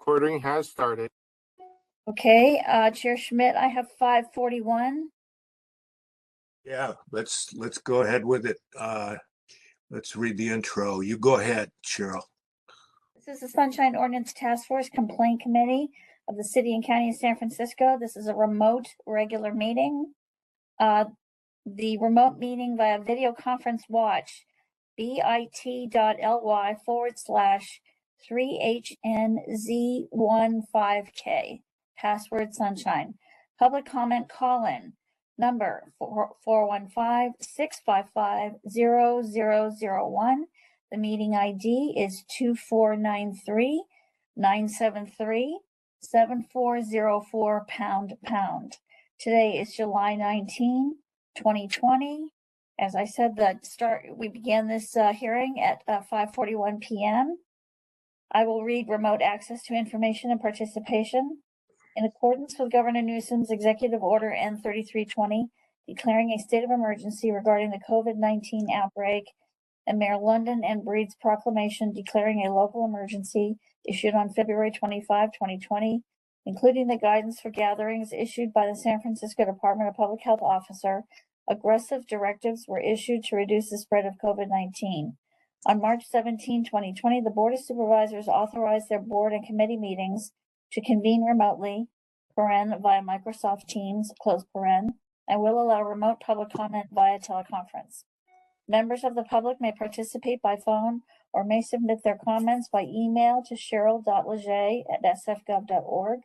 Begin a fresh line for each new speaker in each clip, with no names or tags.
Recording has started.
Okay, Chair Schmidt, I have 5:41.
Yeah, let's go ahead with it. Let's read the intro. You go ahead, Cheryl.
This is the Sunshine Ordinance Task Force Complaint Committee of the City and County of San Francisco. This is a remote regular meeting. The remote meeting via video conference watch, bit.ly/3HNZ15K, password sunshine. Public comment call-in, number 415-655-0001. The meeting ID is 2493-973-7404##. Today is July 19, 2020. As I said, we began this hearing at 5:41 p.m. I will read remote access to information and participation. In accordance with Governor Newsom's Executive Order N3320, declaring a state of emergency regarding the COVID-19 outbreak, and Mayor London and Breed's proclamation declaring a local emergency issued on February 25, 2020, including the guidance for gatherings issued by the San Francisco Department of Public Health officer, aggressive directives were issued to reduce the spread of COVID-19. On March 17, 2020, the Board of Supervisors authorized their board and committee meetings to convene remotely, via Microsoft Teams, and will allow remote public comment via teleconference. Members of the public may participate by phone or may submit their comments by email to cheryl.leger@sfgov.org.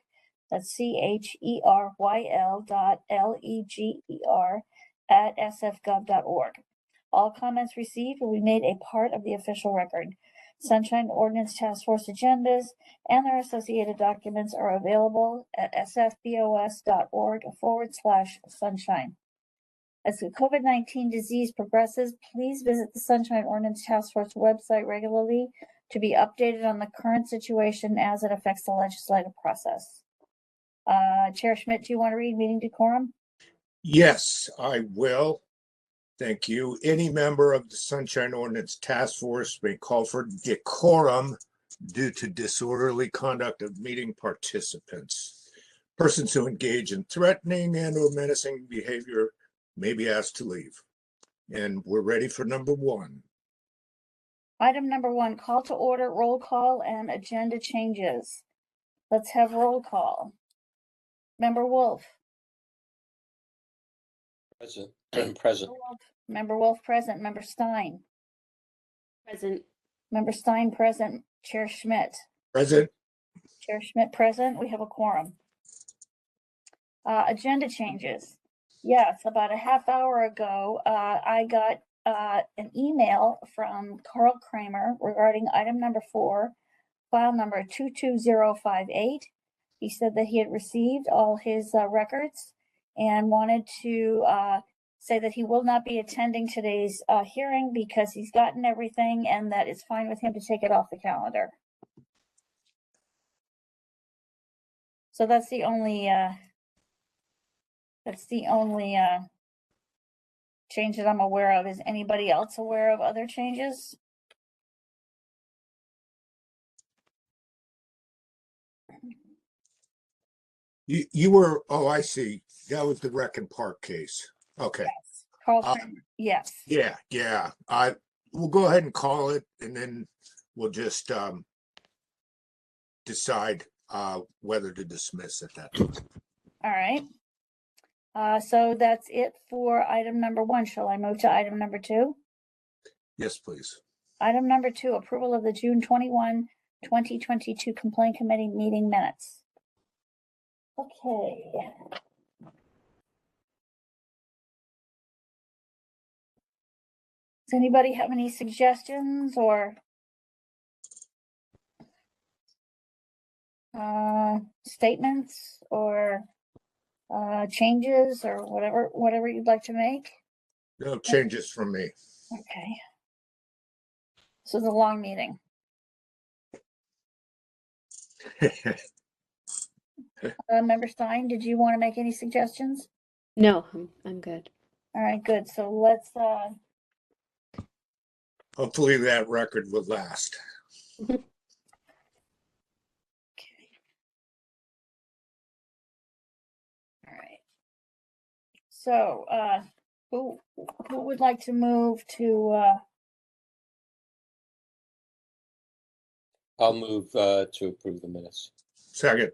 That's CHERYL.LEGER@sfgov.org. All comments received will be made a part of the official record. Sunshine Ordinance Task Force agendas and their associated documents are available at sfbos.org/sunshine. As the COVID-19 disease progresses, please visit the Sunshine Ordinance Task Force website regularly to be updated on the current situation as it affects the legislative process. Chair Schmidt, do you want to read meeting decorum?
Yes, I will. Thank you. Any member of the Sunshine Ordinance Task Force may call for decorum due to disorderly conduct of meeting participants. Persons who engage in threatening and/or menacing behavior may be asked to leave. And we're ready for number one.
Item number one, call to order, roll call, and agenda changes. Let's have roll call. Member Wolf.
Present.
Member Wolf present. Member Stein.
Present.
Member Stein present. Chair Schmidt.
Present.
Chair Schmidt present. We have a quorum. Agenda changes. Yes, about a half hour ago, I got an email from Carl Kramer regarding item number 4, file number 22058. He said that he had received all his records and wanted to say that he will not be attending today's hearing because he's gotten everything and that it's fine with him to take it off the calendar. So that's the only change that I'm aware of. Is anybody else aware of other changes?
You were, oh, I see. That was the Rec and Park case. Okay.
Yes. Carl Kramer, yes.
Yeah. We'll go ahead and call it, and then we'll just decide whether to dismiss at that time.
All right. So that's it for item number 1. Shall I move to item number 2?
Yes, please.
Item number 2, approval of the June 21, 2022 Complaint Committee meeting minutes. Okay. Does anybody have any suggestions or statements or changes or whatever you'd like to make?
No changes from me.
Okay. This was a long meeting. Member Stein, did you want to make any suggestions?
No, I'm good.
All right, good. So let's
Hopefully that record will last.
okay. So, who would like to move to,
I'll move to approve the minutes.
Second.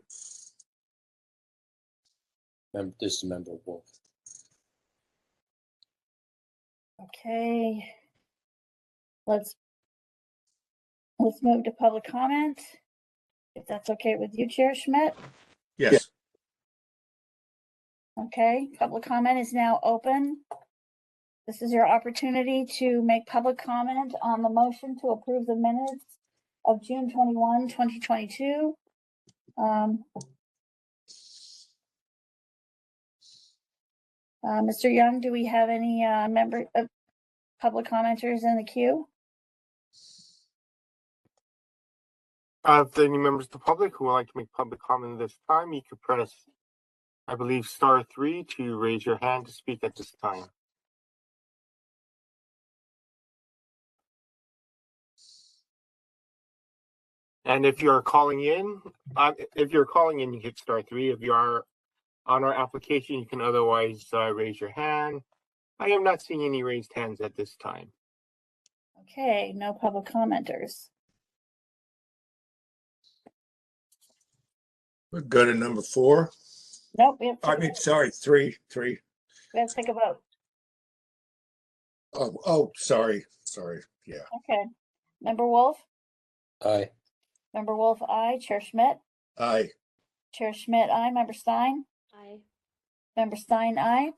This is Member Wolf.
okay. Let's move to public comment. If that's okay with you, Chair Schmidt.
Yes.
Okay, public comment is now open. This is your opportunity to make public comment on the motion to approve the minutes of June 21, 2022. Mr. Young, do we have any member of public commenters in the queue?
If there are any members of the public who would like to make public comment at this time, you could press, I believe, *3 to raise your hand to speak at this time. And if you're calling in, you hit *3. If you are on our application, you can otherwise raise your hand. I am not seeing any raised hands at this time.
Okay, no public commenters.
We're good at number 4.
Nope, we have to,
Sorry, 3.
we have to take a vote.
Oh, sorry. Yeah.
Okay, Member Wolf?
Aye.
Member Wolf, aye. Chair Schmidt?
Aye.
Chair Schmidt, aye. Member Stein?
Aye.
Member Stein, aye.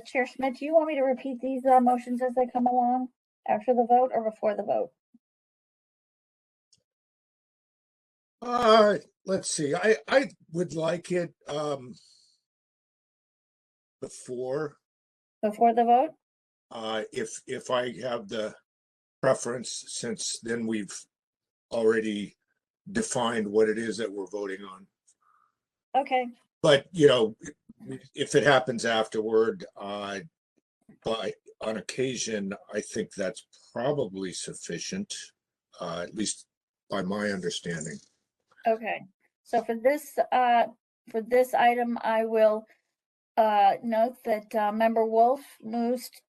Chair Schmidt, do you want me to repeat these motions as they come along after the vote or before the vote?
Let's see. I would like it before.
Before the vote?
If I have the preference, since then we've already defined what it is that we're voting on.
Okay,
But if it happens afterward, but on occasion, I think that's probably sufficient, at least by my understanding.
okay. So for this item, I will note that Member Wolf moved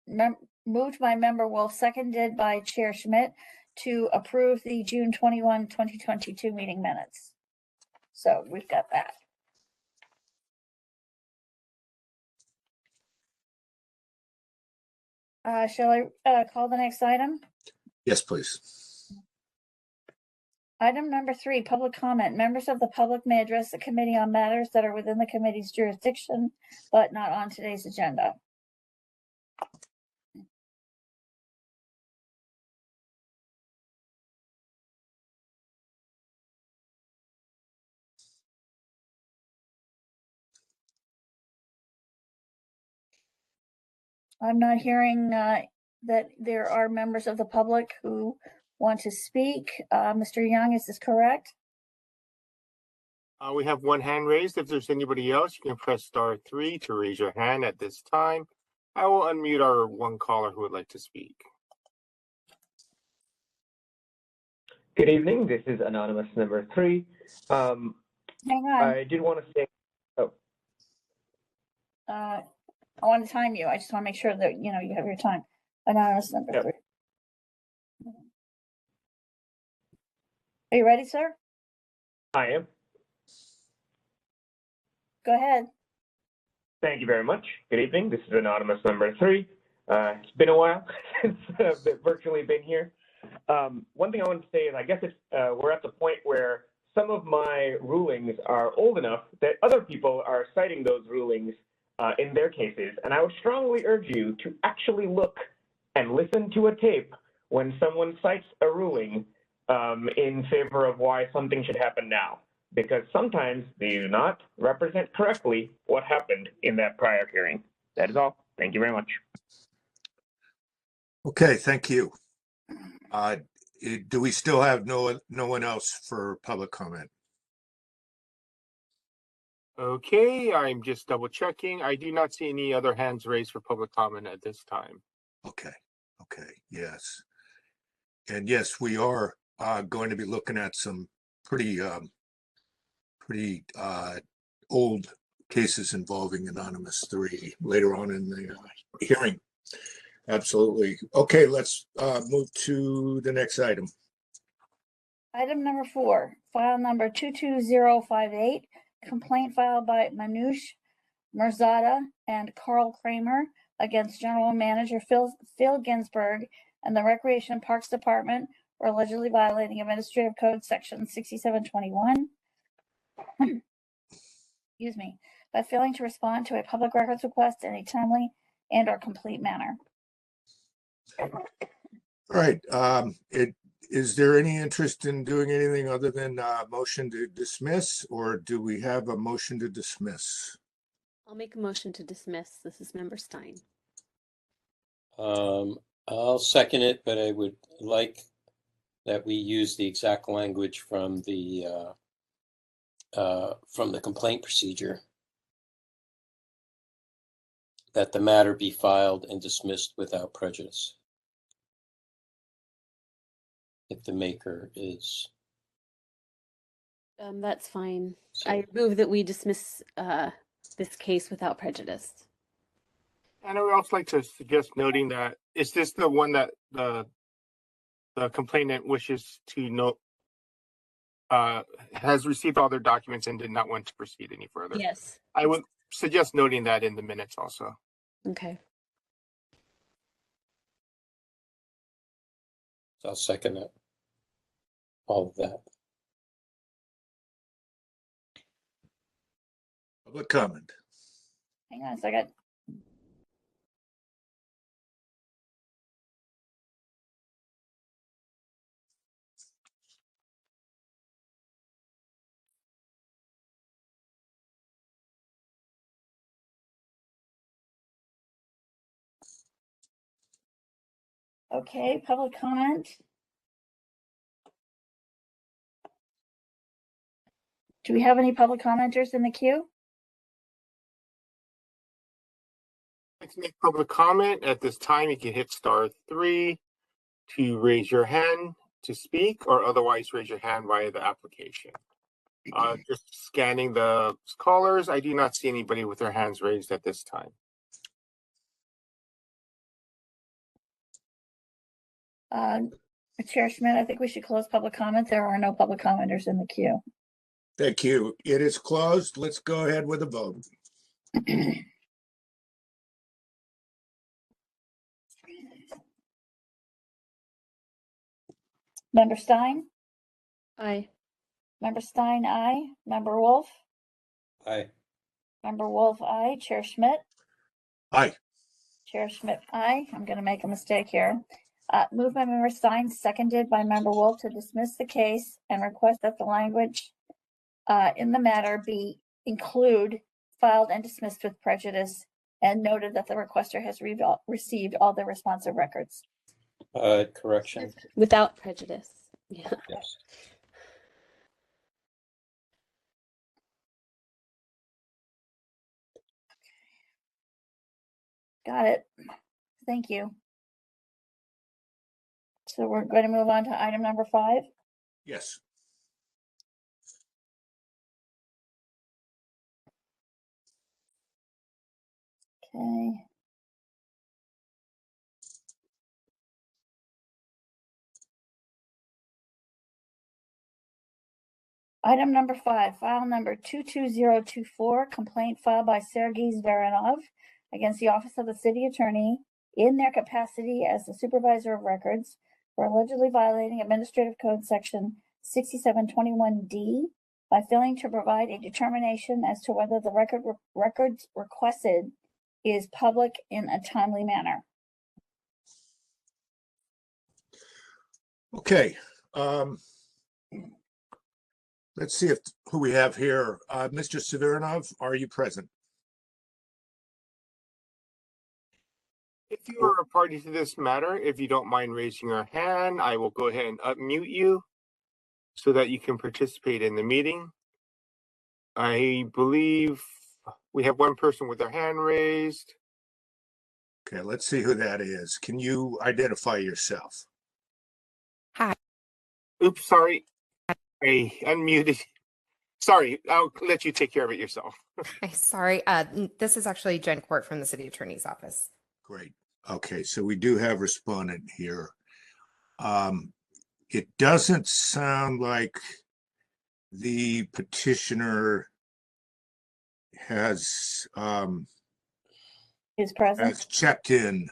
by Member Wolf, seconded by Chair Schmidt, to approve the June 21, 2022 meeting minutes. So we've got that. Shall I call the next item?
Yes, please.
Item number 3, public comment. Members of the public may address the committee on matters that are within the committee's jurisdiction, but not on today's agenda. I'm not hearing that there are members of the public who want to speak. Mr. Young, is this correct?
We have one hand raised. If there's anybody else, you can press *3 to raise your hand at this time. I will unmute our one caller who would like to speak.
Good evening. This is anonymous number 3.
Hang on.
I did want to say. Oh.
I want to time you. I just want to make sure that you have your time. Anonymous number 3. Are you ready, sir?
I am.
Go ahead.
Thank you very much. Good evening. This is anonymous number 3. It's been a while since I've virtually been here. One thing I want to say is I guess we're at the point where some of my rulings are old enough that other people are citing those rulings in their cases. And I would strongly urge you to actually look and listen to a tape when someone cites a ruling in favor of why something should happen now. Because sometimes they do not represent correctly what happened in that prior hearing. That is all. Thank you very much.
Okay, thank you. Do we still have no one else for public comment?
Okay, I'm just double checking. I do not see any other hands raised for public comment at this time.
Okay, yes. And yes, we are going to be looking at some pretty old cases involving Anonymous 3 later on in the hearing. Absolutely. Okay, let's move to the next item.
Item number 4, file number 22058, complaint filed by Manoush Mirzada and Carl Kramer against General Manager Phil Ginsburg and the Recreation and Parks Department for allegedly violating Administrative Code Section 6721. Excuse me, by failing to respond to a public records request in a timely and or complete manner.
All right. Is there any interest in doing anything other than motion to dismiss, or do we have a motion to dismiss?
I'll make a motion to dismiss. This is Member Stein.
I'll second it, but I would like that we use the exact language from the complaint procedure, that the matter be filed and dismissed without prejudice. If the maker is.
That's fine.
So,
I move that we dismiss this case without prejudice.
And I would also like to suggest noting that, is this the one that the complainant wishes to note has received all their documents and did not want to proceed any further?
Yes.
I would suggest noting that in the minutes also.
Okay.
I'll second it. All of that.
Public comment.
Hang on a second. Okay, public comment. Do we have any public commenters in the queue?
To make public comment at this time, you can hit *3 to raise your hand to speak, or otherwise raise your hand via the application. Just scanning the callers, I do not see anybody with their hands raised at this time.
Chair Schmidt, I think we should close public comment. There are no public commenters in the queue.
Thank you. It is closed. Let's go ahead with a vote.
Member Stein?
Aye.
Member Stein, aye. Member Wolf?
Aye.
Member Wolf, aye. Chair Schmidt?
Aye.
Chair Schmidt, aye. I'm going to make a mistake here. Moved by Member Stein, seconded by Member Wolf to dismiss the case and request that the language in the matter be include filed and dismissed with prejudice, and noted that the requester has received all the responsive records.
Correction.
Without prejudice. Yeah.
Yes.
Got it. Thank you. So we're going to move on to item number 5.
Yes.
Okay. Item number 5, file number 22024, complaint filed by Sergei Zveranov against the Office of the City Attorney in their capacity as the Supervisor of Records for allegedly violating Administrative Code Section 6721D by failing to provide a determination as to whether the records requested is public in a timely manner.
Okay. Let's see who we have here. Mr. Severanov, are you present?
If you are a party to this matter, if you don't mind raising your hand, I will go ahead and unmute you so that you can participate in the meeting. I believe we have one person with their hand raised.
Okay, let's see who that is. Can you identify yourself?
Oops, sorry. I unmuted. Sorry, I'll let you take care of it yourself.
Hi, sorry. This is actually Jen Court from the City Attorney's Office.
Great. Okay, so we do have respondent here. It doesn't sound like the petitioner has
Is present.
checked in.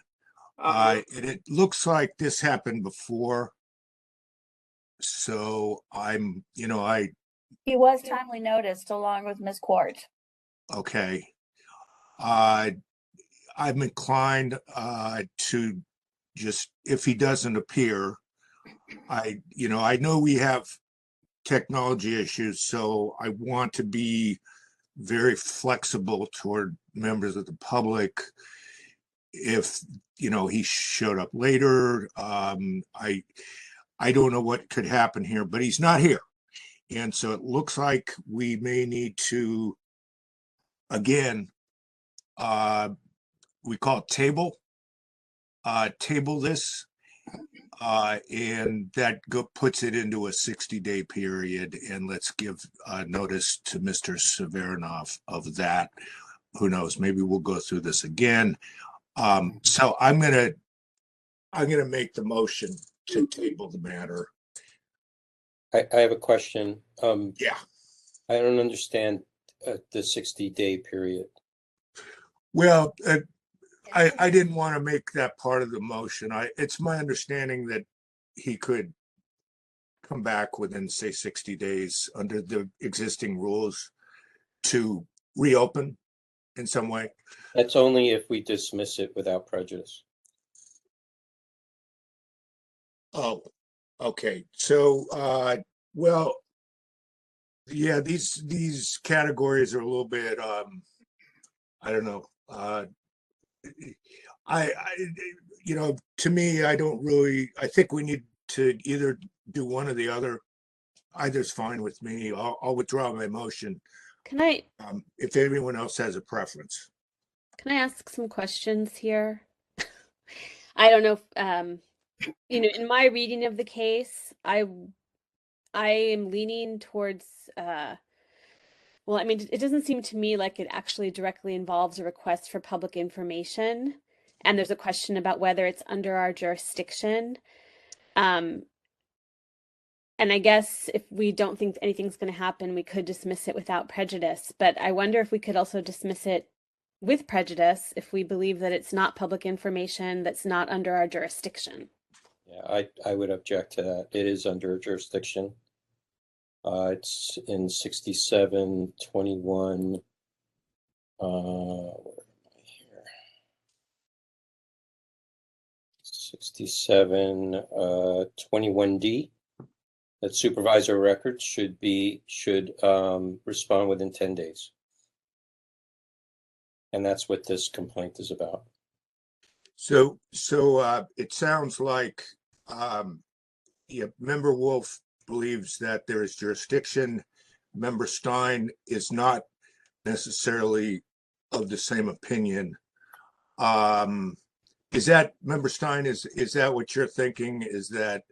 And it looks like this happened before. So I'm,
He was timely noticed along with Ms. Court.
okay. I'm inclined to just, if he doesn't appear, I know we have technology issues, so I want to be very flexible toward members of the public. If, he showed up later, I don't know what could happen here, but he's not here. And so it looks like we may need to, again, we call it table this, and that puts it into a 60-day period. And let's give notice to Mr. Severnov of that. Who knows? Maybe we'll go through this again. So I'm gonna make the motion to table the matter.
I have a question.
Yeah.
I don't understand the 60-day period.
Well, I didn't want to make that part of the motion. It's my understanding that he could come back within, say, 60 days under the existing rules to reopen in some way.
That's only if we dismiss it without prejudice.
Oh, okay. So, well, yeah, these categories are a little bit, I don't know. To me, I think we need to either do one or the other. Either's fine with me. I'll withdraw my motion.
Can I
If anyone else has a preference.
ask some questions here? I don't know if, in my reading of the case, I am leaning towards, well, I mean, it doesn't seem to me like it actually directly involves a request for public information. And there's a question about whether it's under our jurisdiction. And I guess if we don't think anything's going to happen, we could dismiss it without prejudice. But I wonder if we could also dismiss it with prejudice if we believe that it's not public information that's not under our jurisdiction.
Yeah, I would object to that. It is under jurisdiction. It's in 6721. Where am I here? 6721D. That supervisor records should respond within 10 days. And that's what this complaint is about.
So it sounds like Member Wolf believes that there is jurisdiction. Member Stein is not necessarily of the same opinion. Is that, Member Stein, is that what you're thinking? Is that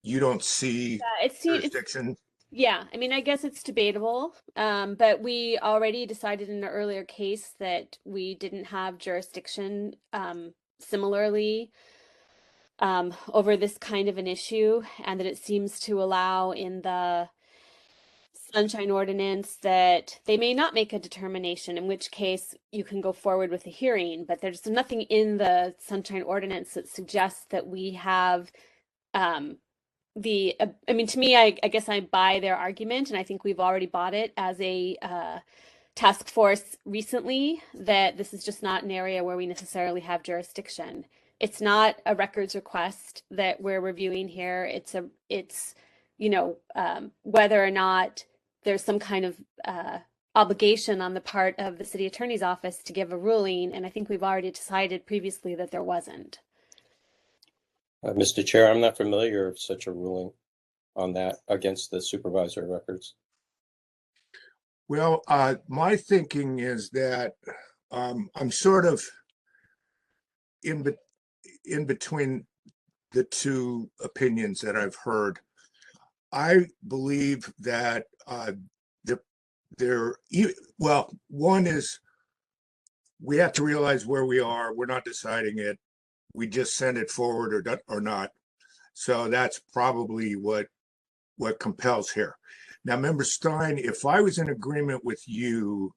you don't see jurisdiction?
Yeah, I mean, I guess it's debatable, but we already decided in an earlier case that we didn't have jurisdiction similarly over this kind of an issue, and that it seems to allow in the Sunshine Ordinance that they may not make a determination, in which case you can go forward with a hearing, but there's nothing in the Sunshine Ordinance that suggests that we have I mean, to me, I guess I buy their argument, and I think we've already bought it as a task force recently, that this is just not an area where we necessarily have jurisdiction. It's not a records request that we're reviewing here. It's whether or not there's some kind of obligation on the part of the city attorney's office to give a ruling, and I think we've already decided previously that there wasn't.
Mr. Chair, I'm not familiar with such a ruling on that against the supervisor records.
Well, my thinking is that I'm sort of in between the two opinions that I've heard. I believe that well, one is we have to realize where we are. We're not deciding it. We just send it forward or not. So that's probably what compels here. Now, Member Stein, if I was in agreement with you,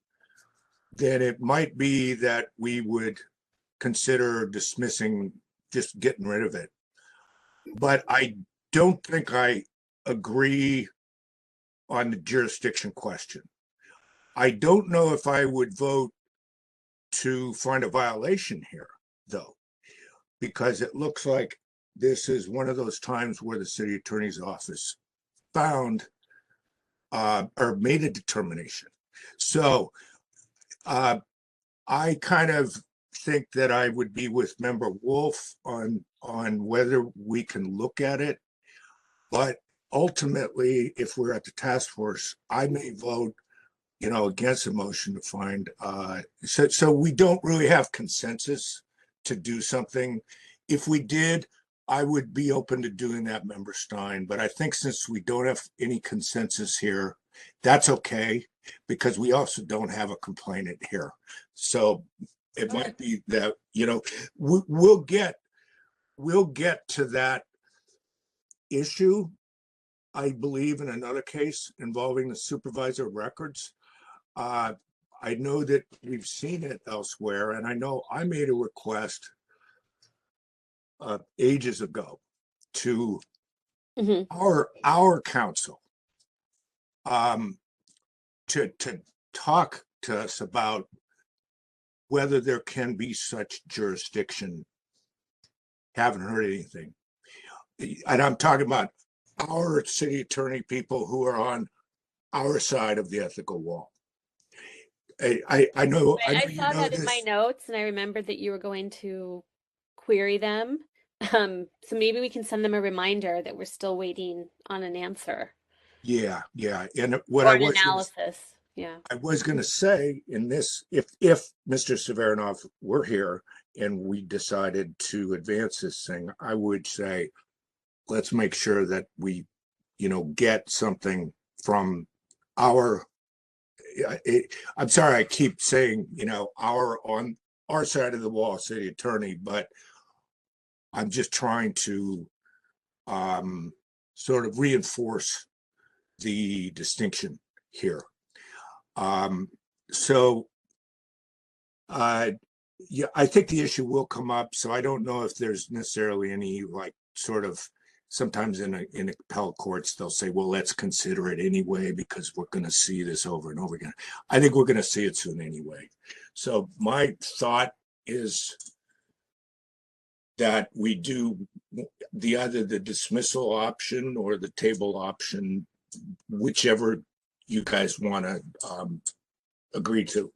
then it might be that we would consider dismissing, just getting rid of it. But I don't think I agree on the jurisdiction question. I don't know if I would vote to find a violation here, though, because it looks like this is one of those times where the city attorney's office found or made a determination. So I kind of think that I would be with Member Wolf on whether we can look at it. But ultimately, if we're at the task force, I may vote, against a motion to find. So we don't really have consensus to do something. If we did, I would be open to doing that, Member Stein. But I think since we don't have any consensus here, that's okay, because we also don't have a complainant here. So it might be that, we'll get to that issue, I believe, in another case involving the supervisor of records. I know that we've seen it elsewhere, and I know I made a request ages ago to our council to talk to us about whether there can be such jurisdiction. Haven't heard anything. And I'm talking about our city attorney people who are on our side of the ethical wall. I know.
I
you
saw
know
that in my
this.
notes, and I remembered that you were going to query them. So maybe we can send them a reminder that we're still waiting on an answer
Yeah. And what
or an analysis. Yeah.
I was going to say in this, if Mr. Severnov were here and we decided to advance this thing, I would say, let's make sure that we, get something from our, I'm sorry, I keep saying, on our side of the wall, city attorney, but I'm just trying to sort of reinforce the distinction here. So yeah, I think the issue will come up. So I don't know if there's necessarily any sort of, sometimes in appellate courts, they'll say, well, let's consider it anyway, because we're going to see this over and over again. I think we're going to see it soon anyway. So my thought is that we do either the dismissal option or the table option, whichever you guys want to agree to.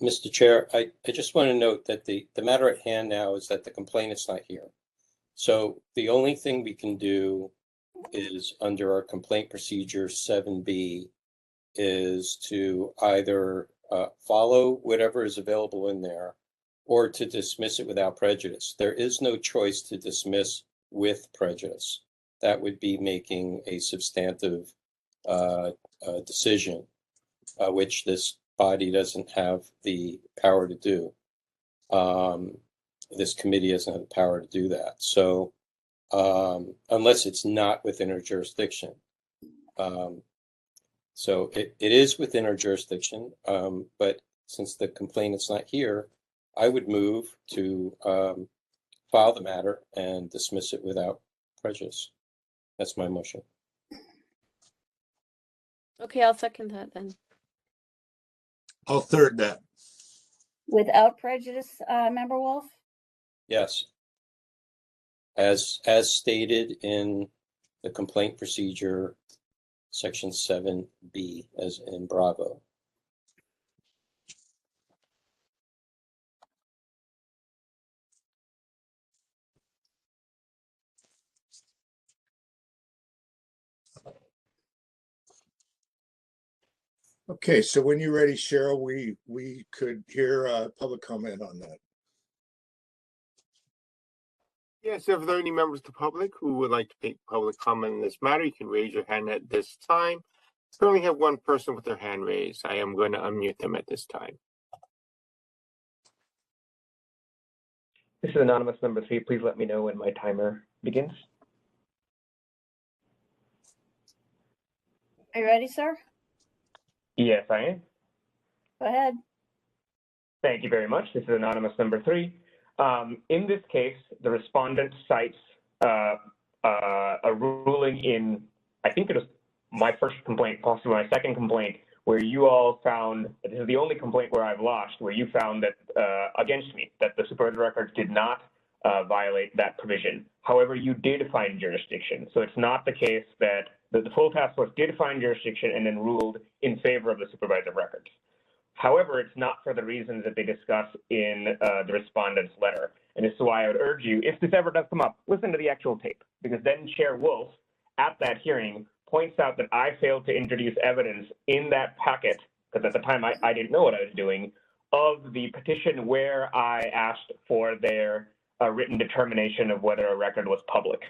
Mr. Chair, I just want to note that the matter at hand now is that the complainant's not here. So the only thing we can do is, under our complaint procedure 7B, is to either follow whatever is available in there or to dismiss it without prejudice. There is no choice to dismiss with prejudice. That would be making a substantive decision, which this body doesn't have the power to do. This committee doesn't have the power to do that. So unless it's not within our jurisdiction. So it is within our jurisdiction, but since the complainant's not here, I would move to file the matter and dismiss it without prejudice. That's my motion.
Okay, I'll second that then.
I'll third that.
Without prejudice, Member Wolf?
Yes. As stated in the complaint procedure, section 7B, as in Bravo.
Okay, so when you're ready, Cheryl, we could hear public comment on that.
Yes, if there are any members of the public who would like to take public comment on this matter, you can raise your hand at this time. We only have one person with their hand raised. I am going to unmute them at this time.
This is anonymous number 3. Please let me know when my timer begins.
Are you ready, sir?
Yes, I am.
Go ahead.
Thank you very much. This is anonymous number 3. In this case, the respondent cites a ruling in, I think it was my first complaint, possibly my second complaint, where you all found, this is the only complaint where I've lost, where you found that, against me, that the supervisor records did not violate that provision. However, you did find jurisdiction. So it's not the case that the full task force did find jurisdiction and then ruled in favor of the supervisor records. However, it's not for the reasons that they discuss in the respondent's letter. And this is why I would urge you, if this ever does come up, listen to the actual tape, because then Chair Wolf, at that hearing, points out that I failed to introduce evidence in that packet, because at the time I didn't know what I was doing, of the petition where I asked for their written determination of whether a record was public.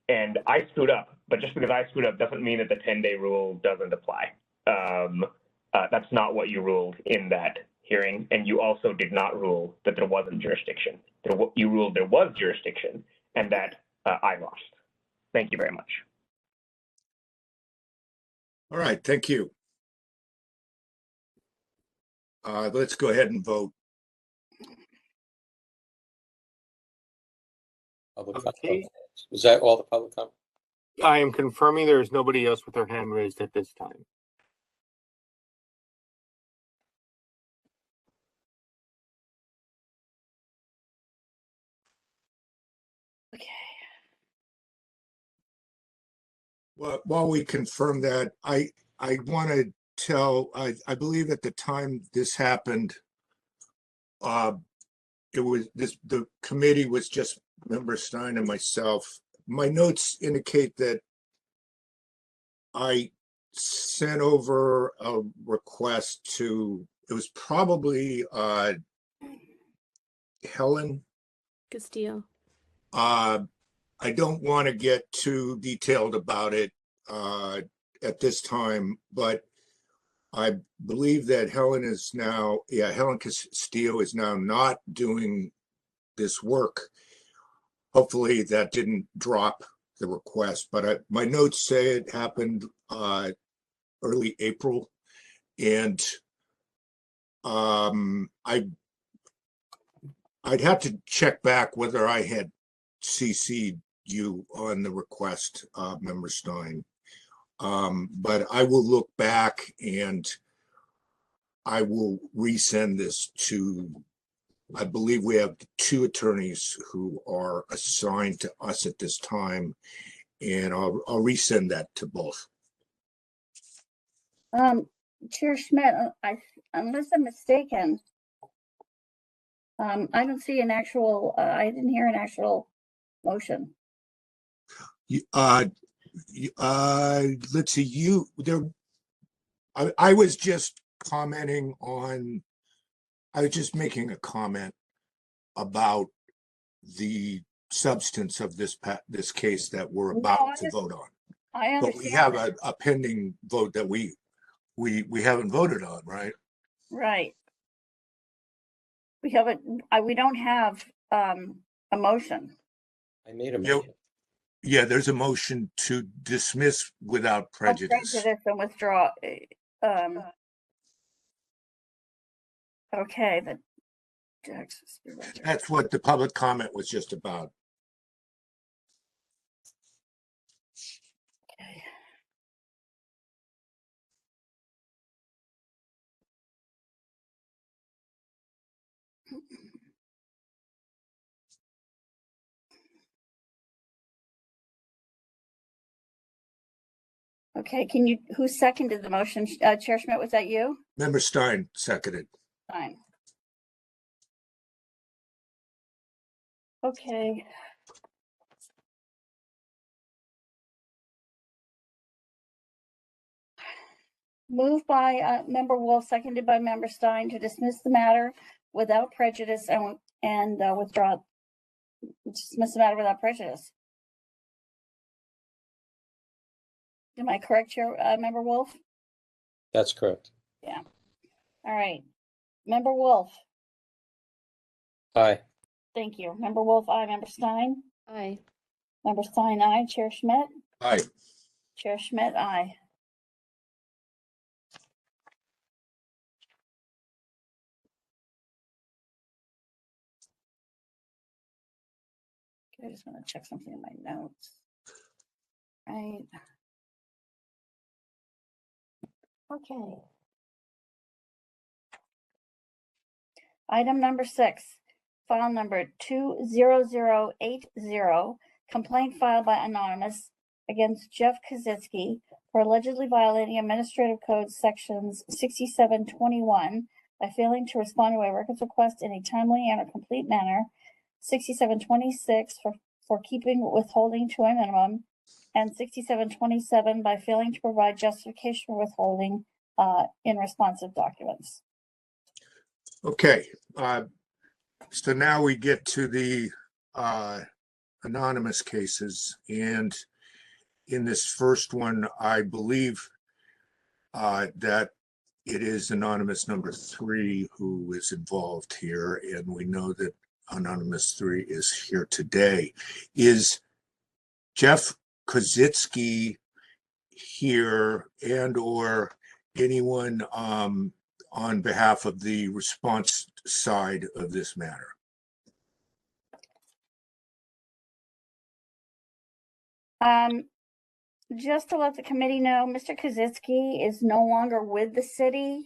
And I screwed up, but just because I screwed up doesn't mean that the 10-day rule doesn't apply. That's not what you ruled in that hearing, and you also did not rule that there wasn't jurisdiction. You ruled there was jurisdiction, and that I lost. Thank you very much.
All right, thank you. Let's go ahead and vote.
Public
Okay.
comment. Was that all the public comment?
I am confirming there is nobody else with their hand raised at this time.
Okay.
Well, while we confirm that, I want to tell, I believe at the time this happened, the committee was just Member Stein and myself. My notes indicate that I sent over a request to, it was probably Helen.
Castillo.
I don't want to get too detailed about it at this time, but I believe that Helen Castillo is now not doing this work. Hopefully that didn't drop the request, but my notes say it happened early April, and I'd have to check back whether I had CC'd you on the request, Member Stein. But I will look back and I will resend this to, I believe we have 2 attorneys who are assigned to us at this time, and I'll resend that to both.
Chair Schmidt, unless I'm mistaken, I don't see an actual, I didn't hear an actual motion.
Let's see, I was just commenting on, I was just making a comment about the substance of this case that we're about to vote on.
I understand.
But we have a pending vote that we haven't voted on, right?
Right. We haven't, we don't have a motion.
I made a motion.
Yeah, there's a motion to dismiss without prejudice.
Prejudice and withdraw. Okay,
That's what the public comment was just about.
Okay. Okay, who seconded the motion? Chair Schmidt, was that you?
Member Stein seconded.
Fine. Okay. Moved by Member Wolf, seconded by Member Stein to dismiss the matter without prejudice and withdraw Dismiss the matter without prejudice. Am I correct, Chair, Member Wolf?
That's correct.
Yeah. All right. Member Wolf,
Aye.
thank you. Member Wolf, aye. Member Stein?
Aye.
Member Stein, aye. Chair Schmidt?
Aye.
Chair Schmidt, aye. Okay, I just want to check something in my notes. Right. Okay. Item number 6, file number 20080, complaint filed by Anonymous against Jeff Kazitsky for allegedly violating Administrative Code sections 6721 by failing to respond to a records request in a timely and a complete manner, 6726 for keeping withholding to a minimum, and 6727 by failing to provide justification for withholding in responsive documents.
Okay, so now we get to the anonymous cases, and in this first one, I believe that it is anonymous number 3 who is involved here, and we know that anonymous 3 is here today. Is Jeff Kazitsky here, and or anyone on behalf of the response side of this matter?
Just to let the committee know, Mr. Kazitsky is no longer with the city.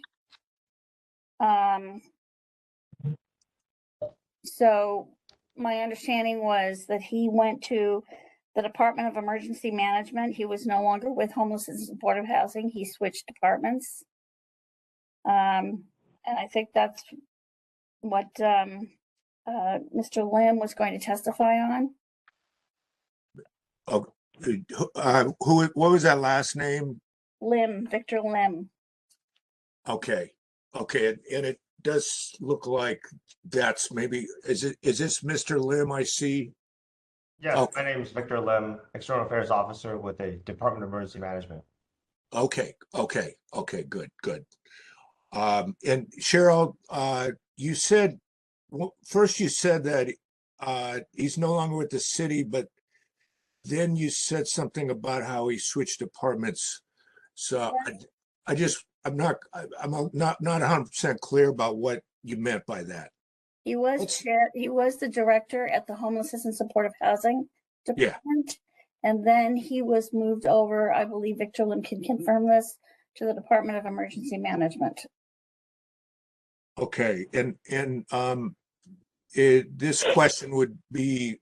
So my understanding was that he went to the Department of Emergency Management. He was no longer with Homelessness and Supportive Housing. He switched departments. And I think that's what Mr. Lim was going to testify on.
Oh, what was that last name?
Lim, Victor Lim.
Okay, and it does look like that's maybe, is this Mr. Lim I see?
Yes,
Okay.
my name is Victor Lim, External Affairs Officer with the Department of Emergency Management.
Okay, good. And Cheryl, you said, first you said that he's no longer with the city, but then you said something about how he switched departments. So I'm not 100% clear about what you meant by that.
He was he was the director at the Homelessness and Supportive Housing Department. And then he was moved over, I believe Victor Lim can confirm this, to the Department of Emergency Management.
Okay, and this question would be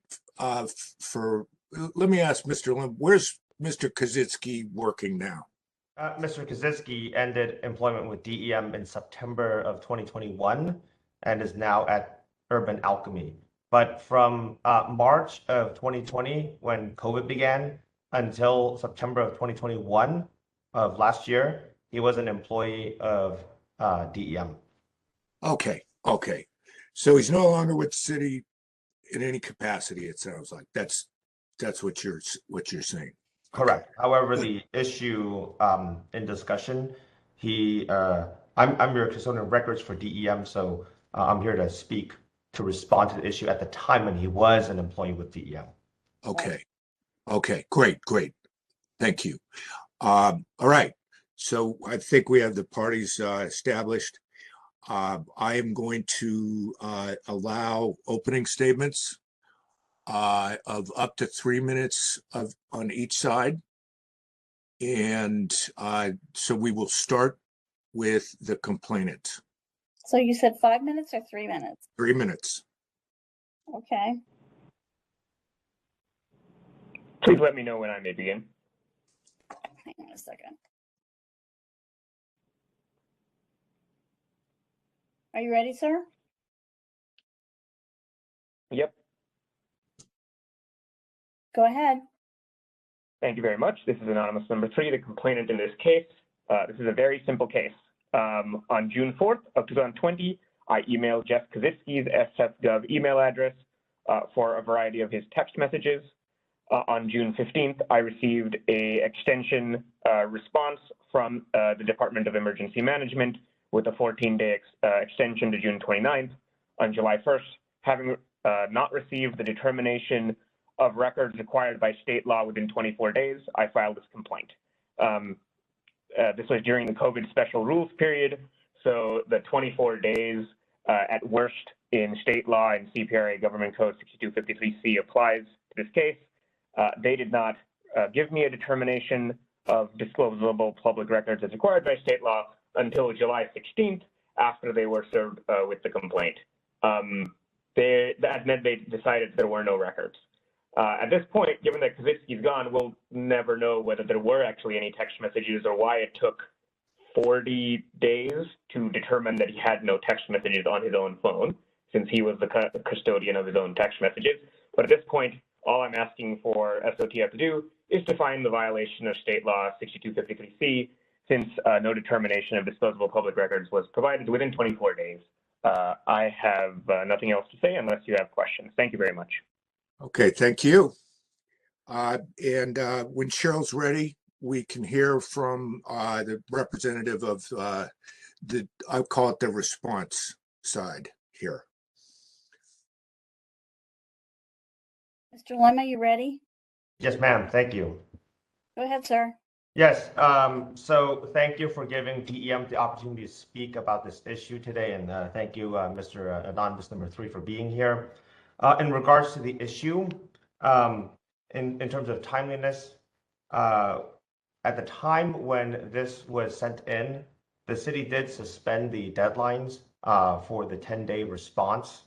let me ask Mr. Lim, where's Mr. Kazitsky working now?
Mr. Kazitsky ended employment with DEM in September of 2021 and is now at Urban Alchemy. But from March of 2020, when COVID began, until September of 2021 of last year, he was an employee of DEM. Okay.
So he's no longer with the city in any capacity, it sounds like. That's what you're saying.
Correct. However, the issue in discussion, I'm your custodian of records for DEM, so I'm here to speak to respond to the issue at the time when he was an employee with DEM.
Okay, great. Thank you. All right. So I think we have the parties established. I am going to allow opening statements of up to 3 minutes on each side. And so we will start with the complainant.
So you said 5 minutes or 3 minutes?
3 minutes.
Okay.
Please let me know when I may begin.
Hang on a second. Are you ready, sir?
Yep.
Go ahead.
Thank you very much. This is anonymous number 3, the complainant in this case. This is a very simple case. On June 4th of 2020, I emailed Jeff Kazitsky's SF.gov email address for a variety of his text messages. On June 15th, I received a extension response from the Department of Emergency Management with a 14-day extension to June 29th. On July 1st, having not received the determination of records required by state law within 24 days, I filed this complaint. This was during the COVID special rules period, so the 24 days at worst in state law and CPRA Government Code 6253C applies to this case. They did not give me a determination of disclosable public records as required by state law until July 16th, after they were served with the complaint. That meant they decided there were no records. At this point, given that Kozycki's gone, we'll never know whether there were actually any text messages or why it took 40 days to determine that he had no text messages on his own phone, since he was the custodian of his own text messages. But at this point, all I'm asking for SOTF to do is to find the violation of state law 6253C, since no determination of disclosable public records was provided within 24 days. I have nothing else to say unless you have questions. Thank you very much.
Okay, thank you. And when Cheryl's ready, we can hear from the representative of I'll call it the response side here.
Mr. Lemma, you ready?
Yes, ma'am. Thank you.
Go ahead, sir.
Yes, so thank you for giving DEM the opportunity to speak about this issue today, and thank you, Mr. Anonymous number 3, for being here. In regards to the issue, in terms of timeliness, at the time when this was sent in, the city did suspend the deadlines for the 10-day response.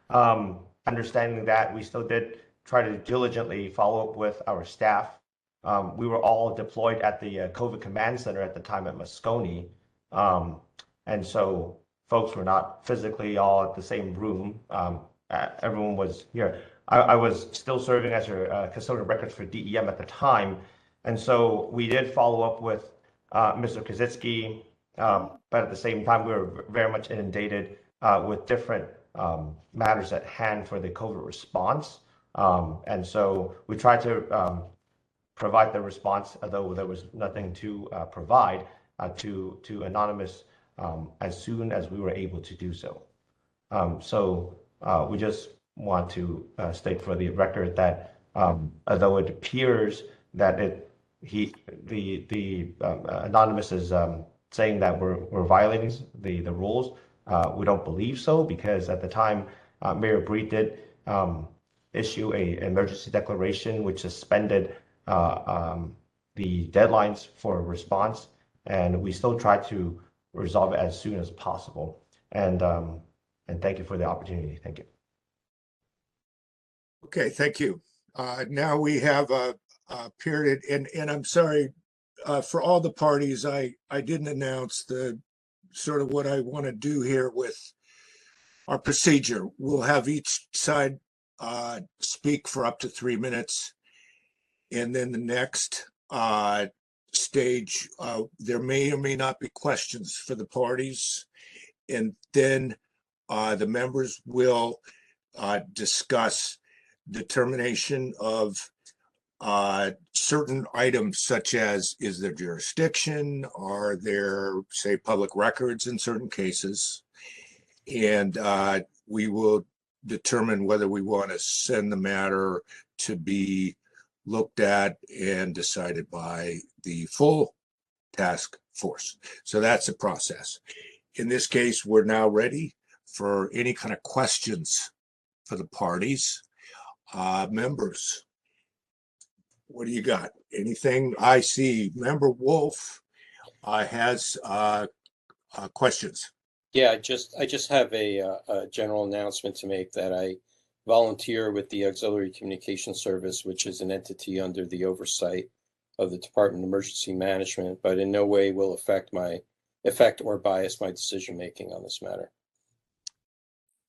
Understanding that, we still did try to diligently follow up with our staff. We were all deployed at the COVID Command Center at the time at Moscone. And so folks were not physically all at the same room. Everyone was here. I was still serving as your custodian of records for DEM at the time. And so we did follow up with Mr. Kozycki, but at the same time, we were very much inundated with different matters at hand for the COVID response. And so we tried to provide the response, although there was nothing to provide to Anonymous as soon as we were able to do so. We just want to state for the record that although it appears that the Anonymous is saying that we're violating the rules, we don't believe so, because at the time Mayor Bree did issue an emergency declaration which suspended the deadlines for response, and we still try to resolve it as soon as possible. And thank you for the opportunity. Thank you.
Okay, thank you. Now we have a period, and I'm sorry for all the parties. I didn't announce the sort of what I want to do here with our procedure. We'll have each side speak for up to 3 minutes, and then the next stage, there may or may not be questions for the parties, and then the members will discuss determination of certain items, such as, is there jurisdiction? Are there, say, public records in certain cases? And we will determine whether we want to send the matter to be looked at and decided by the full task force. So that's the process. In this case, we're now ready for any kind of questions for the parties. Members, what do you got? Anything? I see Member Wolf has questions.
Yeah, I just have a general announcement to make that I volunteer with the Auxiliary Communication Service, which is an entity under the oversight of the Department of Emergency Management, but in no way will affect or bias my decision making on this matter.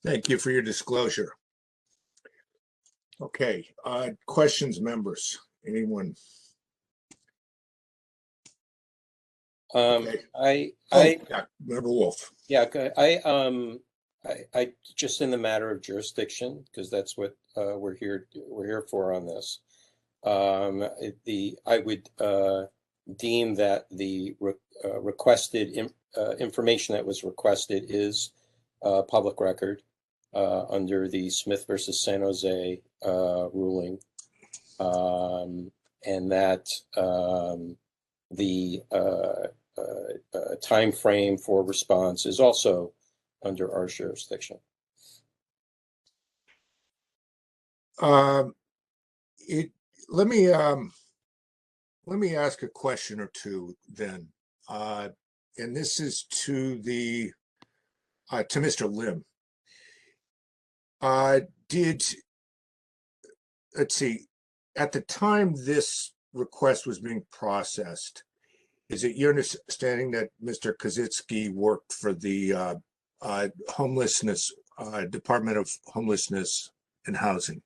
Thank you for your disclosure. Okay, questions, members? Anyone? Okay.
Yeah,
Member Wolf.
Yeah, I just in the matter of jurisdiction, because that's what we're here for on this. I would deem that the requested information that was requested is public record under the Smith versus San Jose ruling, and that the time frame for response is also under our jurisdiction.
Let me ask a question or two then, and this is to Mr. Lim. Let's see, at the time this request was being processed, is it your understanding that Mr. Kozitsky worked for the homelessness Department of Homelessness and Housing?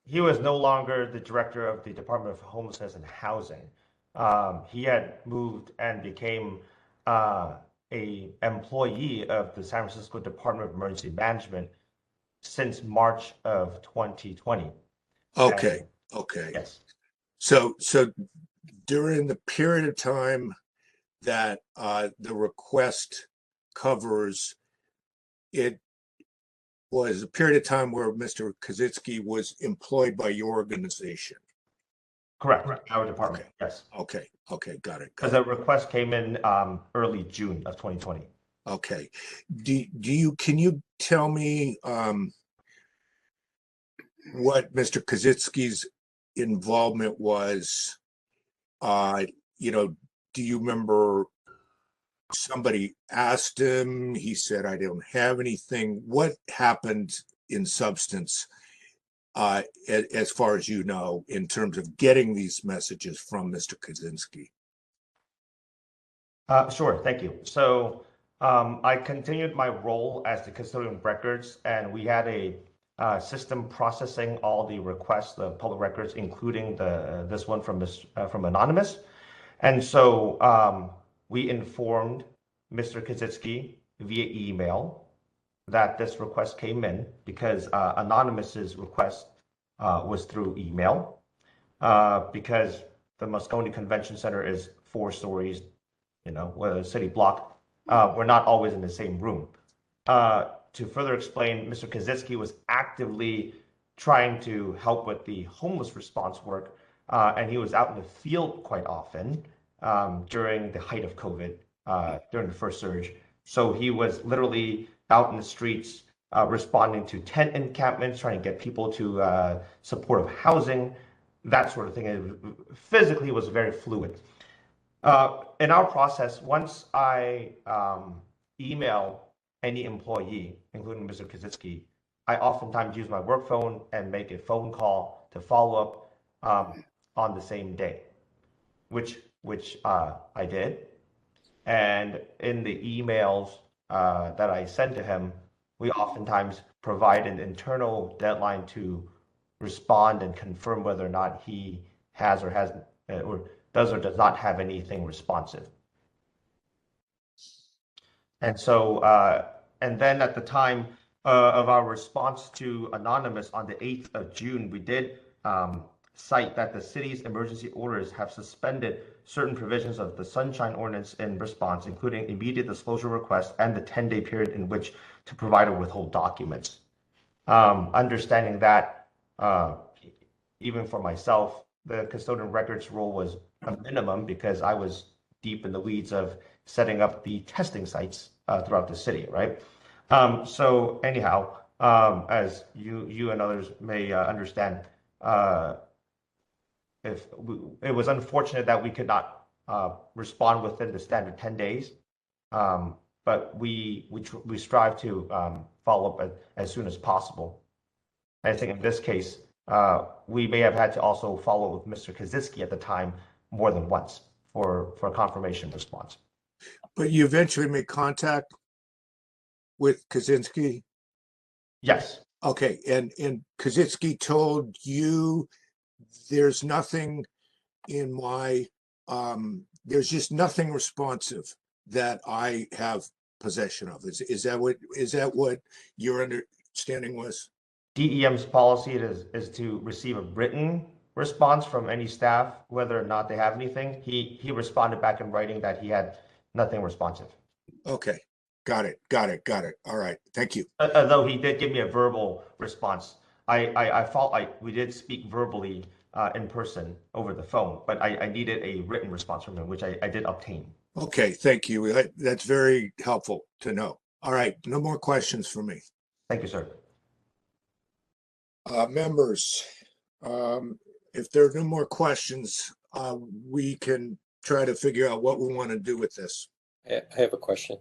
He was no longer the director of the Department of Homelessness and Housing. He had moved and became a employee of the San Francisco Department of Emergency Management since March of 2020.
Okay. Okay.
Yes.
So during the period of time that the request covers, it was a period of time where Mr. Kozitsky was employed by your organization.
Correct. Our department.
Okay.
Yes.
Okay. Okay. Got it.
Because the request came in early June of 2020.
Okay. Can you tell me what Mr. Kozitsky's involvement was? Do you remember somebody asked him, he said, I don't have anything? What happened in substance, as far as you know, in terms of getting these messages from Mr. Kozitsky?
Sure, thank you. So I continued my role as the custodian of records, and we had a system processing all the requests, the public records, including this one from Anonymous. And so we informed Mr. Kozitsky via email that this request came in because Anonymous's request was through email, because the Moscone Convention Center is 4 stories, with a city block. We're not always in the same room. To further explain, Mr. Kozitsky was actively trying to help with the homeless response work, and he was out in the field quite often during the height of COVID, during the first surge. So he was literally out in the streets responding to tent encampments, trying to get people to supportive housing, that sort of thing. It physically was very fluid. In our process, once I email any employee, including Mr. Kozitsky, I oftentimes use my work phone and make a phone call to follow up on the same day, which I did. And in the emails that I send to him, we oftentimes provide an internal deadline to respond and confirm whether or not he has or hasn't, or does or does not have anything responsive. And so, and then at the time of our response to Anonymous on the 8th of June, we did cite that the city's emergency orders have suspended certain provisions of the Sunshine Ordinance in response, including immediate disclosure requests and the 10-day period in which to provide or withhold documents. Understanding that, even for myself, the custodian records role was a minimum because I was deep in the weeds of setting up the testing sites throughout the city, right? So anyhow, as you and others may understand, it was unfortunate that we could not respond within the standard 10 days, but we strive to follow up as soon as possible. I think in this case, we may have had to also follow up with Mr. Kozitsky at the time more than once for a confirmation response.
But you eventually made contact with Kozitsky?
Yes.
Okay, and Kozitsky told you there's nothing in my, there's just nothing responsive that I have possession of. Is that what your understanding was?
DEM's policy is to receive a written response from any staff, whether or not they have anything. He responded back in writing that he had nothing responsive.
Okay, got it. All right, thank you.
Although he did give me a verbal response. I felt like we did speak verbally in person over the phone, but I needed a written response from him, which I did obtain.
Okay, thank you. That's very helpful to know. All right, no more questions for me.
Thank you, sir.
Members, if there are no more questions, we can try to figure out what we want to do with this.
I have a question.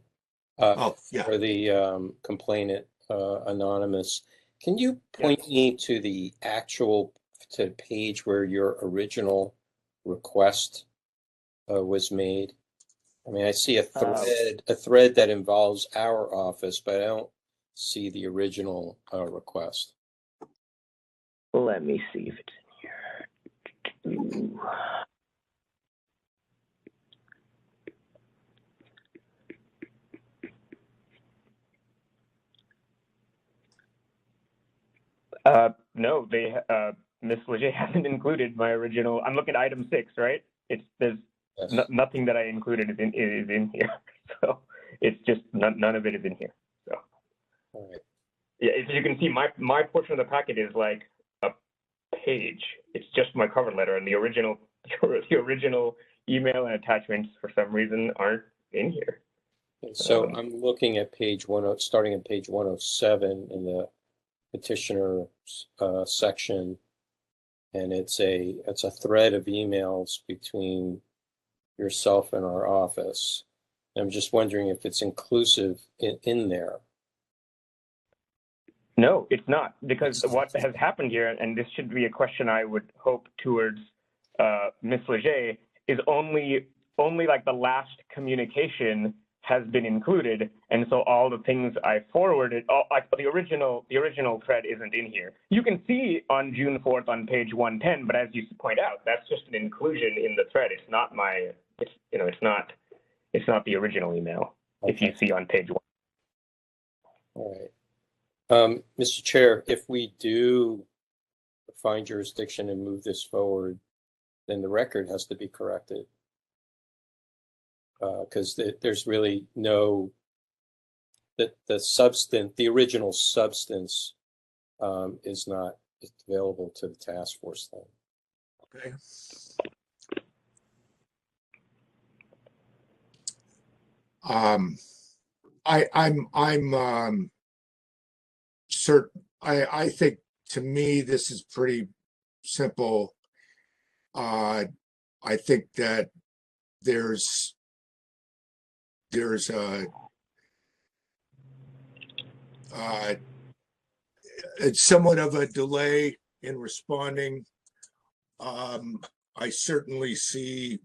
Yeah.
For the complainant, anonymous, can you point me to the page where your original request was made? I mean, I see a thread that involves our office, but I don't see the original request.
Let me see if it's in here. Ooh. No, Ms. Leger hasn't included my original. I'm looking at item 6, right? There's nothing that I included is in here. So it's just none of it is in here. So
All right.
yeah, as you can see, my portion of the packet is like a page. It's just my cover letter, and the original email and attachments for some reason aren't in here.
So I'm looking at starting at page 107 in the petitioner section, and it's a thread of emails between yourself and our office. I'm just wondering if it's inclusive in there.
No, it's not, because what has happened here, and this should be a question I would hope towards Ms. Leger, is only like the last communication has been included, and so all the things I forwarded, the original thread isn't in here. You can see on June 4th on page 110, but as you point out, that's just an inclusion in the thread. It's not it's not the original email. Okay. If you see on page 1.
All right. Mr. Chair, if we do find jurisdiction and move this forward, then the record has to be corrected. Because there's really no, the original substance is not available to the task force then.
Okay. I'm certain. I think, to me, this is pretty simple. I think that there's it's somewhat of a delay in responding. I certainly see,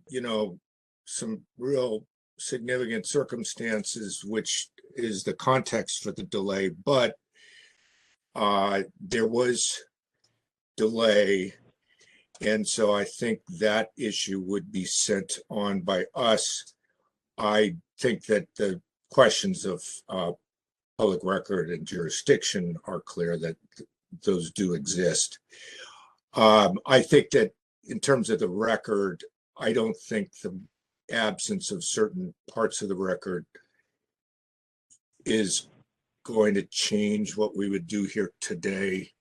some real significant circumstances, which is the context for the delay, but there was delay. And so I think that issue would be sent on by us. I think that the questions of public record and jurisdiction are clear that those do exist. I think that in terms of the record, I don't think the absence of certain parts of the record is going to change what we would do here today.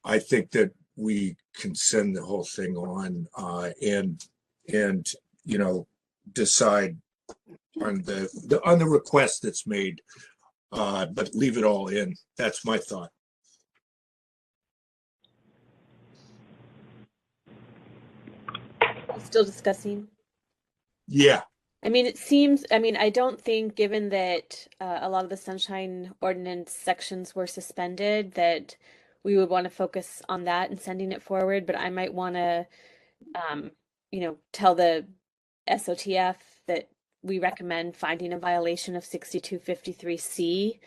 I think that we can send the whole thing on and decide on the request that's made, but leave it all in. That's my thought.
Still discussing?
Yeah.
I mean, I don't think, given that a lot of the Sunshine Ordinance sections were suspended, that we would want to focus on that and sending it forward, but I might want to, tell the SOTF that we recommend finding a violation of 6253C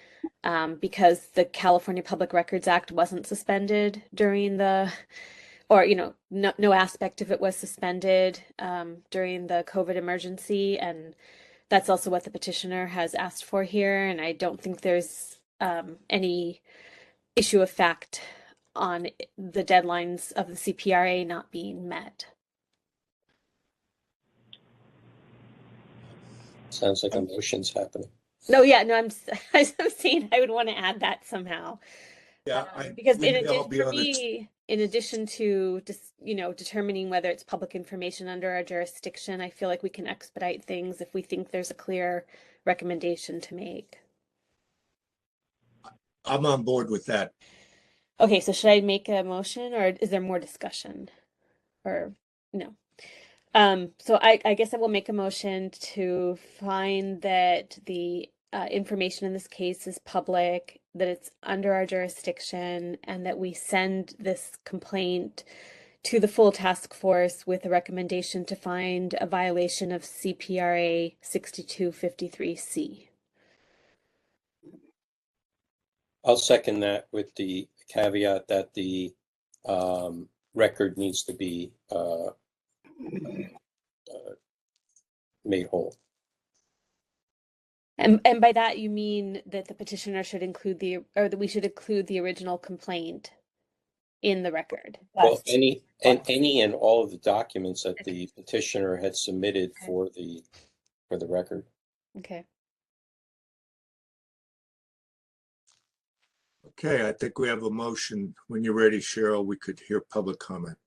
because the California Public Records Act wasn't suspended during no aspect of it was suspended during the COVID emergency, and That's also what the petitioner has asked for here, and I don't think there's any issue of fact on the deadlines of the CPRA not being met.
Sounds like a motion's happening.
No, yeah, no, I'm saying I would want to add that somehow.
Yeah,
Because
we
in
may all
addition,
be
for
on it.
me, in addition to just, determining whether it's public information under our jurisdiction, I feel like we can expedite things if we think there's a clear recommendation to make.
I'm on board with that.
Okay, so should I make a motion or is there more discussion? Or no? So I guess I will make a motion to find that the information in this case is public, that it's under our jurisdiction, and that we send this complaint to the full task force with a recommendation to find a violation of CPRA 6253C.
I'll second that with the caveat that the record needs to be made whole.
And by that you mean that the petitioner should include that we should include the original complaint in the record.
Well, any and all of the documents that the petitioner had submitted for the record.
Okay.
Okay, I think we have a motion. When you're ready, Cheryl, we could hear public comment.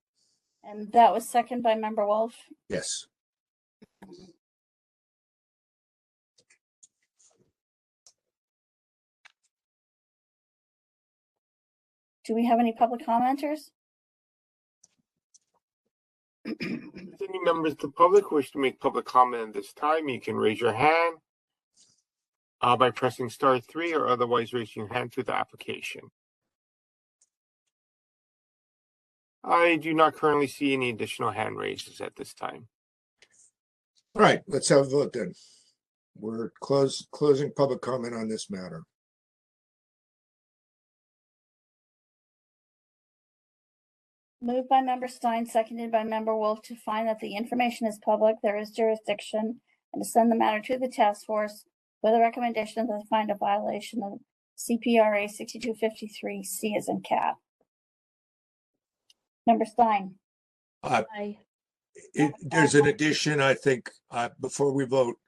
And that was seconded by Member Wolf.
Yes.
Do we have any public commenters?
If any members of the public wish to make public comment at this time, you can raise your hand by pressing *3 or otherwise raising your hand through the application. I do not currently see any additional hand raises at this time.
All right, let's have a vote then. We're closing public comment on this matter.
Moved by Member Stein, seconded by Member Wolf to find that the information is public, there is jurisdiction, and to send the matter to the task force with a recommendation to find a violation of CPRA 6253C as in cat. Member Stein.
Aye.
There's an addition, I think, before we vote,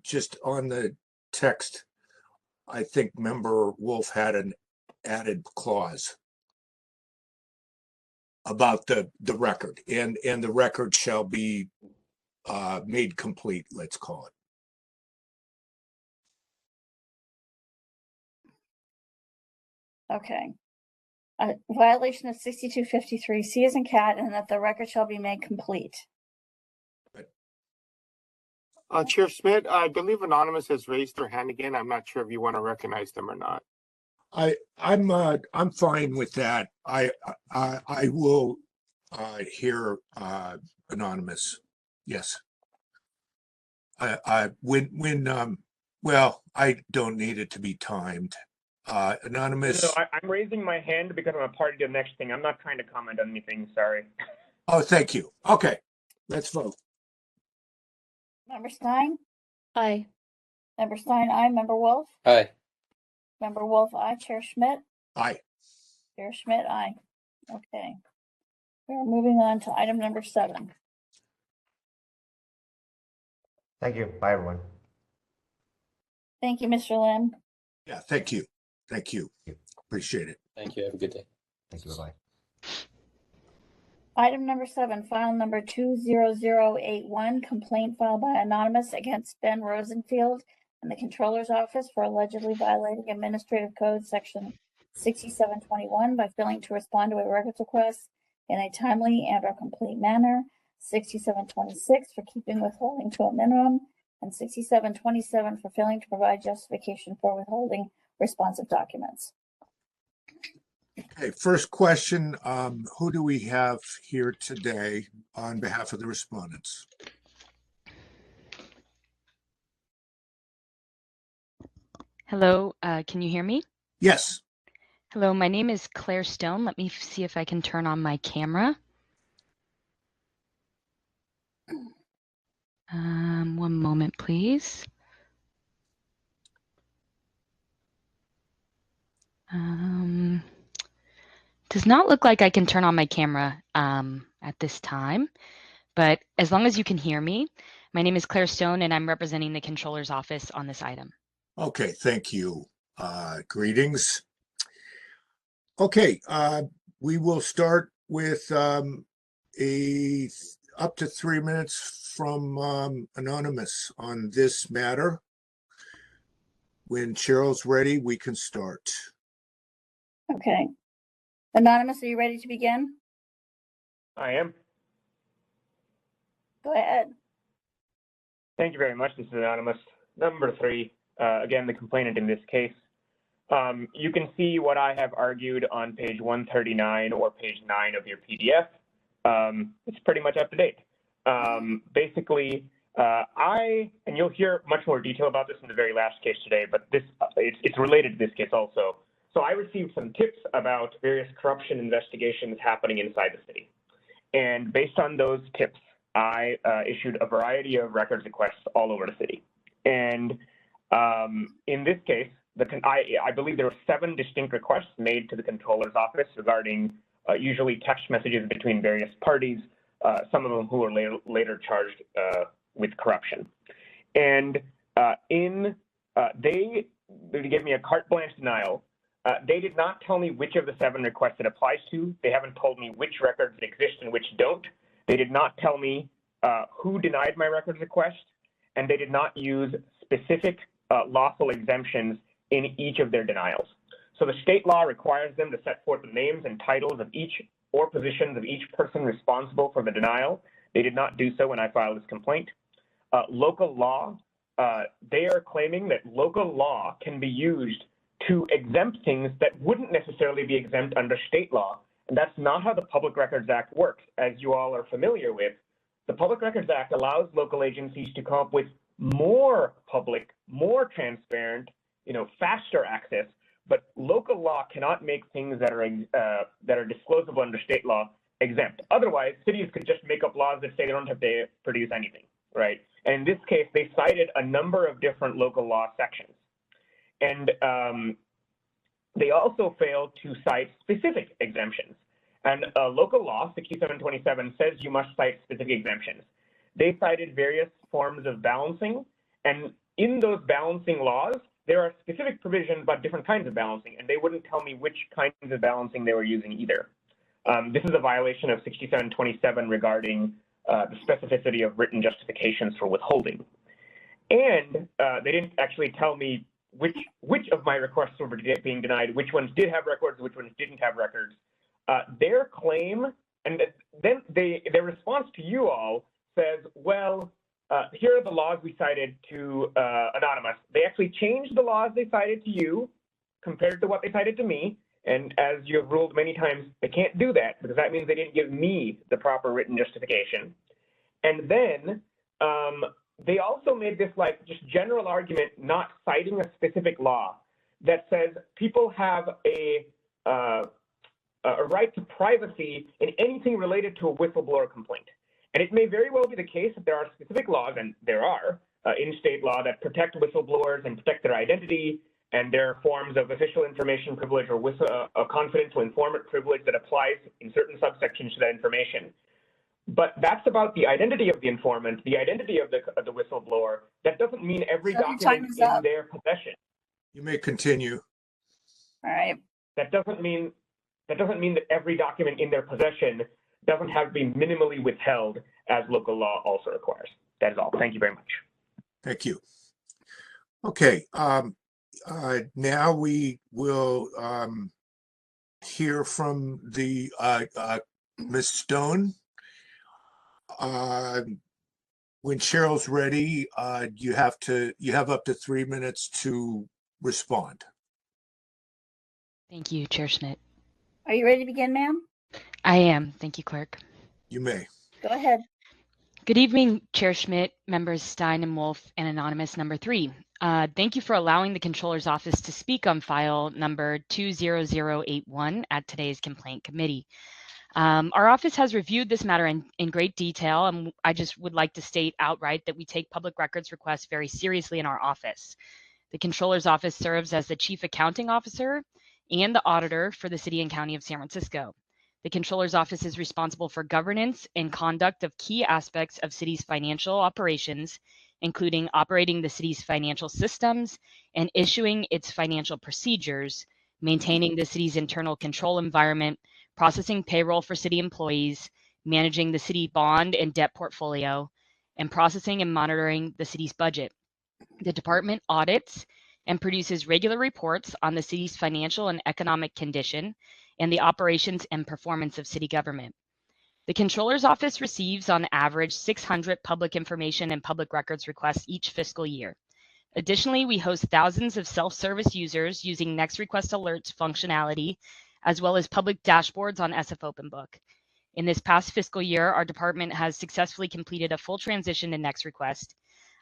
just on the text. I think Member Wolf had an added clause about the record, and the record shall be made complete, let's call it.
Okay. A violation of 6253C as in cat, and that the record shall be made complete.
Chair Schmidt, I believe Anonymous has raised their hand again. I'm not sure if you want to recognize them or not.
I'm fine with that. I will hear Anonymous. Yes. Well, I don't need it to be timed. Anonymous.
So I'm raising my hand because I'm a party to the next thing. I'm not trying to comment on anything. Sorry.
Oh, thank you. Okay, let's vote.
Member Stein?
Aye.
Member Stein, aye. Member Wolf?
Aye.
Member Wolf, aye. Chair Schmidt?
Aye.
Chair Schmidt, aye. Okay. We're moving on to item number 7.
Thank you. Bye, everyone.
Thank you, Mr. Lim.
Yeah, thank you. Thank you. Appreciate it.
Thank you. Have a good day.
Thank you. Bye-bye.
Item number 7, file number 20081, complaint filed by Anonymous against Ben Rosenfield in the Controller's Office for allegedly violating Administrative Code Section 6721 by failing to respond to a records request in a timely and/or complete manner, 6726 for keeping withholding to a minimum, and 6727 for failing to provide justification for withholding responsive documents.
Okay, first question, who do we have here today on behalf of the respondents?
Hello, can you hear me?
Yes.
Hello, my name is Claire Stone. Let me see if I can turn on my camera. One moment, please. Does not look like I can turn on my camera at this time, but as long as you can hear me, my name is Claire Stone and I'm representing the controller's office on this item.
Okay, thank you. Greetings. Okay, we will start with up to 3 minutes from Anonymous on this matter. When Cheryl's ready, we can start.
Okay. Anonymous, are you ready to begin?
I am.
Go ahead.
Thank you very much. This is Anonymous number 3. Again, the complainant in this case. You can see what I have argued on page 139 or page 9 of your PDF. It's pretty much up to date. Basically, and you'll hear much more detail about this in the very last case today, but it's related to this case also. So I received some tips about various corruption investigations happening inside the city. And based on those tips, I issued a variety of records requests all over the city. And in this case, I believe there were 7 distinct requests made to the controller's office regarding usually text messages between various parties, some of them who were later charged with corruption. And they gave me a carte blanche denial. They did not tell me which of the 7 requests it applies to. They haven't told me which records exist and which don't. They did not tell me who denied my records request, and they did not use specific lawful exemptions in each of their denials. So the state law requires them to set forth the names and titles of each or positions of each person responsible for the denial. They did not do so when I filed this complaint. Local law, they are claiming that local law can be used to exempt things that wouldn't necessarily be exempt under state law. And that's not how the Public Records Act works. As you all are familiar with, the Public Records Act allows local agencies to come up with more public, more transparent, faster access, but local law cannot make things that are disclosable under state law exempt. Otherwise, cities could just make up laws that say they don't have to produce anything, right? And in this case, they cited a number of different local law sections. And they also failed to cite specific exemptions. And local law 6727 says you must cite specific exemptions. They cited various forms of balancing, and in those balancing laws, there are specific provisions about different kinds of balancing, and they wouldn't tell me which kinds of balancing they were using either. This is a violation of 6727 regarding the specificity of written justifications for withholding. And they didn't actually tell me which of my requests were being denied, which ones did have records, which ones didn't have records. Their claim, and then their response to you all says, well, here are the laws we cited to Anonymous. They actually changed the laws they cited to you compared to what they cited to me. And as you have ruled many times, they can't do that because that means they didn't give me the proper written justification. And then they also made this just general argument, not citing a specific law, that says people have a right to privacy in anything related to a whistleblower complaint. And it may very well be the case that there are specific laws, and there are in state law, that protect whistleblowers and protect their identity, and there are forms of official information privilege or a confidential informant privilege that applies in certain subsections to that information. But that's about the identity of the informant, the identity of the whistleblower. That doesn't mean every document is in their possession.
You may continue.
All right.
That doesn't mean that every document in their possession doesn't have to be minimally withheld, as local law also requires. That is all. Thank you very much.
Thank you. Okay. Now we will hear from the Ms. Stone. When Cheryl's ready, you have up to 3 minutes to respond.
Thank you, Chair Schmidt.
Are you ready to begin, ma'am?
I am. Thank you, Clerk.
You may.
Go ahead.
Good evening, Chair Schmidt, members Stein and Wolf, and Anonymous number 3. Thank you for allowing the Controller's Office to speak on file number 20081 at today's complaint committee. Our office has reviewed this matter in great detail, and I just would like to state outright that we take public records requests very seriously in our office. The Controller's Office serves as the Chief Accounting Officer and the auditor for the City and County of San Francisco. The Controller's Office is responsible for governance and conduct of key aspects of city's financial operations, including operating the city's financial systems and issuing its financial procedures, maintaining the city's internal control environment, processing payroll for city employees, managing the city bond and debt portfolio, and processing and monitoring the city's budget. The department audits and produces regular reports on the city's financial and economic condition and the operations and performance of city government. The Controller's Office receives on average 600 public information and public records requests each fiscal year. Additionally, we host thousands of self-service users using Next Request Alerts functionality, as well as public dashboards on SF OpenBook. In this past fiscal year, our department has successfully completed a full transition to Next Request,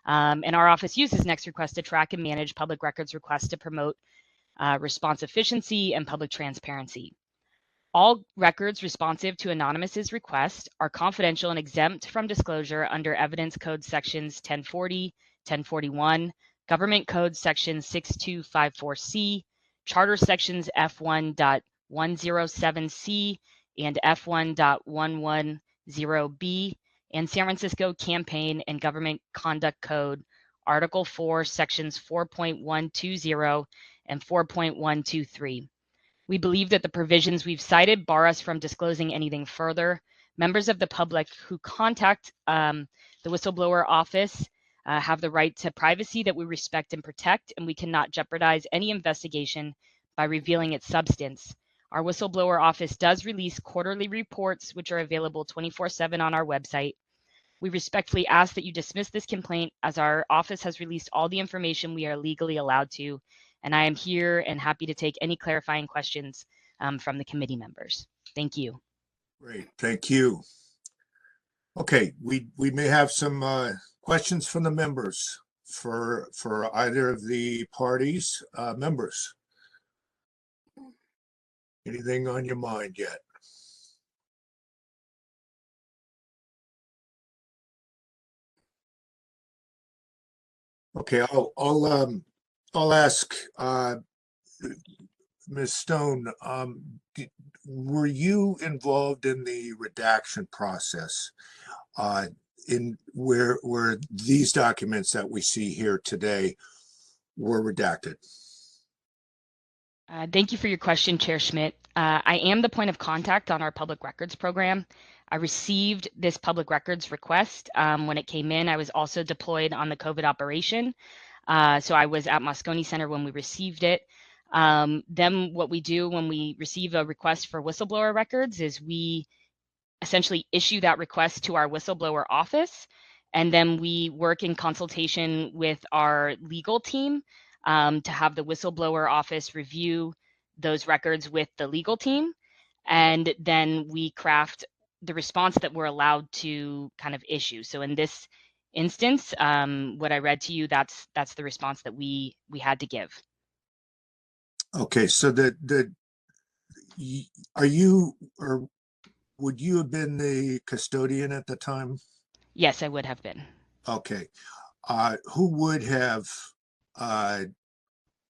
and our office uses Next Request to track and manage public records requests to promote response efficiency and public transparency. All records responsive to Anonymous's request are confidential and exempt from disclosure under Evidence Code Sections 1040, 1041, Government Code Section 6254C, Charter Sections F1.107C and F1.110B, and San Francisco Campaign and Government Conduct Code, Article 4, Sections 4.120 and 4.123. We believe that the provisions we've cited bar us from disclosing anything further. Members of the public who contact the whistleblower office have the right to privacy that we respect and protect, and we cannot jeopardize any investigation by revealing its substance. Our whistleblower office does release quarterly reports, which are available 24/7 on our website. We respectfully ask that you dismiss this complaint, as our office has released all the information we are legally allowed to, and I am here and happy to take any clarifying questions from the committee members. Thank you.
Great, thank you. Okay, we may have some questions from the members for either of the parties. Members, anything on your mind yet? Okay, I'll ask Ms. Stone, were you involved in the redaction process in where these documents that we see here today were redacted?
Thank you for your question, Chair Schmidt. I am the point of contact on our public records program. I received this public records request when it came in. I was also deployed on the COVID operation. So I was at Moscone Center when we received it. Then what we do when we receive a request for whistleblower records is we essentially issue that request to our whistleblower office, and then we work in consultation with our legal team to have the whistleblower office review those records with the legal team, and then we craft the response that we're allowed to kind of issue. So in this instance, what I read to you, that's the response that we had to give.
Okay, so are you, or would you have been the custodian at the time?
Yes, I would have been.
Okay, who would have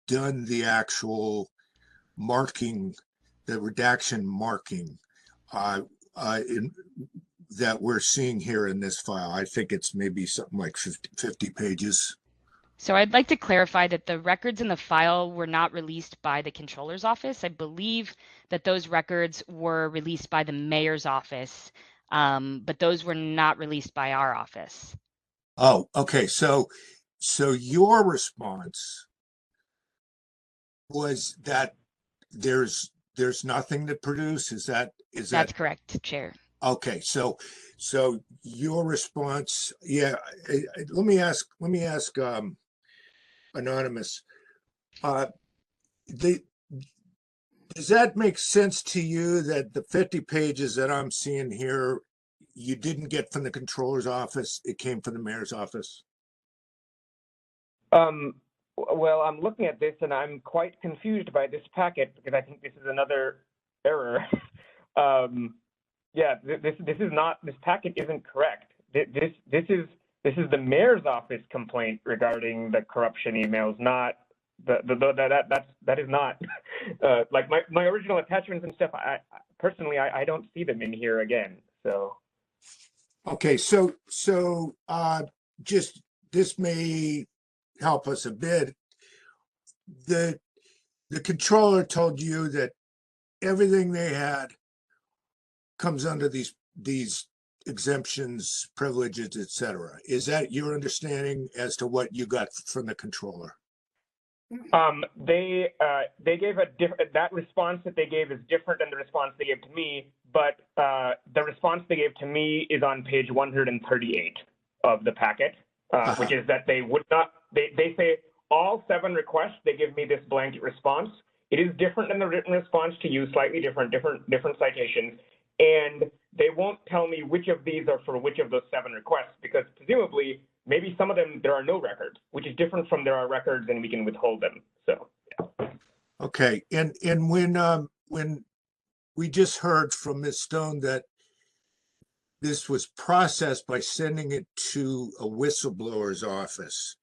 done the actual marking, the redaction marking that we're seeing here in this file? I think it's maybe something like 50 pages.
So I'd like to clarify that the records in the file were not released by the Controller's Office. I believe that those records were released by the Mayor's Office, but those were not released by our office.
Oh, okay. So your response was that there's nothing to produce. Is that?
That's correct, Chair.
Okay, so your response, yeah. Let me ask Anonymous. Does that make sense to you that the 50 pages that I'm seeing here, you didn't get from the Controller's Office, it came from the Mayor's Office?
Well, I'm looking at this and I'm quite confused by this packet because I think this is another error. Yeah, this packet isn't correct. This is the Mayor's Office complaint regarding the corruption emails, not That is not like my original attachments and stuff. I personally don't see them in here again. So
Okay, so just this may help us a bit. The controller told you that everything they had comes under these exemptions, privileges, etc. Is that your understanding as to what you got from the controller?
they gave a different, that response that they gave is different than the response they gave to me, but the response they gave to me is on page 138 of the packet, which is that they would not, they say all 7 requests, they give me this blanket response. It is different than the written response to you, slightly different citations, and they won't tell me which of these are for which of those 7 requests, because presumably maybe some of them there are no records, which is different from there are records and we can withhold them. So yeah.
Okay, and when we just heard from Ms. Stone that this was processed by sending it to a whistleblower's office,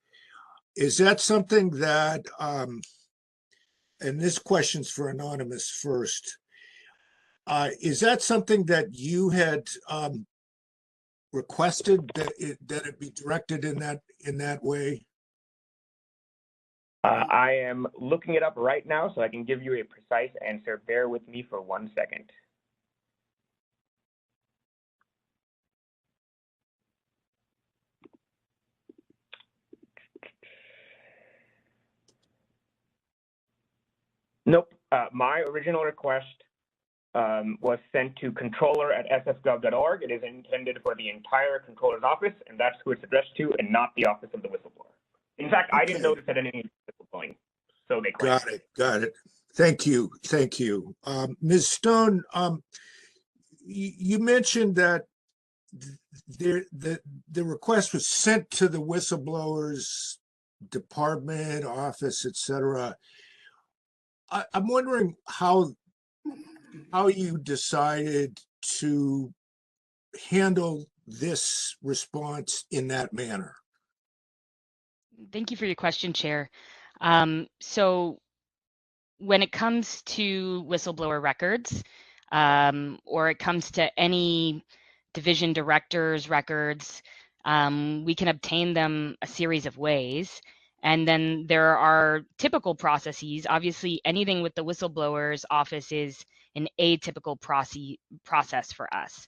is that something that and this question's for Anonymous first, is that something that you had requested that it be directed in that way?
I am looking it up right now so I can give you a precise answer. Bear with me for 1 second. Nope. My original request was sent to controller@sfgov.org. It is intended for the entire controller's office, and that's who it's addressed to, and not the office of the whistleblower. In fact, I didn't notice that any whistleblowing, so they claim.
Got it. Thank you. Ms. Stone, you mentioned that the request was sent to the whistleblower's department, office, etc. I'm wondering how you decided to handle this response in that manner.
Thank you for your question, Chair. So when it comes to whistleblower records, or it comes to any division director's records, we can obtain them a series of ways. And then there are typical processes. Obviously, anything with the whistleblower's office is an atypical process for us.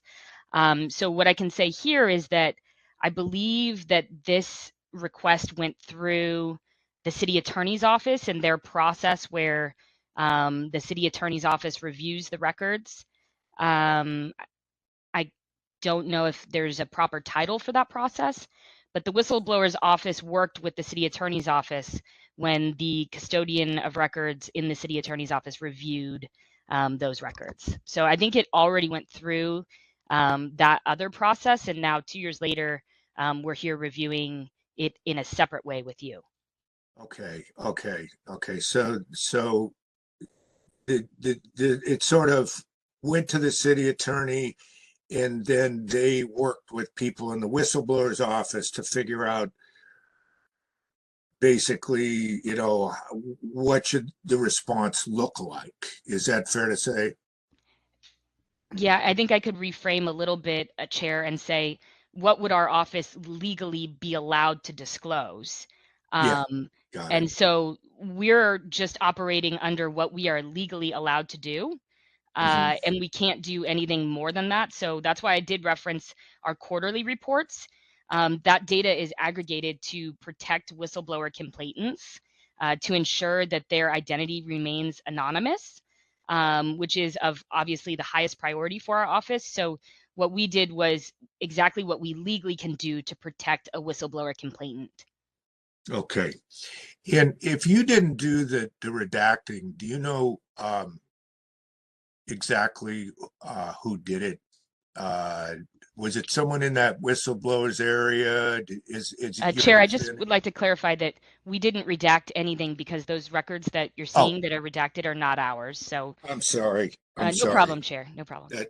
So what I can say here is that I believe that this request went through the city attorney's office and their process where the city attorney's office reviews the records. I don't know if there's a proper title for that process, but the whistleblower's office worked with the city attorney's office when the custodian of records in the city attorney's office reviewed those records. So I think it already went through that other process, and now 2 years later, we're here reviewing it in a separate way with you.
Okay. So it sort of went to the city attorney, and then they worked with people in the whistleblower's office to figure out basically, what should the response look like? Is that fair to say?
Yeah, I think I could reframe a little bit, Chair, and say, what would our office legally be allowed to disclose?
Got
and
it.
so we're just operating under what we are legally allowed to do. And we can't do anything more than that. So that's why I did reference our quarterly reports. That data is aggregated to protect whistleblower complainants, to ensure that their identity remains anonymous, which is of obviously the highest priority for our office. So what we did was exactly what we legally can do to protect a whistleblower complainant.
Okay. And if you didn't do the redacting, do you know exactly who did it? Was it someone in that whistleblower's area?
Chair, I just would like to clarify that we didn't redact anything because those records that you're seeing that are redacted are not ours. So
I'm sorry.
No problem, Chair. No problem.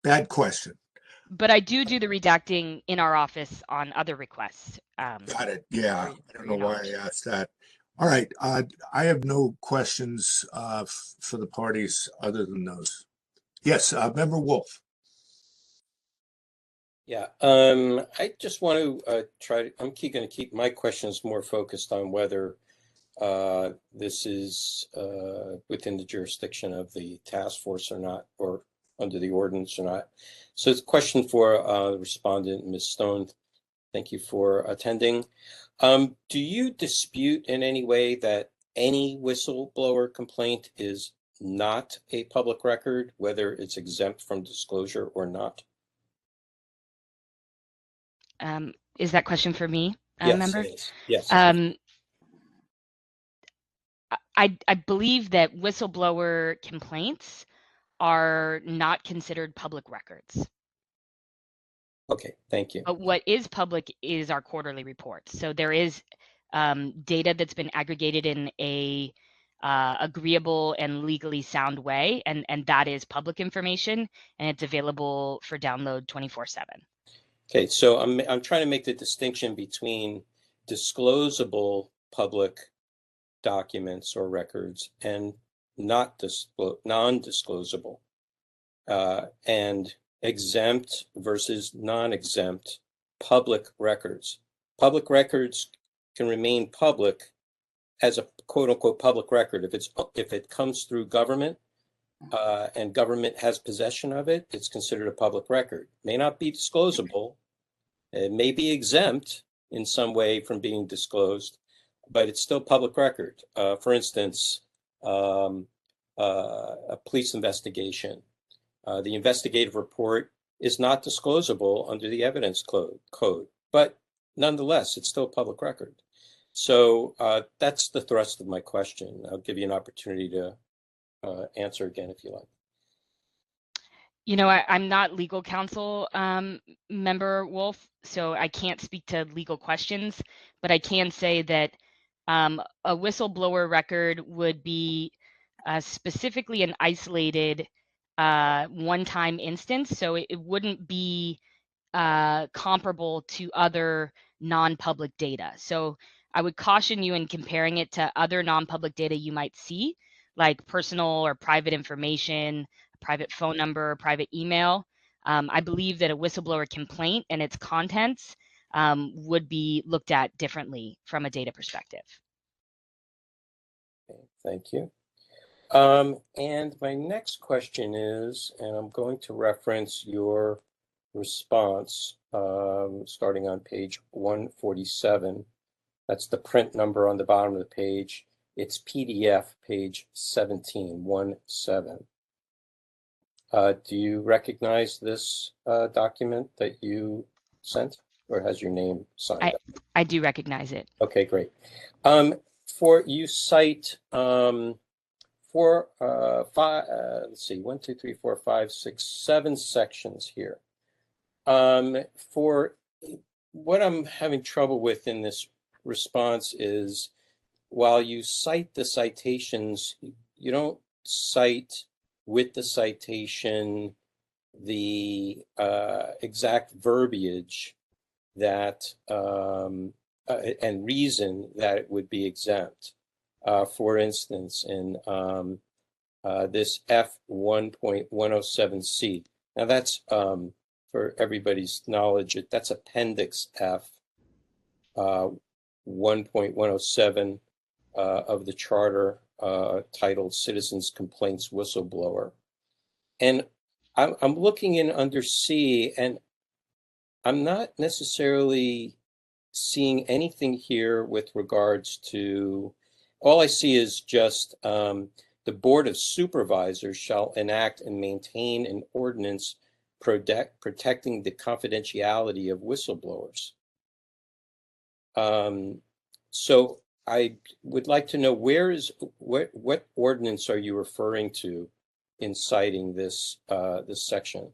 Bad question.
But I do the redacting in our office on other requests.
Got it. Yeah, I don't
for
know
your
why
knowledge.
I asked that. All right, I have no questions for the parties other than those. Yes, Member Wolf.
Yeah, I just want to I'm going to keep my questions more focused on whether this is within the jurisdiction of the task force or not, or under the ordinance or not. So it's a question for the respondent, Ms. Stone. Thank you for attending. Do you dispute in any way that any whistleblower complaint is not a public record, whether it's exempt from disclosure or not?
Is that question for me,
Yes,
member?
it is. Yes.
I believe that whistleblower complaints are not considered public records.
Okay, thank you.
But what is public is our quarterly reports. So there is data that's been aggregated in a agreeable and legally sound way, and that is public information, and it's available for download 24/7.
Okay, so I'm trying to make the distinction between disclosable public documents or records and non-disclosable, and exempt versus non-exempt public records. Public records can remain public as a quote-unquote public record if it comes through government and government has possession of it. It's considered a public record. May not be disclosable. It may be exempt in some way from being disclosed, but it's still public record. For instance, a police investigation. The investigative report is not disclosable under the evidence code, but nonetheless, it's still public record. So that's the thrust of my question. I'll give you an opportunity to answer again if you like.
You know, I'm not legal counsel, Member Wolf, so I can't speak to legal questions, but I can say that a whistleblower record would be specifically an isolated one-time instance, so it wouldn't be comparable to other non-public data. So I would caution you in comparing it to other non-public data you might see, like personal or private information, private phone number, private email. I believe that a whistleblower complaint and its contents would be looked at differently from a data perspective.
Okay, thank you. And my next question is, and I'm going to reference your response starting on page 147. That's the print number on the bottom of the page. It's PDF, page 1717. Do you recognize this document that you sent, or has your name signed up?
I do recognize it.
Okay, great. For you cite let's see, 1, 2, 3, 4, 5, 6, 7 sections here. For what I'm having trouble with in this response is, while you cite the citations, you don't cite with the citation the exact verbiage that and reason that it would be exempt. For instance, in this F1.107C. Now that's, for everybody's knowledge, that's Appendix F, 1.107 of the Charter, titled Citizens Complaints Whistleblower. And I'm looking in under C, and I'm not necessarily seeing anything here with regards to, all I see is just the Board of Supervisors shall enact and maintain an ordinance protecting the confidentiality of whistleblowers. So I would like to know, what ordinance are you referring to in citing this this section?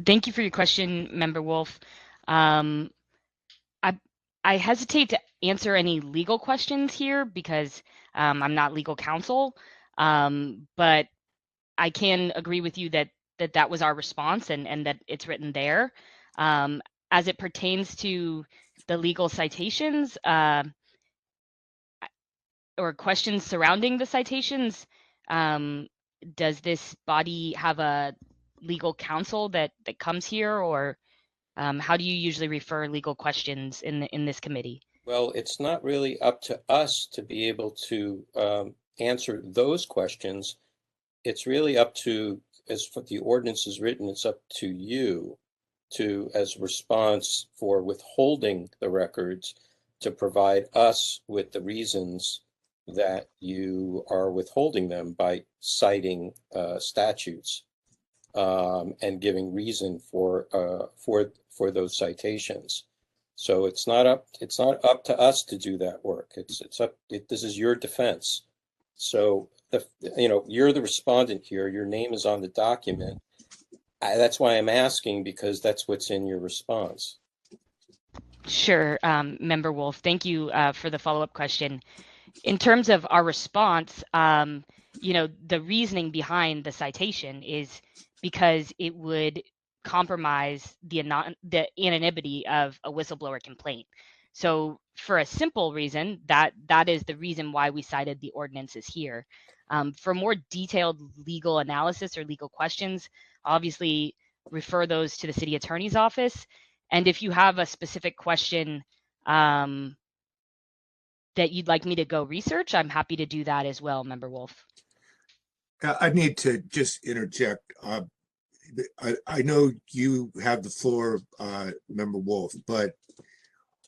Thank you for your question, Member Wolf. I hesitate to answer any legal questions here because I'm not legal counsel, but I can agree with you that that was our response and that it's written there. As it pertains to the legal citations or questions surrounding the citations, does this body have a legal counsel that comes here, or how do you usually refer legal questions in this committee?
Well, it's not really up to us to be able to answer those questions. It's really up to, as the ordinance is written, it's up to you to, as response for withholding the records, to provide us with the reasons that you are withholding them by citing statutes and giving reason for those citations. So it's not up to us to do that work. This is your defense. So you're the respondent here. Your name is on the document. That's why I'm asking, because that's what's in your response.
Sure, Member Wolf. Thank you for the follow-up question. In terms of our response, the reasoning behind the citation is because it would compromise the anonymity of a whistleblower complaint. So for a simple reason, that is the reason why we cited the ordinances here. For more detailed legal analysis or legal questions, obviously refer those to the city attorney's office. And if you have a specific question that you'd like me to go research, I'm happy to do that as well, Member Wolf.
I need to just interject. I know you have the floor, Member Wolf, but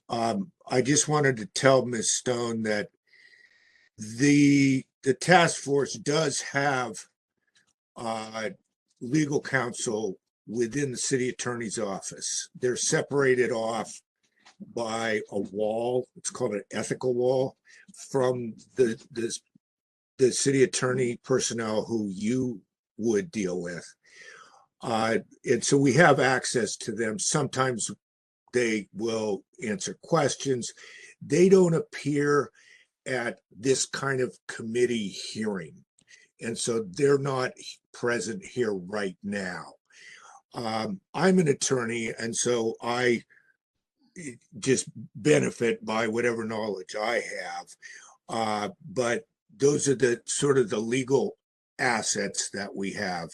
I just wanted to tell Ms. Stone that the task force does have legal counsel within the city attorney's office. They're separated off by a wall. It's called an ethical wall from the city attorney personnel who you would deal with. And so we have access to them. Sometimes they will answer questions. They don't appear at this kind of committee hearing. And so they're not present here right now. I'm an attorney, and so I just benefit by whatever knowledge I have. But those are the sort of the legal assets that we have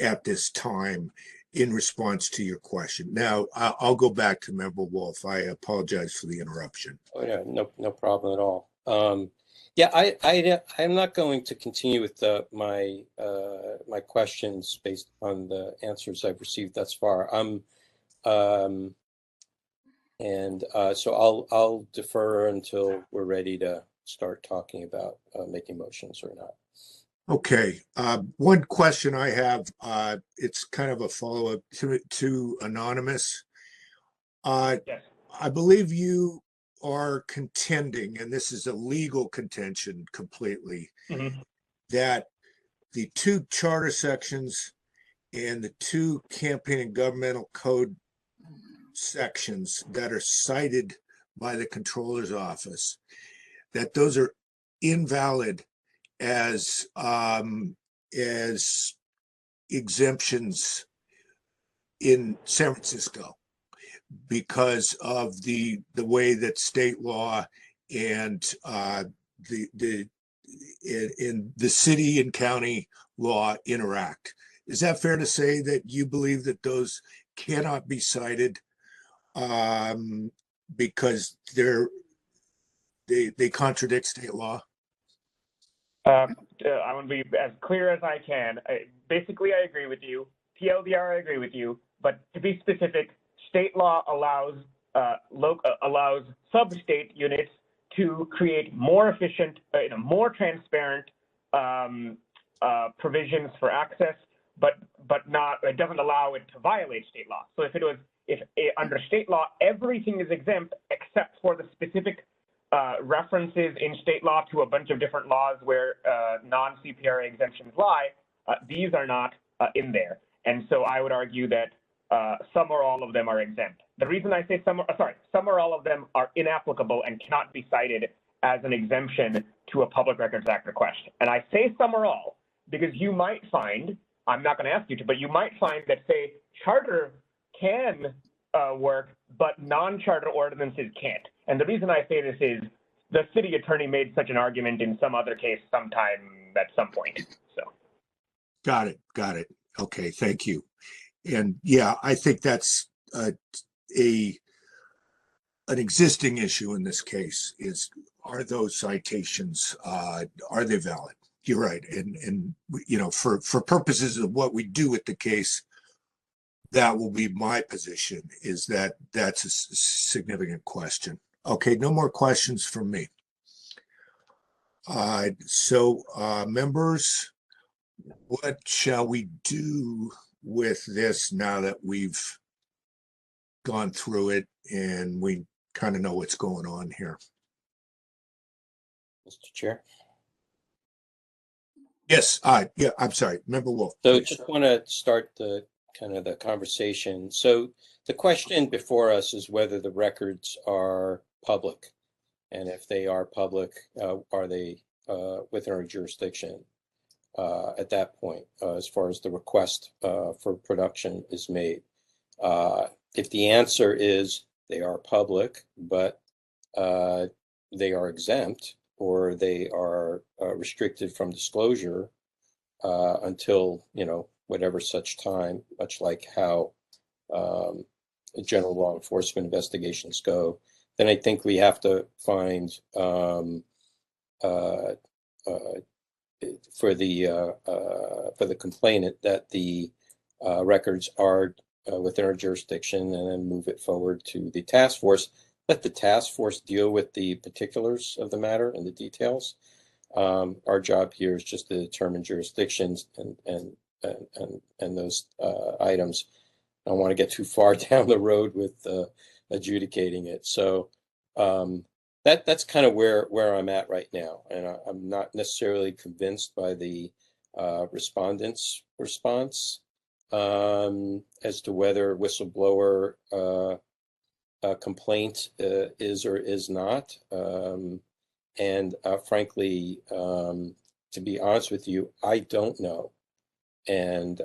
at this time in response to your question. Now, I'll go back to Member Wolf. I apologize for the interruption.
Oh yeah, no problem at all. I'm not going to continue with my questions based on the answers I've received thus far. So I'll defer until we're ready to start talking about making motions or not.
Okay. One question I have, it's kind of a follow-up to Anonymous.
Yes.
I believe you are contending, and this is a legal contention completely, that the 2 charter sections and the 2 campaign and governmental code sections that are cited by the controller's office, that those are invalid as exemptions in San Francisco because of the way that state law and the city and county law interact. Is that fair to say that you believe that those cannot be cited because they contradict state law?
I want to be as clear as I can. Basically, I agree with you. TLDR, I agree with you. But to be specific, state law allows sub-state units to create more efficient, more transparent provisions for access, but it doesn't allow it to violate state law. So if under state law everything is exempt except for the specific references in state law to a bunch of different laws where non-CPRA exemptions lie, these are not in there. And so I would argue that some or all of them are exempt. The reason I say some or all of them are inapplicable and cannot be cited as an exemption to a Public Records Act request. And I say some or all because you might find I'm not going to ask you to, but you might find that, say, charter can work, but non-charter ordinances can't. And the reason I say this is the city attorney made such an argument in some other case sometime at some point. So.
Got it. Okay, thank you. And yeah, I think that's an existing issue in this case is, are those citations, are they valid? You're right. And you know, for purposes of what we do with the case, that will be my position, is that that's a significant question. Okay, no more questions from me. So members, what shall we do with this now that we've gone through it and we kind of know what's going on here?
Mr. Chair.
Yes, yeah, I'm sorry, Member Wolf.
So
Please.
just want to start the conversation. So the question before us is whether the records are public, and if they are public, are they within our jurisdiction at that point, as far as the request for production is made. If the answer is they are public, but they are exempt, or they are restricted from disclosure until, you know, whatever such time, much like how general law enforcement investigations go, then I think we have to find for the complainant that the records are within our jurisdiction, and then move it forward to the task force. Let the task force deal with the particulars of the matter and the details. Our job here is just to determine jurisdictions and those items. I don't want to get too far down the road with adjudicating it. So that's kind of where I'm at right now, and I'm not necessarily convinced by the respondents' response as to whether whistleblower complaint is or is not. And frankly, to be honest with you, I don't know. And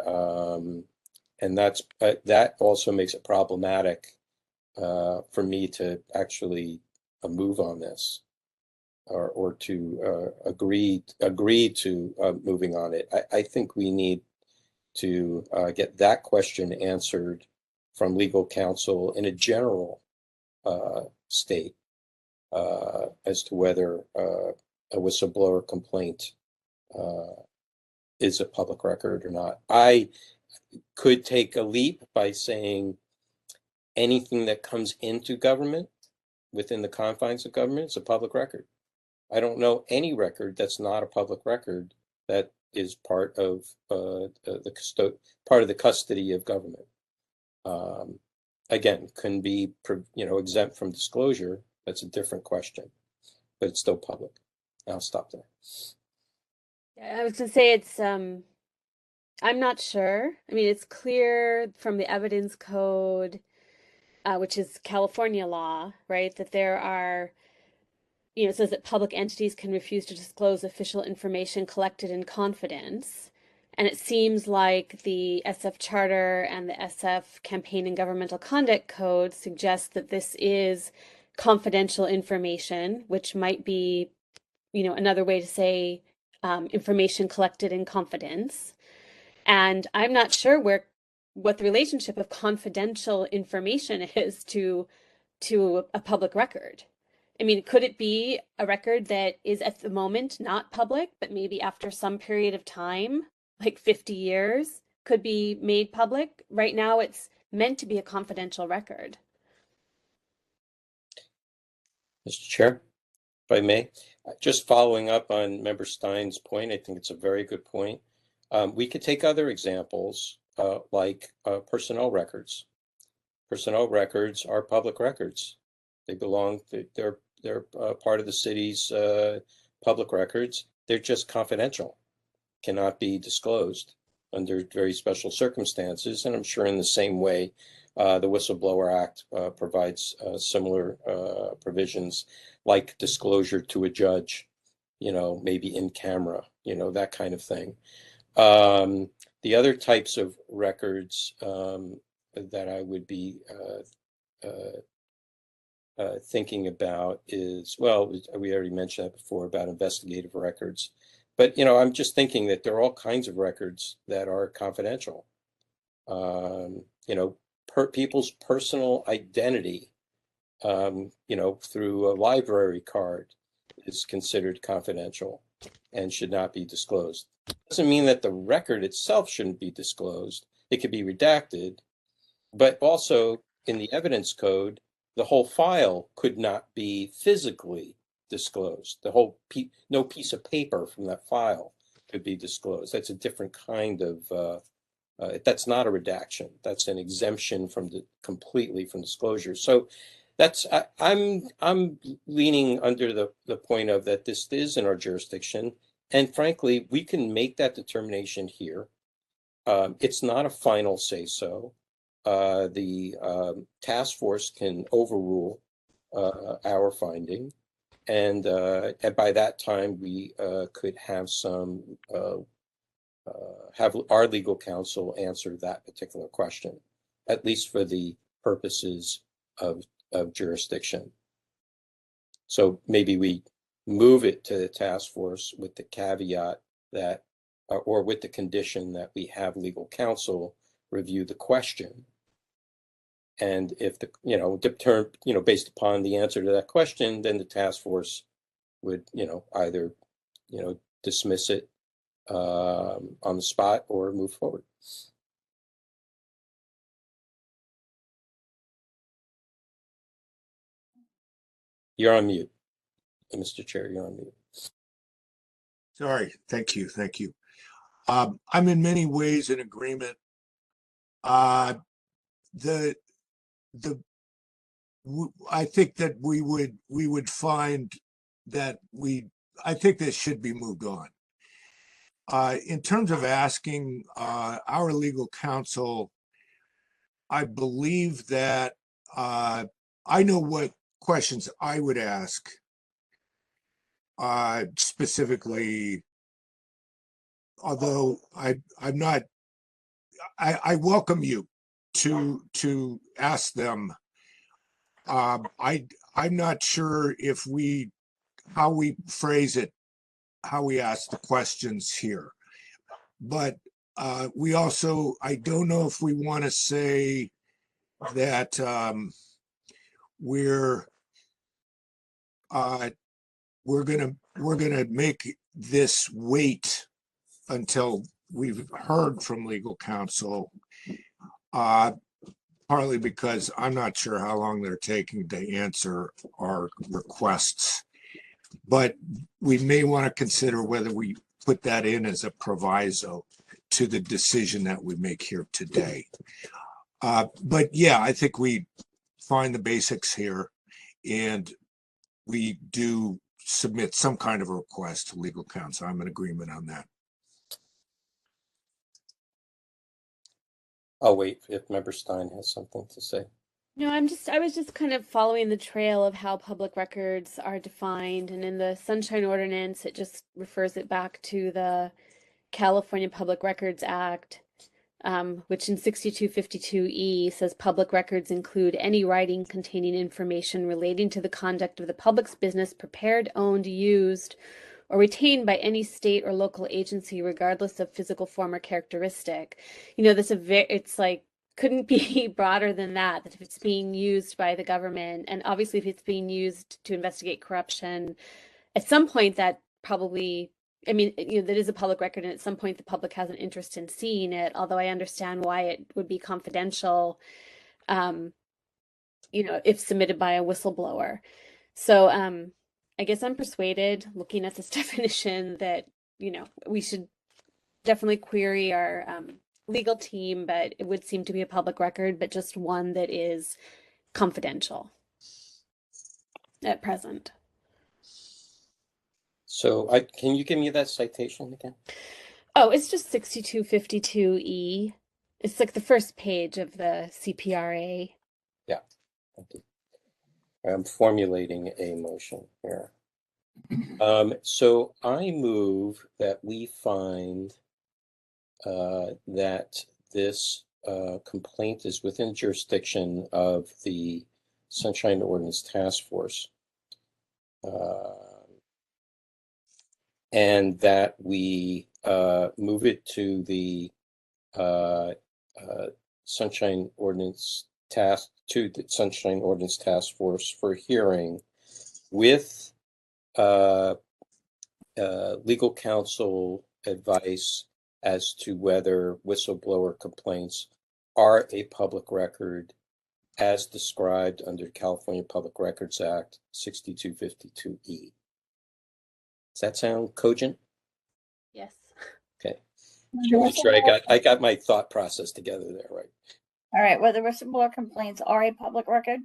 that's that also makes it problematic for me to actually move on this, or to agree to moving on it. I think we need to get that question answered from legal counsel in a general state as to whether a whistleblower complaint is a public record or not. I could take a leap by saying anything that comes into government within the confines of government is a public record. I don't know any record that's not a public record that is part of the custody of government. Again, can be exempt from disclosure. That's a different question, but it's still public. I'll stop there.
I was going to say it's I'm not sure. I mean, it's clear from the evidence code, which is California law, right, that there are, it says that public entities can refuse to disclose official information collected in confidence. And it seems like the SF Charter and the SF Campaign and Governmental Conduct Code suggest that this is confidential information, which might be, another way to say information collected in confidence. And I'm not sure what the relationship of confidential information is to a public record. I mean, could it be a record that is at the moment not public, but maybe after some period of time, like 50 years, could be made public? Right now, it's meant to be a confidential record.
Mr. Chair, if I may, just following up on Member Stein's point, I think it's a very good point. We could take other examples like personnel records. Personnel records are public records. They belong, they're part of the city's public records. They're just confidential, cannot be disclosed under very special circumstances. And I'm sure in the same way, the Whistleblower Act provides similar provisions like disclosure to a judge, maybe in camera, that kind of thing. The other types of records that I would be thinking about is, well, we already mentioned that before about investigative records. But, you know, I'm just thinking that there are all kinds of records that are confidential. You know, people's personal identity, you know, through a library card is considered confidential and should not be disclosed. Doesn't mean that the record itself shouldn't be disclosed. It could be redacted, but also in the evidence code, the whole file could not be physically disclosed. The whole no piece of paper from that file could be disclosed. That's a different kind of, that's not a redaction. That's an exemption from completely from disclosure. So that's, I'm leaning under the point of that this is in our jurisdiction. And frankly, we can make that determination here. It's not a final say-so. The task force can overrule our finding. And by that time, we could have have our legal counsel answer that particular question, at least for the purposes of jurisdiction. So maybe we move it to the task force with the caveat that, or with the condition that we have legal counsel review the question. And if the, you know, based upon the answer to that question, then the task force would, you know, either, you know, dismiss it on the spot or move forward. You're on mute, Mr. Chair, you're on mute.
Sorry, thank you. I'm in many ways in agreement. I think that we would find that I think this should be moved on. In terms of asking our legal counsel, I believe that I know what questions I would ask specifically, although I'm not, I welcome you to ask them. I'm not sure if how we phrase it, how we ask the questions here, but we also, I don't know if we want to say that we're gonna make this wait until we've heard from legal counsel, partly because I'm not sure how long they're taking to answer our requests. But we may want to consider whether we put that in as a proviso to the decision that we make here today. But yeah, I think we find the basics here and we do submit some kind of a request to legal counsel. I'm in agreement on that.
I'll wait if Member Stein has something to say.
No, I was just kind of following the trail of how public records are defined. And in the Sunshine Ordinance, it just refers it back to the California Public Records Act, which in 6252E says public records include any writing containing information relating to the conduct of the public's business prepared, owned, used, or retained by any state or local agency, regardless of physical form or characteristic. You know, it's like, couldn't be broader than that, that if it's being used by the government, and obviously if it's being used to investigate corruption, at some point that probably, I mean, you know, that is a public record, and at some point the public has an interest in seeing it, although I understand why it would be confidential, you know, if submitted by a whistleblower. So I guess I'm persuaded, looking at this definition, that, you know, we should definitely query our legal team, but it would seem to be a public record, but just one that is confidential at present.
So can you give me that citation again?
Oh, it's just 6252E. It's like the first page of the CPRA.
Yeah, thank you. I'm formulating a motion here. So I move that we find that this complaint is within jurisdiction of the Sunshine Ordinance Task Force, and that we move it to the Sunshine Ordinance Task Force for hearing with legal counsel advice as to whether whistleblower complaints are a public record as described under California Public Records Act 6252E. Does that sound cogent?
Yes.
Okay. Just make sure I got my thought process together there, right?
All right, whether whistleblower complaints are a public record?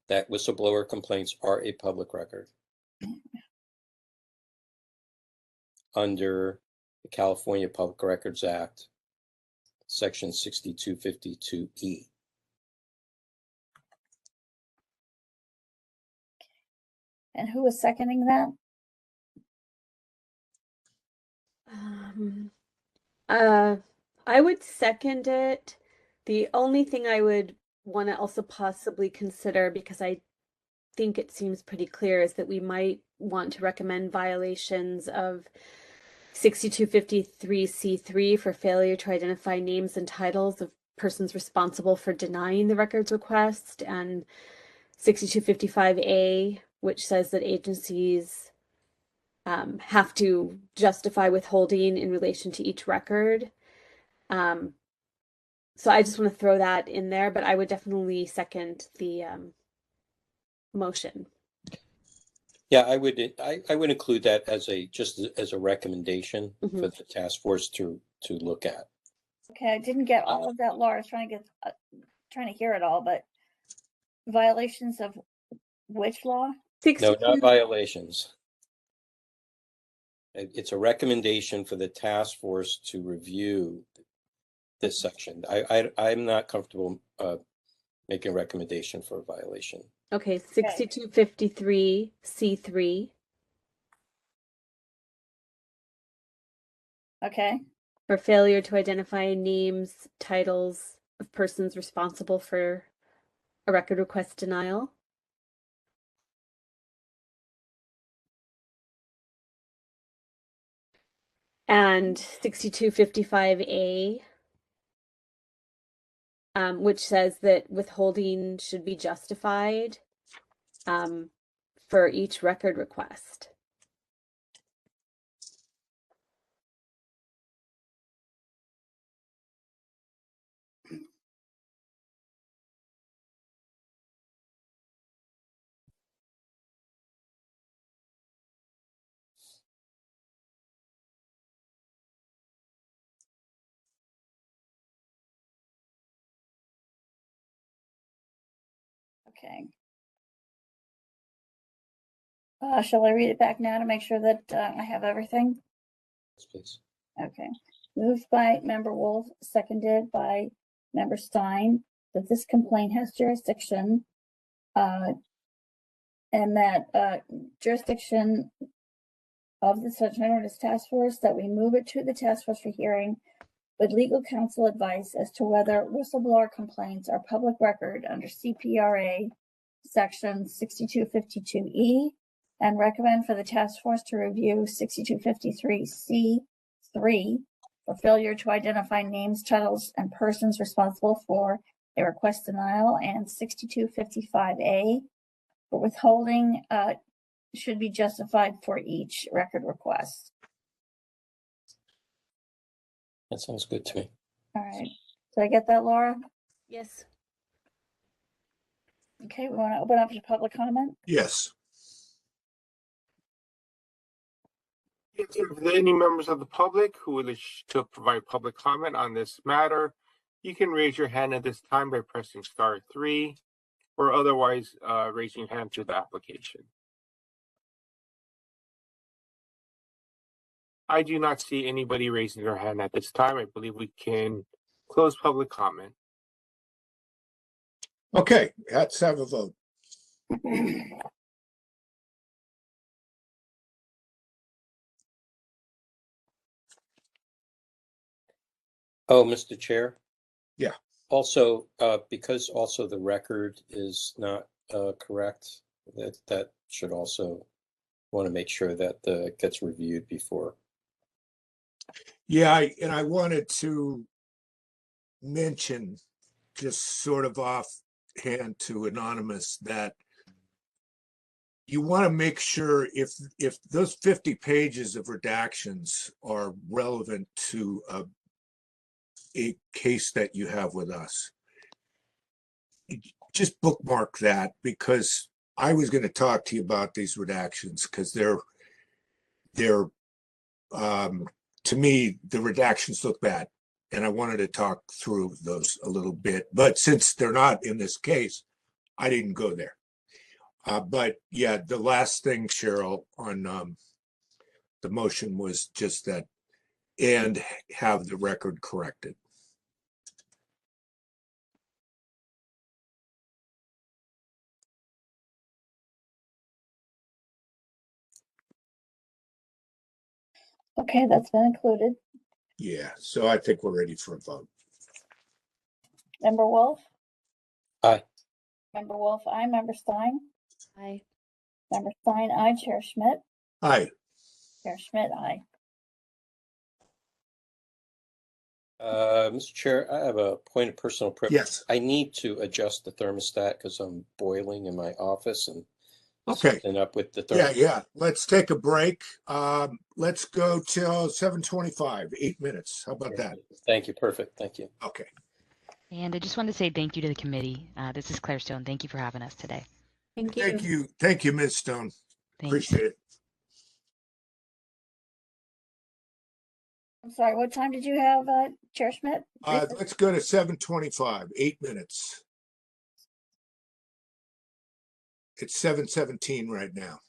That whistleblower complaints are a public record under the California Public Records Act, Section 6252E.
And who is seconding that?
I would second it. The only thing I would want to also possibly consider, because I think it seems pretty clear, is that we might want to recommend violations of 6253C3 for failure to identify names and titles of persons responsible for denying the records request, and 6255A, which says that agencies have to justify withholding in relation to each record. So I just want to throw that in there, but I would definitely second the motion.
Yeah, I would include that as a recommendation for the task force to look at.
Okay, I didn't get all of that, Laura. I was trying to hear it all, but violations of which law?
No, not violations. It's a recommendation for the task force to review this section. I'm not comfortable making a recommendation for a violation.
Okay, 6253C3.
Okay.
For failure to identify names, titles of persons responsible for a record request denial. And 6255A, which says that withholding should be justified for each record request.
Okay. Shall I read it back now to make sure that I have everything?
Yes, please.
Okay. Moved by Member Wolf, seconded by Member Stein, that this complaint has jurisdiction, and that jurisdiction of the Sunshine Ordinance Task Force, that we move it to the task force for hearing with legal counsel advice as to whether whistleblower complaints are public record under CPRA Section 6252E, and recommend for the task force to review 6253C3 for failure to identify names, titles, and persons responsible for a request denial, and 6255A for withholding should be justified for each record request.
That sounds good to me.
All right. Did I get that, Laura?
Yes.
Okay, we want to open up to public comment?
Yes.
If there are any members of the public who wish to provide public comment on this matter, you can raise your hand at this time by pressing *3, or otherwise raising your hand to the application. I do not see anybody raising their hand at this time. I believe we can close public comment.
Okay, let's have a vote.
Oh, Mr. Chair.
Yeah.
Also, because also the record is not correct, that should also want to make sure that it gets reviewed before.
Yeah, and I wanted to mention, just sort of offhand to Anonymous, that you want to make sure if those 50 pages of redactions are relevant to a case that you have with us, just bookmark that, because I was going to talk to you about these redactions because they're to me, the redactions look bad, and I wanted to talk through those a little bit. But since they're not in this case, I didn't go there. But yeah, the last thing, Cheryl, on the motion was just that, and have the record corrected.
Okay, that's been included.
Yeah, so I think we're ready for a vote.
Member Wolf?
Aye.
Member Wolf, aye. Member Stein?
Aye.
Member Stein, aye. Chair Schmidt?
Aye.
Chair Schmidt, aye.
Mr. Chair, I have a point of personal privilege.
Yes.
I need to adjust the thermostat because I'm boiling in my office and
Okay.
and up with the
Yeah. Let's take a break. Let's go till 7:25. 8 minutes. How about that?
Thank you. Perfect. Thank you.
Okay.
And I just wanted to say thank you to the committee. This is Claire Stone. Thank you for having us today.
Thank you.
Thank you. Thank you, Ms. Stone.
Thanks.
Appreciate it.
I'm sorry, what time did you have, Chair Schmidt?
Let's go to 7:25. 8 minutes. It's 7:17 right now.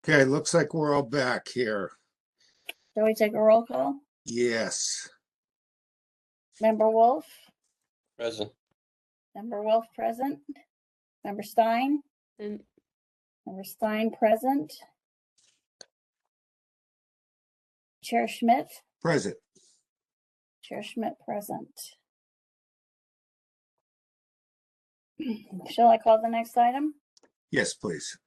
Okay, looks like we're all back here.
Shall we take a roll call?
Yes.
Member Wolf?
Present.
Member Wolf present. Member Stein?
And
Member Stein present. Chair Schmidt?
Present.
Chair Schmidt present. Shall I call the next item?
Yes, please.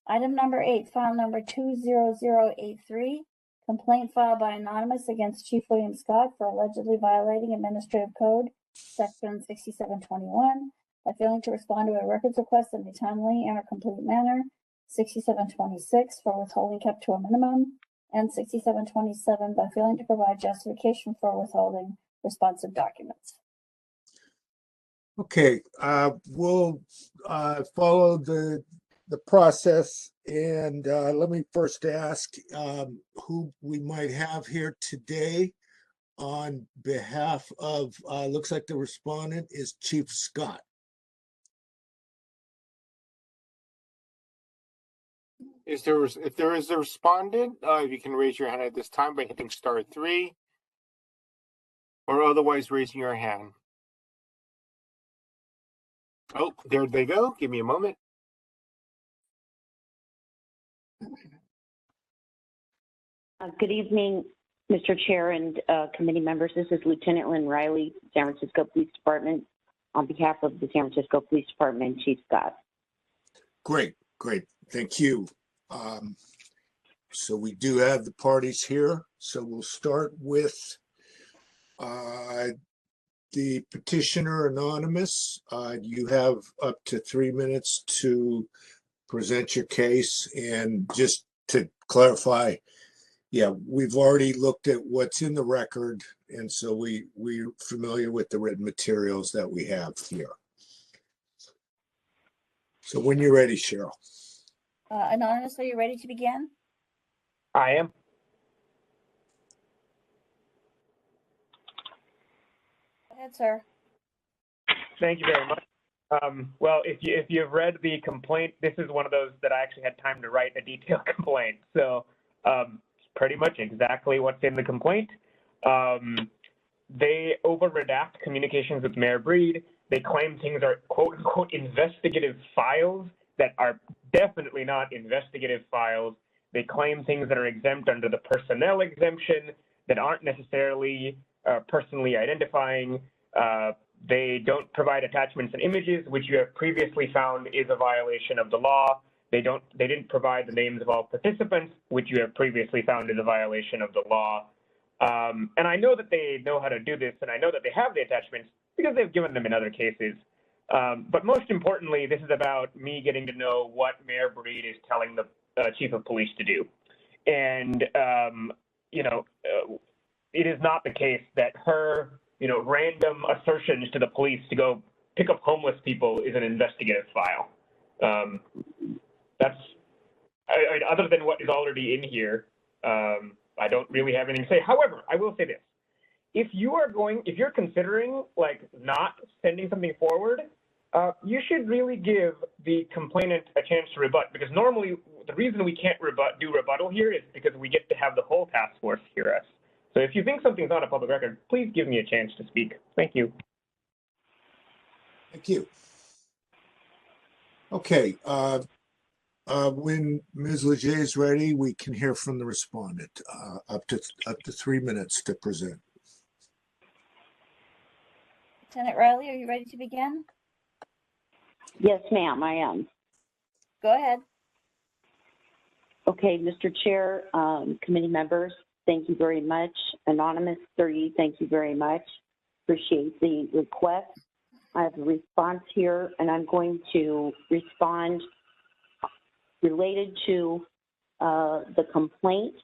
Item number 8, file number 20083, complaint filed by Anonymous against Chief William Scott for allegedly violating Administrative Code, Section 6721, by failing to respond to a records request in a timely and or complete manner, 6726 for withholding kept to a minimum, and 6727 by failing to provide justification for withholding responsive documents.
Okay, we'll follow the process, and let me first ask who we might have here today on behalf of, looks like the respondent is Chief Scott.
If there is a respondent, you can raise your hand at this time by hitting *3, or otherwise raising your hand. Oh, there they go. Give me a moment.
Good evening, Mr. Chair and committee members. This is Lieutenant Lynn Riley, San Francisco Police Department, on behalf of the San Francisco Police Department, Chief Scott.
Great, great. Thank you. So we do have the parties here. So we'll start with the petitioner Anonymous. You have up to 3 minutes to present your case. And just to clarify, yeah, we've already looked at what's in the record. And so we're familiar with the written materials that we have here. So when you're ready, Cheryl.
Anonymous, are you ready to begin?
I am.
Go ahead, sir.
Thank you very much. Well, if you've read the complaint, this is one of those that I actually had time to write a detailed complaint. So pretty much exactly what's in the complaint. They over-redact communications with Mayor Breed. They claim things are quote-unquote investigative files that are definitely not investigative files. They claim things that are exempt under the personnel exemption that aren't necessarily personally identifying. They don't provide attachments and images, which you have previously found is a violation of the law. They didn't provide the names of all participants, which you have previously found is a violation of the law. And I know that they know how to do this, and I know that they have the attachments because they've given them in other cases. But most importantly, this is about me getting to know what Mayor Breed is telling the chief of police to do. And, it is not the case that her, random assertions to the police to go pick up homeless people is an investigative file. Other than what is already in here, I don't really have anything to say. However, I will say this. If you're considering not sending something forward, you should really give the complainant a chance to rebut, because normally the reason we can't do rebuttal here is because we get to have the whole task force hear us. So if you think something's not a public record, please give me a chance to speak. Thank you.
Thank you. Okay. When Ms. Leger is ready, we can hear from the respondent. Up to 3 minutes to present.
Lieutenant Riley, are you ready to begin?
Yes, ma'am, I am.
Go ahead.
Okay, Mr. Chair, committee members, thank you very much. Anonymous 30, thank you very much. Appreciate the request. I have a response here, and I'm going to respond related to the complaint.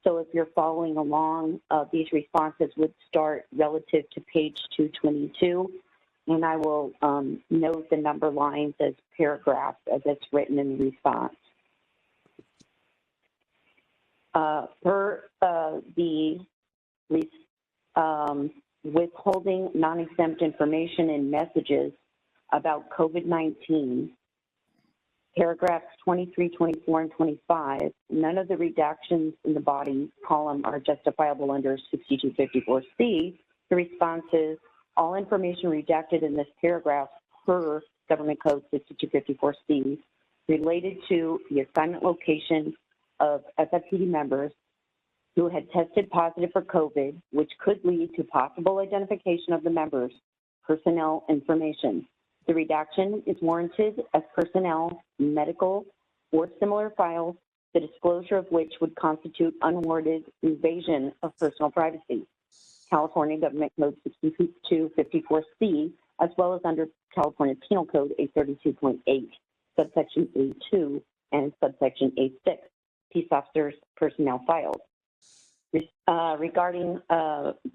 So if you're following along, these responses would start relative to page 222, and I will note the number lines as paragraphs as it's written in the response. Per the withholding non-exempt information and messages about COVID-19, Paragraphs 23, 24, and 25, none of the redactions in the body column are justifiable under 6254C. The response is, all information redacted in this paragraph per Government Code 6254C related to the assignment location of SFPD members who had tested positive for COVID, which could lead to possible identification of the members' personnel information. The redaction is warranted as personnel, medical, or similar files, the disclosure of which would constitute unwarranted invasion of personal privacy. California Government Code 6254C, as well as under California Penal Code 832.8, subsection A2 and subsection A6, peace officers' personnel files. Regarding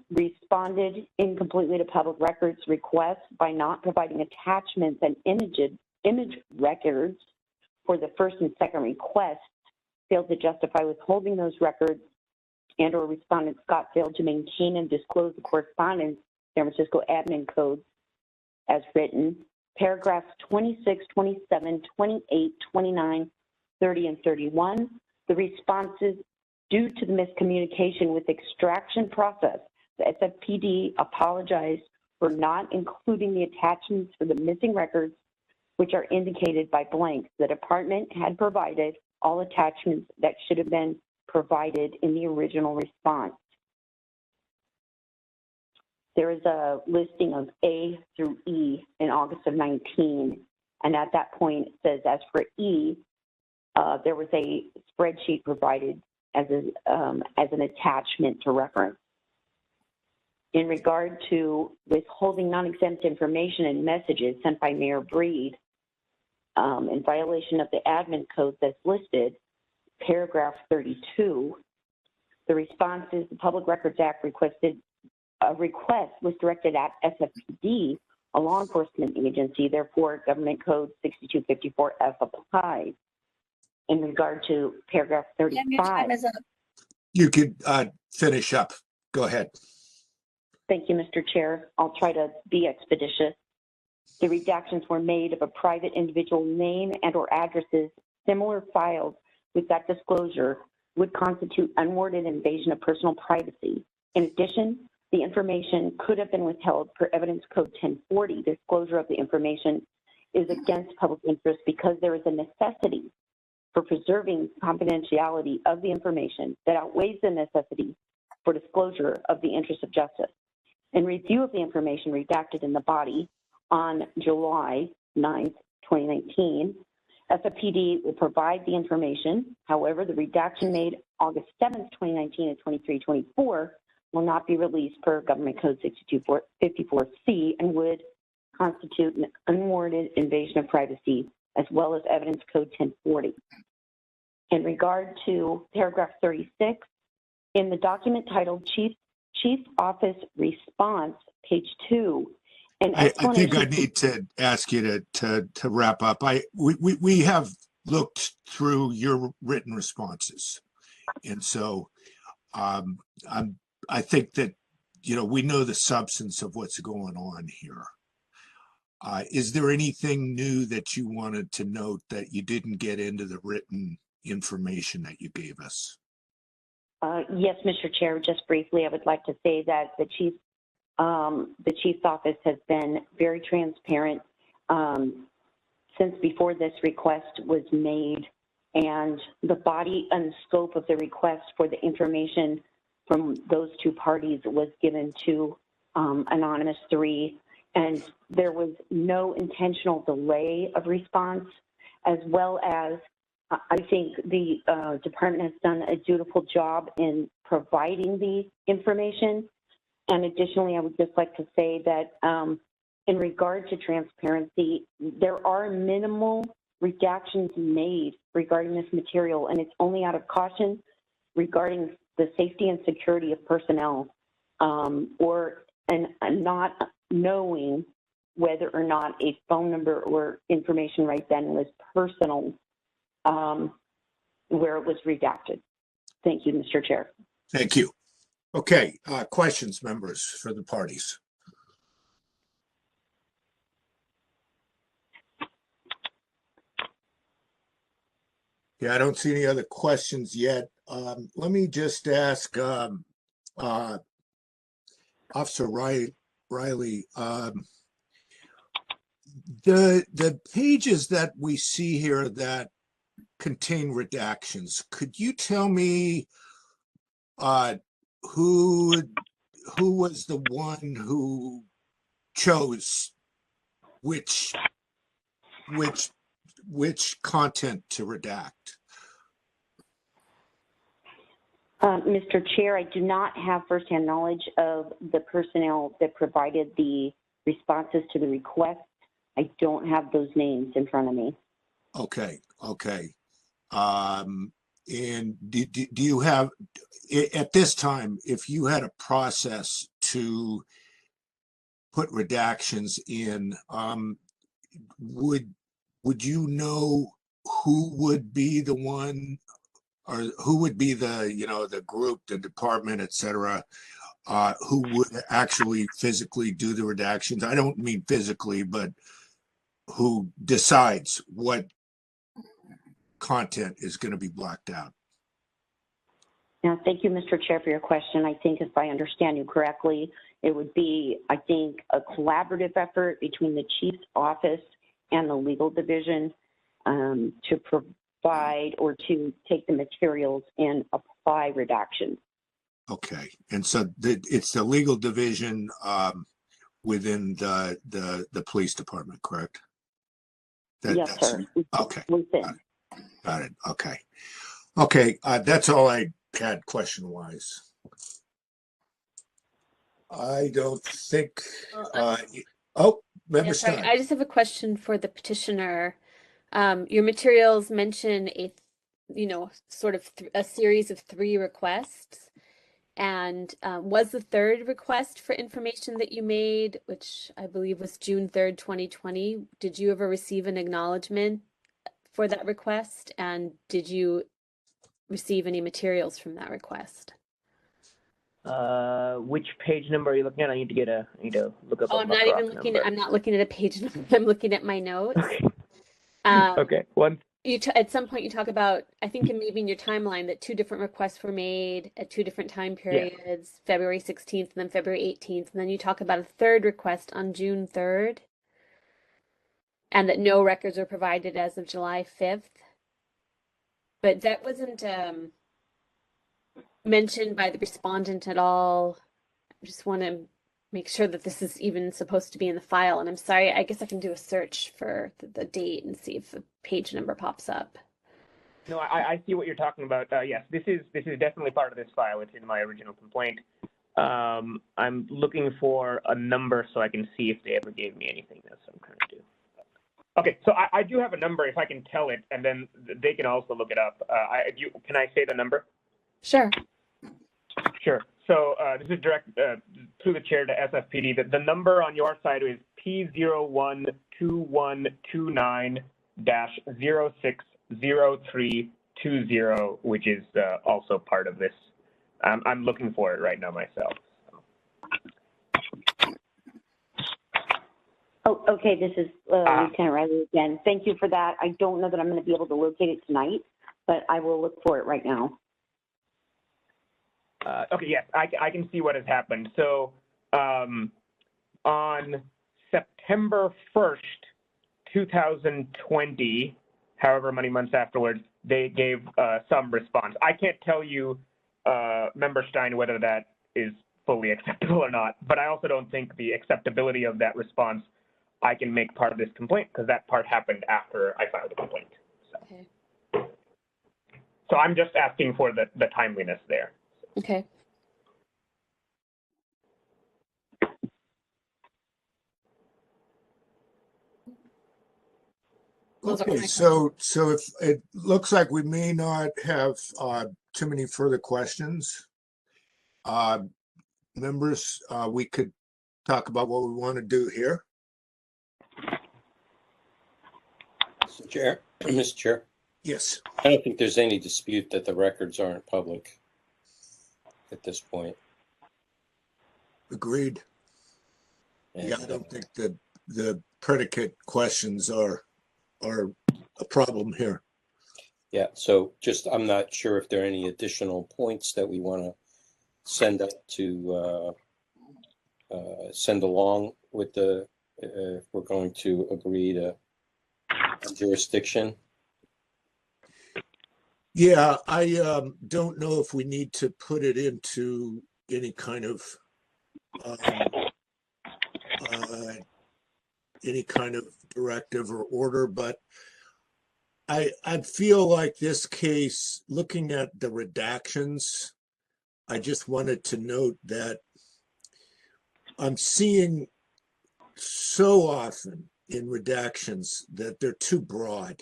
responded incompletely to public records requests by not providing attachments and image records for the first and second requests, failed to justify withholding those records, and or respondent Scott failed to maintain and disclose the correspondence San Francisco admin codes as written. Paragraphs 26, 27, 28, 29, 30, and 31, the responses due to the miscommunication with the extraction process, the SFPD apologized for not including the attachments for the missing records, which are indicated by blanks. The department had provided all attachments that should have been provided in the original response. There is a listing of A through E in August of 19, and at that point it says, as for E, there was a spreadsheet provided as an attachment to reference. In regard to withholding non-exempt information and messages sent by Mayor Breed in violation of the admin code that's listed, paragraph 32, the response is the Public Records Act a request was directed at SFPD, a law enforcement agency, therefore Government Code 6254F applies. In regard to paragraph 35.
Your time is up.
You could finish up. Go ahead.
Thank you, Mr. Chair. I'll try to be expeditious. The redactions were made of a private individual name and or addresses. Similar files with that disclosure would constitute unwarranted invasion of personal privacy. In addition, the information could have been withheld per Evidence Code 1040. Disclosure of the information is against public interest because there is a necessity for preserving confidentiality of the information that outweighs the necessity for disclosure of the interest of justice. In review of the information redacted in the body on July 9th, 2019, SFPD will provide the information. However, the redaction made August 7th, 2019 at 2324 will not be released per Government Code 6254C and would constitute an unwarranted invasion of privacy, as well as Evidence Code 1040. In regard to paragraph 36, in the document titled Chief Office Response, page 2,
I think I need to ask you to wrap up. We have looked through your written responses, and so I think that we know the substance of what's going on here. Is there anything new that you wanted to note that you didn't get into the written information that you gave us?
Yes, Mr. Chair, just briefly, I would like to say that the Chief's office has been very transparent since before this request was made, and the body and scope of the request for the information from those two parties was given to Anonymous 3, and there was no intentional delay of response, as well as I think the department has done a dutiful job in providing the information. And additionally, I would just like to say that in regard to transparency, there are minimal redactions made regarding this material, and it's only out of caution regarding the safety and security of personnel, and not knowing whether or not a phone number or information right then was personal, where it was redacted. Thank you, Mr. Chair.
Thank you. Okay, questions, members, for the parties? Yeah, I don't see any other questions yet. Let me just ask Officer Riley, the pages that we see here that contain redactions, could you tell me who was the one who chose which content to redact?
Mr. Chair, I do not have firsthand knowledge of the personnel that provided the responses to the request. I don't have those names in front of me.
Okay. And do you have, at this time, if you had a process to put redactions in, would you know who would be the one, or who would be the, the group, the department, et cetera, who would actually physically do the redactions? I don't mean physically, but who decides what content is going to be blacked out?
Now, thank you, Mr. Chair, for your question. I think if I understand you correctly, it would be, I think, a collaborative effort between the chief's office and the legal division to provide or to take the materials and apply redactions.
Okay, and so it's the legal division within the police department, correct?
Yes, sir.
Okay.
Within.
Got it. Okay. That's all I had question-wise. I don't think. Member
Sorry,
Stein.
I just have a question for the petitioner. Your materials mention sort of a series of 3 requests. And was the 3rd request for information that you made, which I believe was June 3rd, 2020, did you ever receive an acknowledgement for that request? And did you receive any materials from that request?
Which page number are you looking at? I need to look up.
Oh, I'm not looking at a page number. I'm looking at my notes.
Okay. Okay.
At some point you talk about, I think maybe in your timeline, that 2 different requests were made at 2 different time periods, February 16th and then February 18th. And then you talk about a 3rd request on June 3rd, and that no records were provided as of July 5th. But that wasn't mentioned by the respondent at all. I just want to make sure that this is even supposed to be in the file. And I'm sorry, I guess I can do a search for the date and see if the page number pops up.
No, I see what you're talking about. Yes, this is definitely part of this file. It's in my original complaint. I'm looking for a number so I can see if they ever gave me anything. That's what I'm trying to do. Okay, so I do have a number if I can tell it, and then they can also look it up. Can I say the number?
Sure.
Sure. So this is direct through the chair to SFPD. The number on your side is P012129-060320, which is also part of this. I'm looking for it right now myself.
Oh, okay. This is Lieutenant Riley again. Thank you for that. I don't know that I'm going to be able to locate it tonight, but I will look for it right now.
Okay, yes, I can see what has happened. So on September 1st, 2020, however many months afterwards, they gave some response. I can't tell you, Member Stein, whether that is fully acceptable or not, but I also don't think the acceptability of that response I can make part of this complaint, because that part happened after I filed the complaint. So,
Okay.
So I'm just asking for the timeliness there.
Okay.
Okay, so if it looks like we may not have too many further questions, members, we could talk about what we want to do here.
Mr. Chair.
Yes.
I don't think there's any dispute that the records aren't public at this point.
Agreed.
And,
yeah, I don't think that the predicate questions are a problem here.
Yeah, so just, I'm not sure if there are any additional points that we want to send up to send along with the, if we're going to agree to jurisdiction.
Yeah, I don't know if we need to put it into any kind of directive or order, but I feel like this case, looking at the redactions, I just wanted to note that I'm seeing so often in redactions that they're too broad.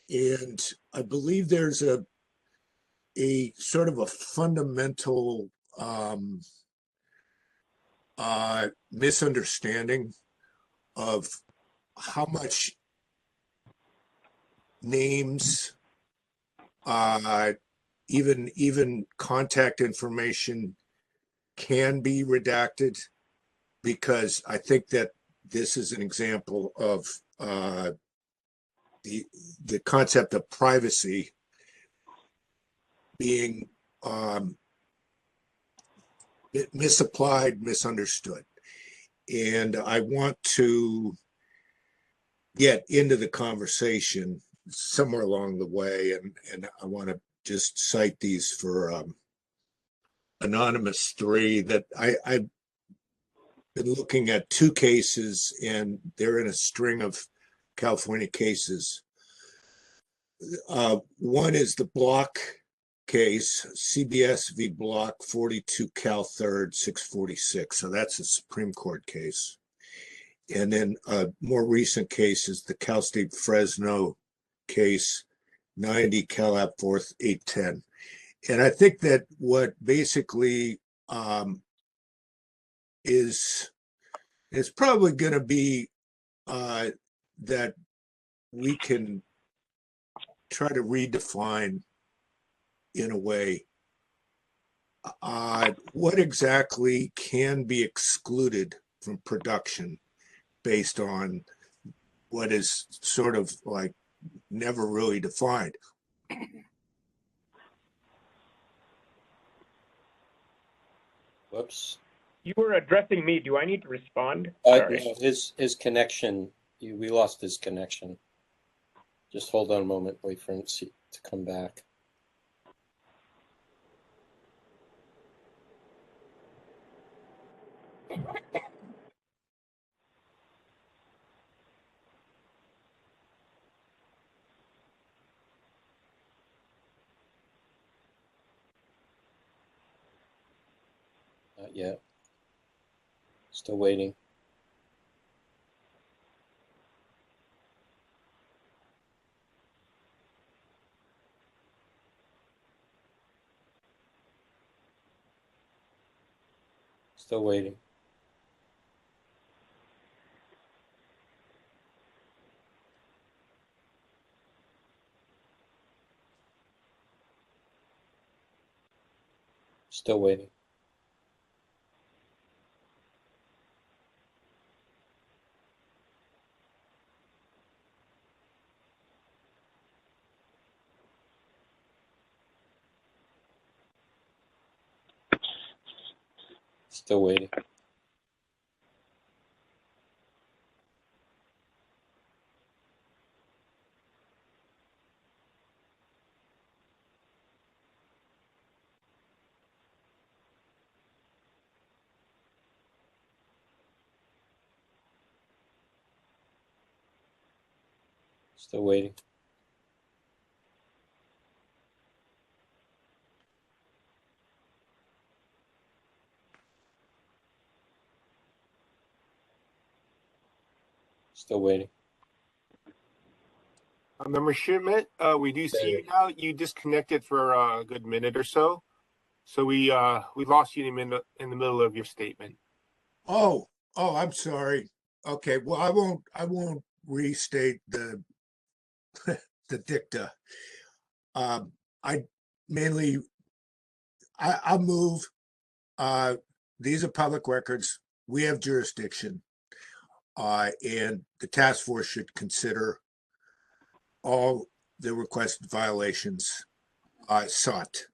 And I believe there's a sort of a fundamental misunderstanding of how much names, even contact information can be redacted, because I think that this is an example of the concept of privacy being misapplied, misunderstood. And I want to get into the conversation somewhere along the way, and I want to just cite these for Anonymous 3 that I've been looking at 2 cases, and they're in a string of California cases. One is the Block case, CBS v. Block 42 Cal 3rd 646. So that's a Supreme Court case. And then a more recent case is the Cal State Fresno case, 90 Cal App 4th 810. And I think that what basically is probably going to be that we can try to redefine in a way what exactly can be excluded from production based on what is sort of like never really defined.
Whoops.
You were addressing me. Do I need to respond?
No,
Sorry.
his connection, we lost his connection. Just hold on a moment, wait for him to come back. Not yet. Still waiting. Still waiting. Still waiting. Still waiting. Still waiting. Still waiting.
Member Schmidt, we do see you now. You disconnected for a good minute or so. So we lost you in the middle of your statement.
Oh, I'm sorry. Okay, well, I won't restate the the dicta. I mainly I'll move. These are public records. We have jurisdiction, and the task force should consider all the requested violations sought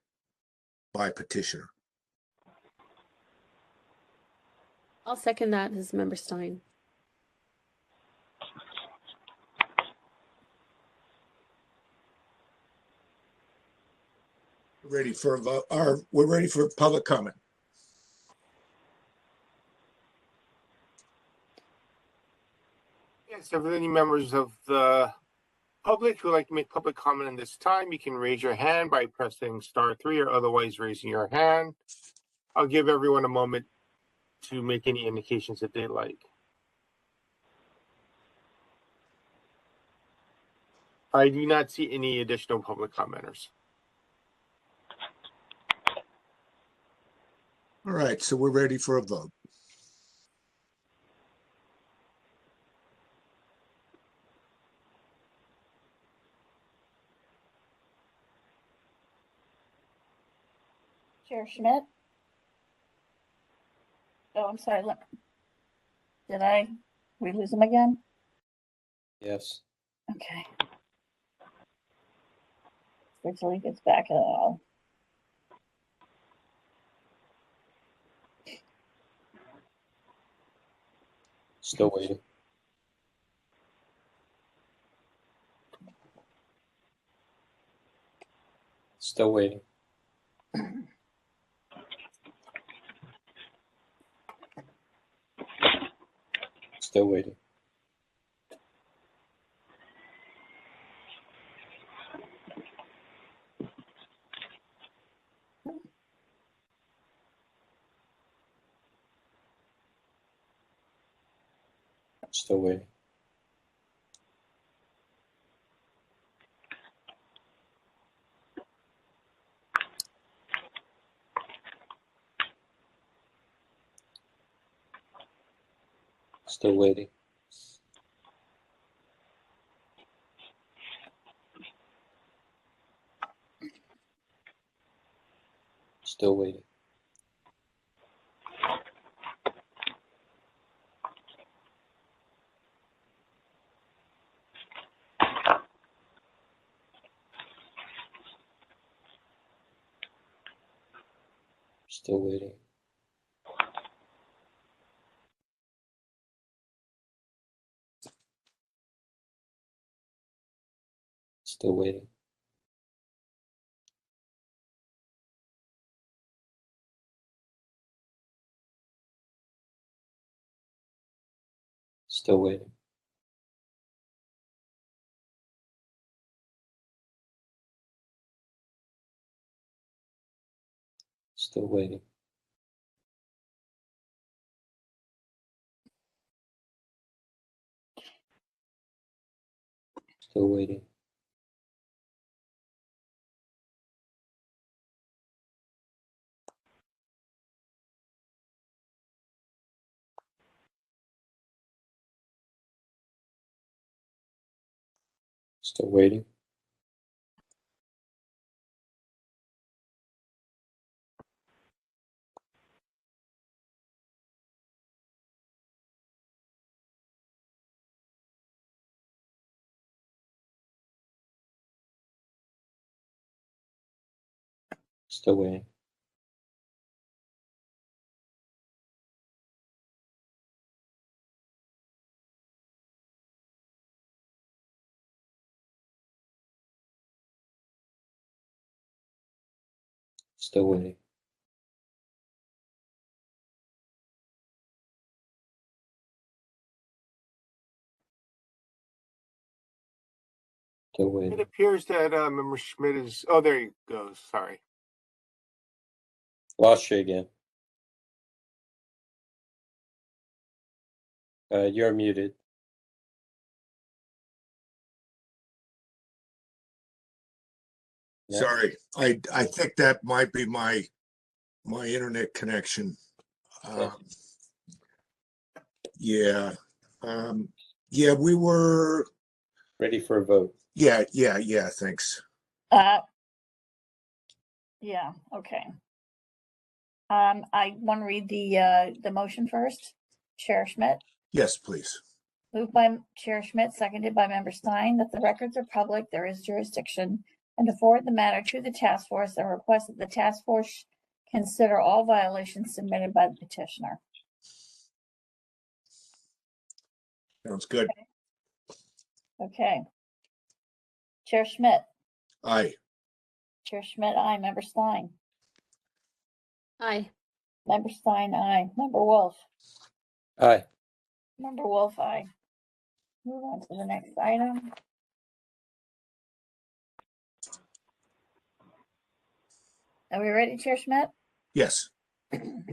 by petitioner.
I'll second that as Member Stein.
Ready for a vote, or we're ready for public comment.
Yes, if there are any members of the public who would like to make public comment in this time, you can raise your hand by pressing *3 or otherwise raising your hand. I'll give everyone a moment to make any indications that they like. I do not see any additional public commenters.
All right, so we're ready for a vote.
Chair Schmidt? Oh, I'm sorry. Did we lose him again?
Yes.
Okay. Wait till he gets back at all.
Still waiting. Still waiting. Still waiting. Still waiting. Still waiting. Still waiting. Still waiting. Still waiting. Still waiting. Still waiting. Still waiting. Still waiting. Still waiting. Still waiting. Still
It
waiting.
appears that Member Schmidt is, oh, there he goes, sorry.
Lost you again. You're muted. Yeah.
Sorry, I think that might be my internet connection.
Okay.
Yeah. Yeah, we were.
Ready for a vote.
Yeah, thanks.
Yeah, okay. I want to read the motion first. Chair Schmidt,
Yes, please.
Moved by Chair Schmidt, seconded by Member Stein, that the records are public, there is jurisdiction, and to forward the matter to the task force and request that the task force consider all violations submitted by the petitioner.
Sounds good.
Okay. Chair Schmidt.
Aye.
Chair Schmidt, aye. Member Stein.
Aye.
Member Stein, aye. Member Wolf.
Aye.
Member Wolf, aye. Move on to the next item. Are we ready, Chair Schmidt?
Yes.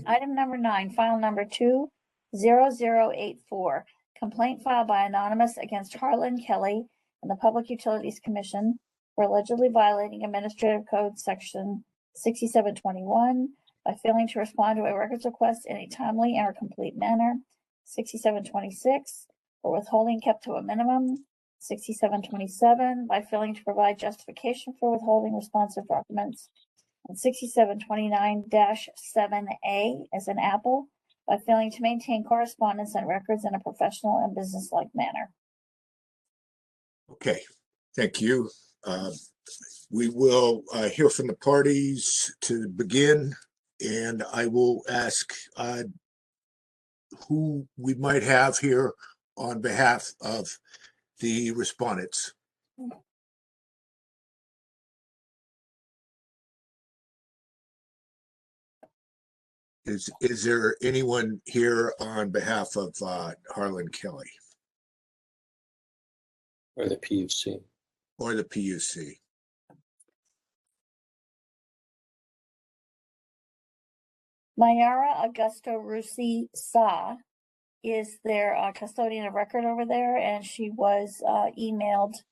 Item number 9, file number 20084. Complaint filed by Anonymous against Harlan Kelly and the Public Utilities Commission for allegedly violating Administrative Code Section 6721 by failing to respond to a records request in a timely and or complete manner. 6726 for withholding kept to a minimum. 6727 by failing to provide justification for withholding responsive documents. And 6729-7A as an apple by failing to maintain correspondence and records in a professional and businesslike manner.
Okay. Thank you. We will hear from the parties to begin, and I will ask who we might have here on behalf of the respondents. Is there anyone here on behalf of Harlan Kelly
Or the PUC.
or the PUC?
Mayara Augusto Rusi Sa is their custodian of record over there, and she was emailed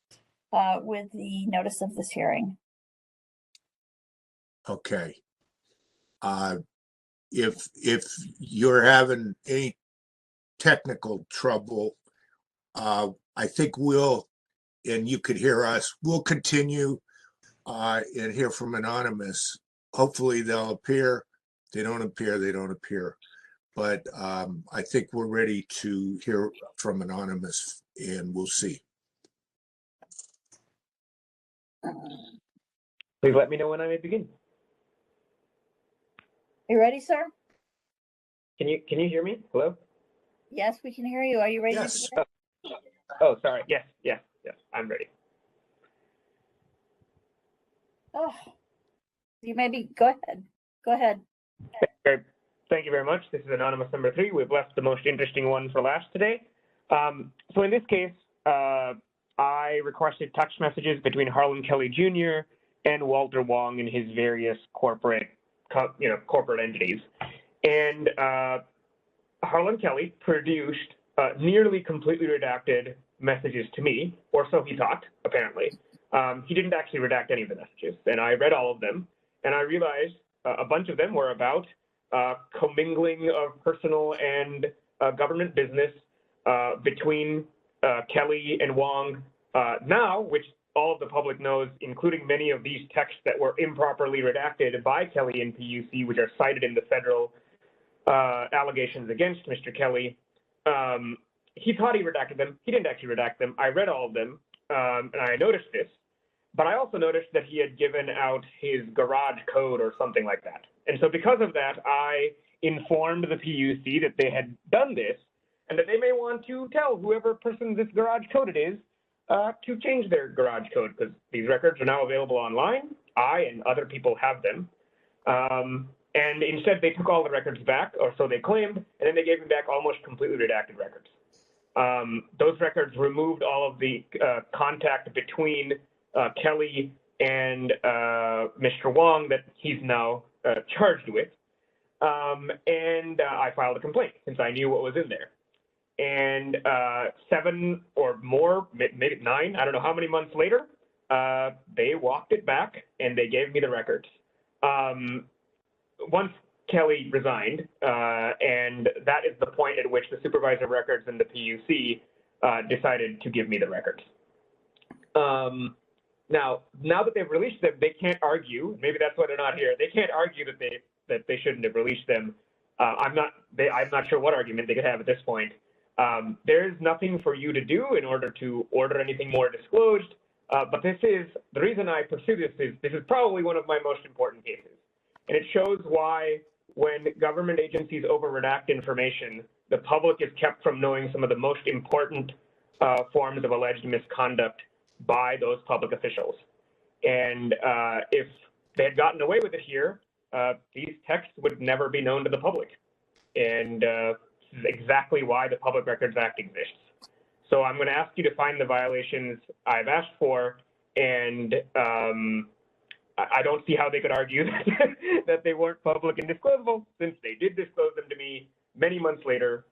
with the notice of this hearing.
Okay. If you're having any technical trouble, I think and you could hear us, we'll continue and hear from Anonymous. Hopefully they'll appear. They don't appear, they don't appear. But I think we're ready to hear from Anonymous, and we'll see.
Please let me know when I may begin.
You ready, sir?
Can you hear me? Hello?
Yes, we can hear you. Are you ready?
Yes.
To
Oh, sorry. Yes. I'm ready.
Oh, you maybe go ahead. Go ahead.
Okay. Thank you very much. This is Anonymous number 3. We've left the most interesting one for last today. So in this case, I requested text messages between Harlan Kelly Jr. and Walter Wong and his various corporate entities. And Harlan Kelly produced nearly completely redacted messages to me, or so he thought, apparently. He didn't actually redact any of the messages, and I read all of them, and I realized a bunch of them were about commingling of personal and government business between Kelly and Wong now, which all of the public knows, including many of these texts that were improperly redacted by Kelly and PUC, which are cited in the federal allegations against Mr. Kelly. He thought he redacted them. He didn't actually redact them. I read all of them, and I noticed this. But I also noticed that he had given out his garage code or something like that. And so because of that, I informed the PUC that they had done this and that they may want to tell whoever person this garage code it is to change their garage code, because these records are now available online. I and other people have them. And instead, they took all the records back, or so they claimed, and then they gave me back almost completely redacted records. Those records removed all of the contact between Kelly and Mr. Wong that he's now charged with. And I filed a complaint since I knew what was in there. And 7 or more, maybe 9, I don't know how many months later, they walked it back and they gave me the records. Once Kelly resigned, and that is the point at which the supervisor of records and the PUC decided to give me the records. Now that they've released them, they can't argue. Maybe that's why they're not here. They can't argue that they shouldn't have released them. I'm not sure what argument they could have at this point. There's nothing for you to do in order to order anything more disclosed. But this is, the reason I pursue this is probably one of my most important cases. And it shows why when government agencies over-redact information, the public is kept from knowing some of the most important forms of alleged misconduct by those public officials. And if they had gotten away with it here, these texts would never be known to the public. And this is exactly why the Public Records Act exists. So I'm going to ask you to find the violations I've asked for, and I don't see how they could argue that they weren't public and disclosable, since they did disclose them to me many months later.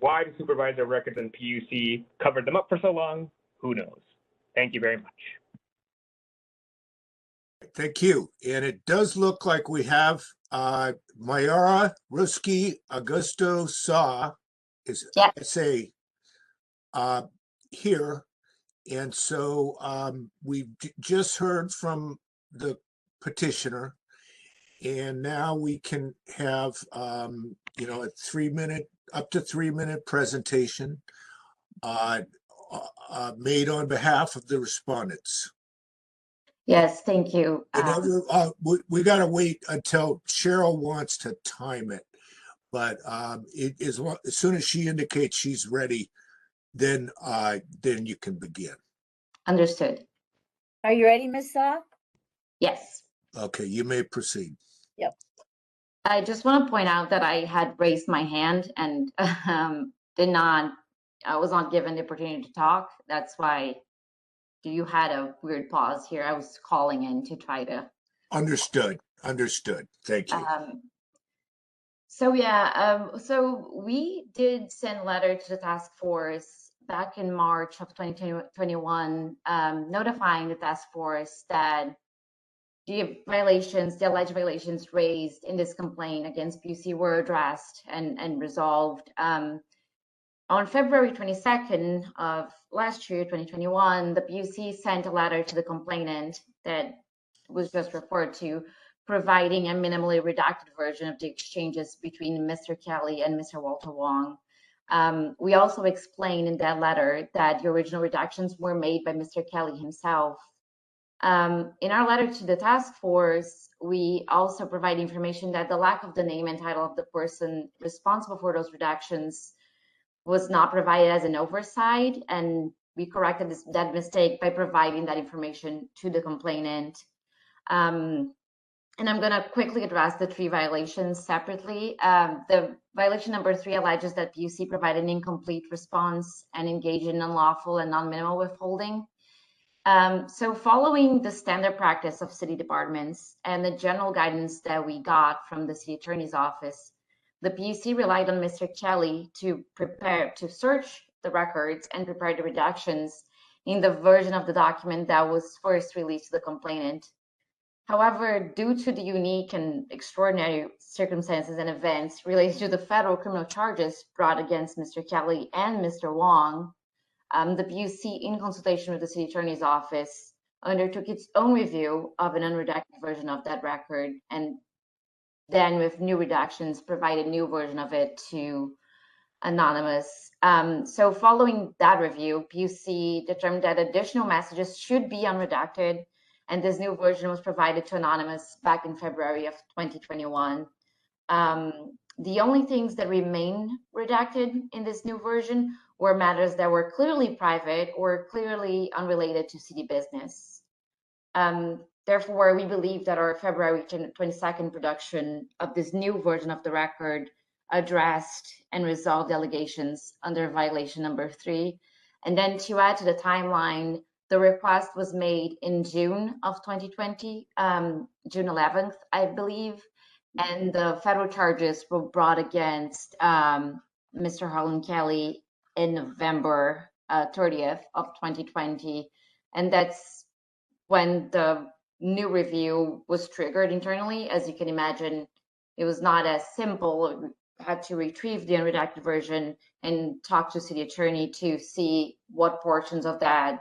Why the Supervisor of Records and PUC covered them up for so long, who knows? Thank you very much.
Thank you. And it does look like we have Mayara Ruski Augusto Sa is SA here. And so we've just heard from the petitioner, and now we can have you know, a 3-minute, up to 3-minute presentation made on behalf of the respondents.
Yes, thank you.
We got to wait until Cheryl wants to time it, but it is, as soon as she indicates she's ready, then you can begin.
Understood.
Are you ready, Ms. Saw?
Yes.
Okay, you may proceed.
Yep.
I just want to point out that I had raised my hand and I was not given the opportunity to talk. That's why you had a weird pause here. I was calling in to try to.
Understood. Thank you.
So we did send a letter to the task force back in March of 2021, notifying the task force that the alleged violations raised in this complaint against PUC were addressed and resolved. On February 22nd of last year, 2021, the PUC sent a letter to the complainant that was just referred to, providing a minimally redacted version of the exchanges between Mr. Kelly and Mr. Walter Wong. We also explained in that letter that the original redactions were made by Mr. Kelly himself. In our letter to the task force, we also provide information that the lack of the name and title of the person responsible for those redactions was not provided as an oversight, and we corrected that mistake by providing that information to the complainant. And I'm going to quickly address the 3 violations separately. The violation number 3 alleges that PUC provided an incomplete response and engaged in unlawful and non-minimal withholding. So following the standard practice of city departments and the general guidance that we got from the city attorney's office, the PUC relied on Mr. Kelly to search the records and prepare the redactions in the version of the document that was first released to the complainant. However, due to the unique and extraordinary circumstances and events related to the federal criminal charges brought against Mr. Kelly and Mr. Wong, the PUC, in consultation with the city attorney's office, undertook its own review of an unredacted version of that record, and then with new redactions, provided a new version of it to Anonymous. So following that review, PUC determined that additional messages should be unredacted, and this new version was provided to Anonymous back in February of 2021. The only things that remain redacted in this new version were matters that were clearly private or clearly unrelated to city business. Therefore, we believe that our February 22nd production of this new version of the record addressed and resolved allegations under violation number 3. And then to add to the timeline, the request was made in June of 2020, June 11th, I believe, and the federal charges were brought against Mr. Harlan Kelly in November 30th of 2020. And that's when the new review was triggered internally. As you can imagine, it was not as simple. We had to retrieve the unredacted version and talk to city attorney to see what portions of that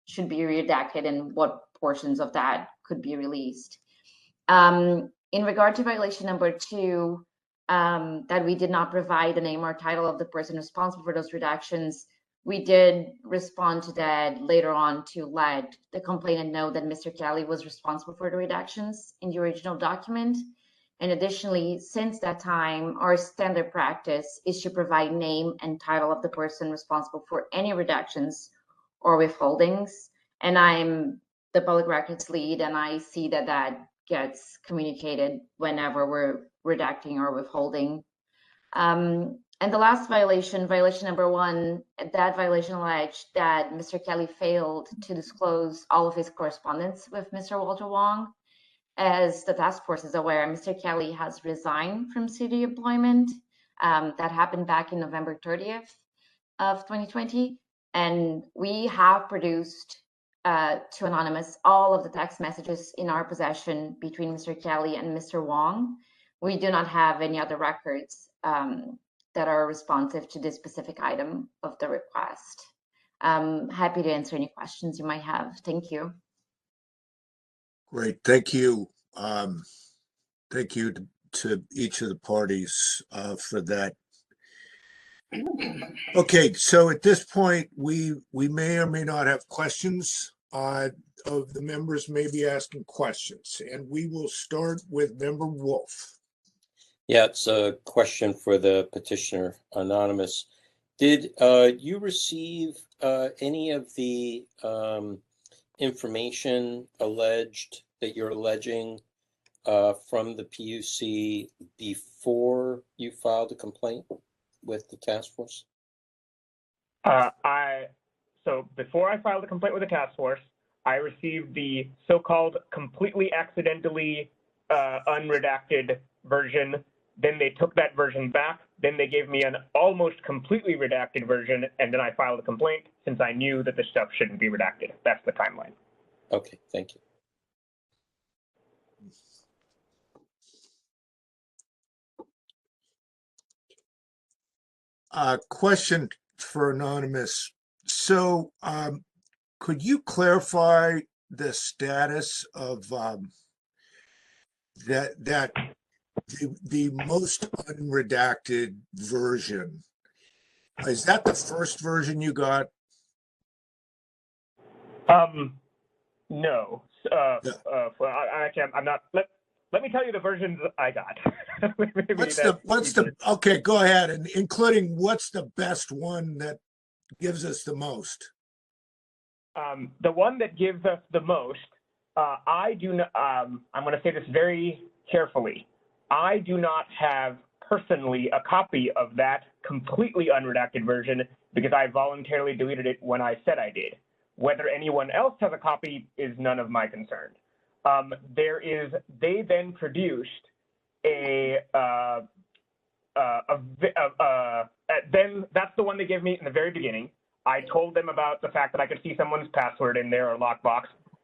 should be redacted and what portions of that could be released. In regard to violation number 2, that we did not provide the name or title of the person responsible for those redactions. We did respond to that later on to let the complainant know that Mr. Kelly was responsible for the redactions in the original document. And additionally, since that time, our standard practice is to provide name and title of the person responsible for any redactions or withholdings. And I'm the public records lead, and I see that that gets communicated whenever we're redacting or withholding. And the last violation, violation number 1, that violation alleged that Mr. Kelly failed to disclose all of his correspondence with Mr. Walter Wong. As the task force is aware, Mr. Kelly has resigned from city employment. That happened back in November 30th of 2020. And we have produced to Anonymous all of the text messages in our possession between Mr. Kelly and Mr. Wong. We do not have any other records that are responsive to this specific item of the request. Happy to answer any questions you might have. Thank you.
Great, thank you. Thank you to each of the parties for that. Okay, so at this point, we may or may not have questions. Of the members may be asking questions, and we will start with Member Wolf.
Yeah, it's a question for the petitioner, Anonymous. Did you receive any of the information alleged that you're alleging from the PUC before you filed a complaint with the task force?
So before I filed a complaint with the task force, I received the so-called completely accidentally unredacted version. Then they took that version back. Then they gave me an almost completely redacted version, and then I filed a complaint since I knew that the stuff shouldn't be redacted. That's the timeline.
Okay, thank you.
Question for Anonymous. So could you clarify the status of the most unredacted version? Is that the first version you got?
No. I'm not. Let me tell you the versions I got.
Okay, go ahead, and including what's the best one that gives us the most?
The one that gives us the most, I do not, I'm going to say this very carefully. I do not have personally a copy of that completely unredacted version because I voluntarily deleted it when I said I did. Whether anyone else has a copy is none of my concern. They then produced then that's the one they gave me in the very beginning. I told them about the fact that I could see someone's password in there or lockbox.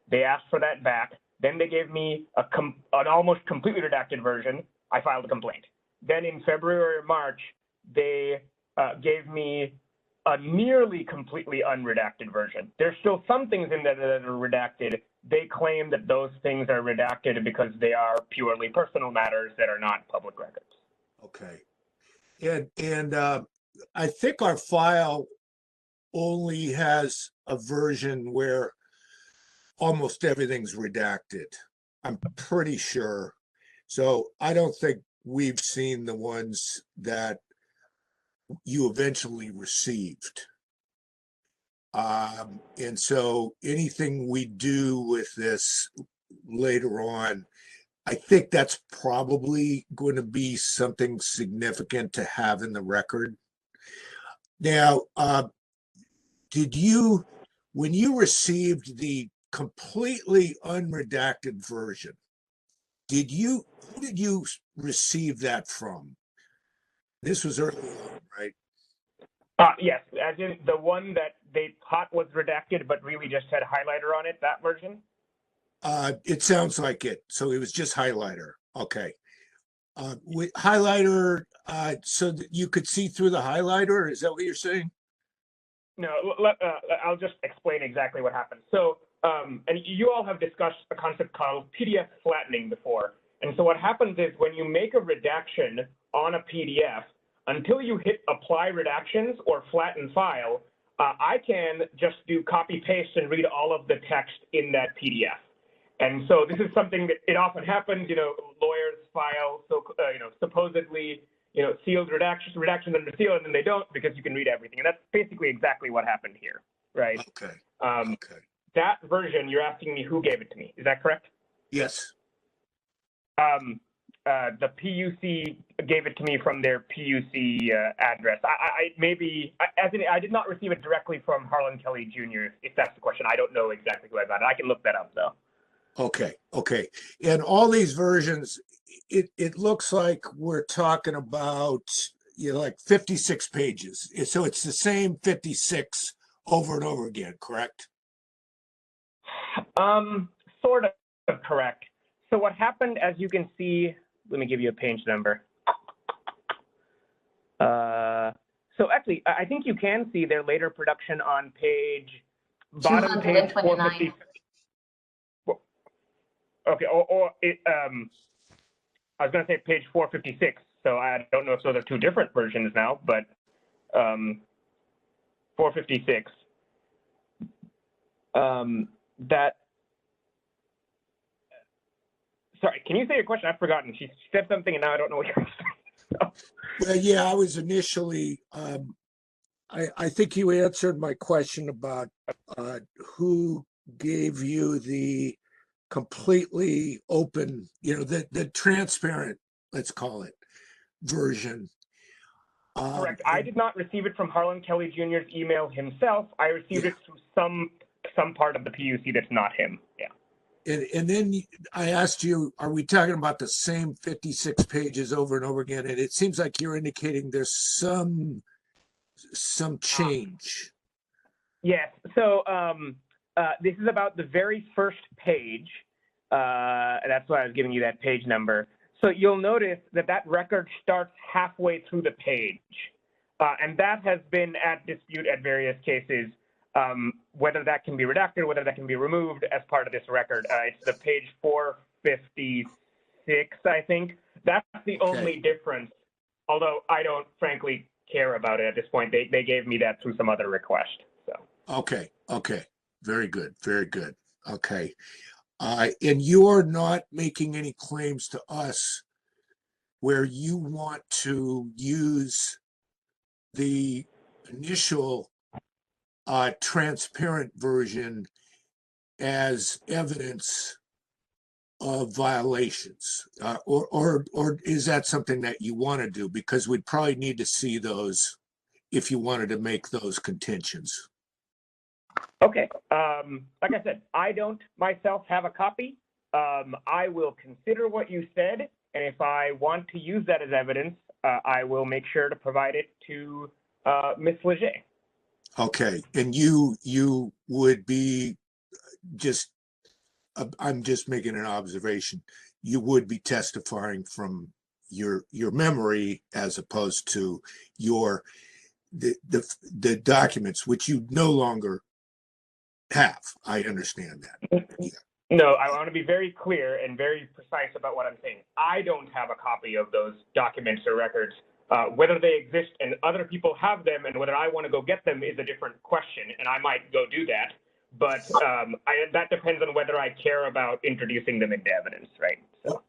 They asked for that back. Then they gave me an almost completely redacted version. I filed a complaint. Then in February or March, they gave me a nearly completely unredacted version. There's still some things in there that are redacted. They claim that those things are redacted because they are purely personal matters that are not public records.
Okay. And I think our file only has a version where almost everything's redacted. I'm pretty sure. So I don't think we've seen the ones that you eventually received. And so anything we do with this later on, I think that's probably going to be something significant to have in the record. Now, when you received the completely unredacted version, who did you receive that from? This was early on, right?
Yes, as in the one that they thought was redacted, but really just had highlighter on it, that version?
It sounds like it. So it was just highlighter. Okay. With highlighter, so that you could see through the highlighter? Is that what you're saying?
No, I'll just explain exactly what happened. So, and you all have discussed a concept called PDF flattening before. And so what happens is when you make a redaction on a PDF, until you hit apply redactions or flatten file, I can just do copy paste and read all of the text in that PDF. And so this is something that it often happens, lawyers file, supposedly, sealed redactions under seal, and then they don't because you can read everything. And that's basically exactly what happened here, right?
Okay.
Okay. That version, you're asking me who gave it to me. Is that correct?
Yes.
The PUC gave it to me from their PUC address. I did not receive it directly from Harlan Kelly Jr., if that's the question. I don't know exactly who I got it. I can look that up, though.
Okay. And all these versions, it looks like we're talking about, like 56 pages. So it's the same 56 over and over again, correct?
Sort of correct. So what happened, as you can see, let me give you a page number. So actually, I think you can see their later production on bottom page 450. Okay, I was going to say page 456. So I don't know if those are two different versions now, but 456. Sorry, can you say your question? I've forgotten. She said something and now I don't know what you're saying.
Well, yeah, I was initially, I think you answered my question about who gave you the completely open, the transparent, let's call it, version.
Correct. I did not receive it from Harlan Kelly Jr.'s email himself. I received it through some part of the PUC that's not him. Yeah.
And then I asked you, are we talking about the same 56 pages over and over again? And it seems like you're indicating there's some change.
Yes. So this is about the very first page. That's why I was giving you that page number. So you'll notice that record starts halfway through the page. And that has been at dispute at various cases. Whether that can be redacted, whether that can be removed as part of this record. It's the page 456, I think. That's the only difference, although I don't frankly care about it at this point. They gave me that through some other request. So.
Okay. Very good. Okay. And you're not making any claims to us where you want to use the initial transparent version as evidence of violations, or is that something that you want to do? Because we'd probably need to see those if you wanted to make those contentions.
Okay. Like I said, I don't myself have a copy. I will consider what you said, and if I want to use that as evidence, I will make sure to provide it to Ms. Leger.
Okay, and you would be I'm just making an observation. You would be testifying from your memory as opposed to the documents which you no longer have. I understand that. Yeah.
No, I want to be very clear and very precise about what I'm saying. I don't have a copy of those documents or records. Whether they exist and other people have them and whether I want to go get them is a different question, and I might go do that. But that depends on whether I care about introducing them into evidence, right? So.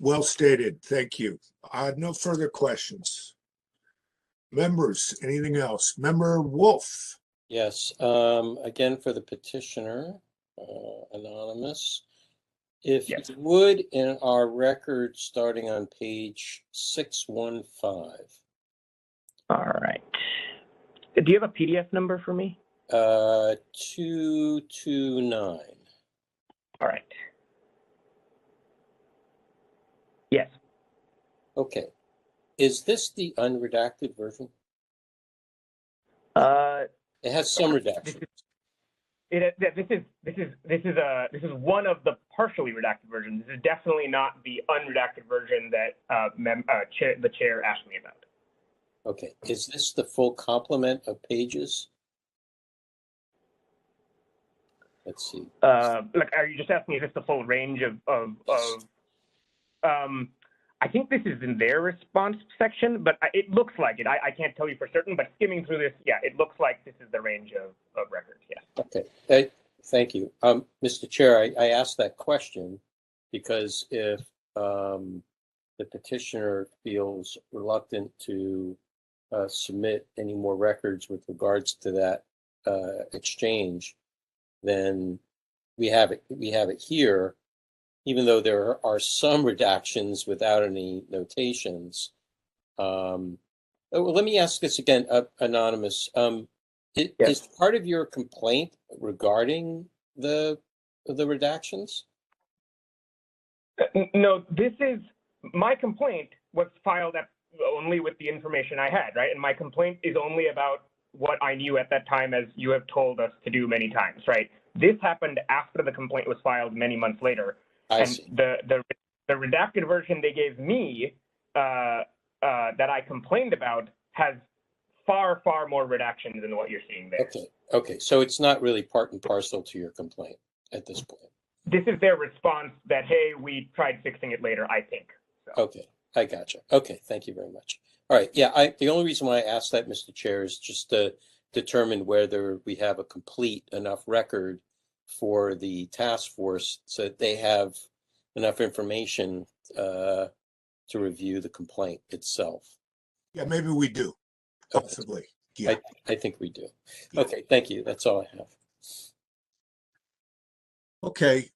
Well stated. Thank you. No further questions. Members, anything else? Member Wolf.
Yes. Again, for the petitioner, anonymous. If you would, in our record starting on page 615.
All right. Do you have a PDF number for me?
229.
All right. Yes.
Okay. Is this the unredacted version? It has some redactions.
This is one of the partially redacted versions. This is definitely not the unredacted version that the chair asked me about.
Okay. Is this the full complement of pages? Let's see.
Are you just asking if it's the full range of I think this is in their response section, but it looks like it. I can't tell you for certain, but skimming through this, yeah, it looks like this is the range of records, yes.
Okay, thank you. Mr. Chair, I asked that question because if the petitioner feels reluctant to submit any more records with regards to that exchange, then we have it here, even though there are some redactions without any notations. Well, let me ask this again, Anonymous.
Yes.
Is part of your complaint regarding the redactions?
No, this is, my complaint was filed only with the information I had, right? And my complaint is only about what I knew at that time, as you have told us to do many times, right? This happened after the complaint was filed many months later.
I see.
The redacted version they gave me that I complained about has far, far more redactions than what you're seeing there.
Okay. So it's not really part and parcel to your complaint at this point.
This is their response that, hey, we tried fixing it later, I think. So.
Okay, I gotcha. Okay, thank you very much. All right, yeah, the only reason why I asked that, Mr. Chair, is just to determine whether we have a complete enough record for the task force so that they have enough information to review the complaint itself.
Yeah, maybe we do, possibly. Yeah,
I think we do. Okay, thank you. That's all I have.
okay.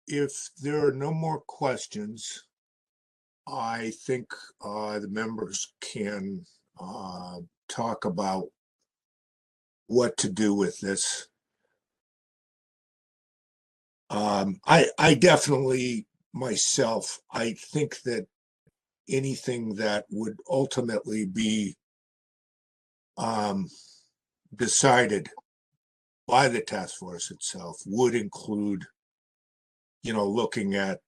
If there are no more questions, I think the members can talk about what to do with this. I definitely myself, I think that anything that would ultimately be decided by the task force itself would include, looking at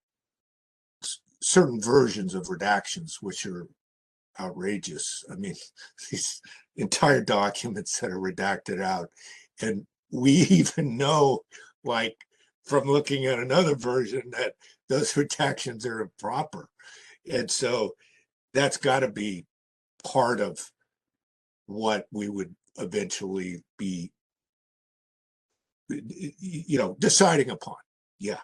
certain versions of redactions, which are outrageous. I mean, these entire documents that are redacted out. And we even know, like, from looking at another version, that those redactions are improper. And so that's got to be part of what we would eventually be, deciding upon. Yeah.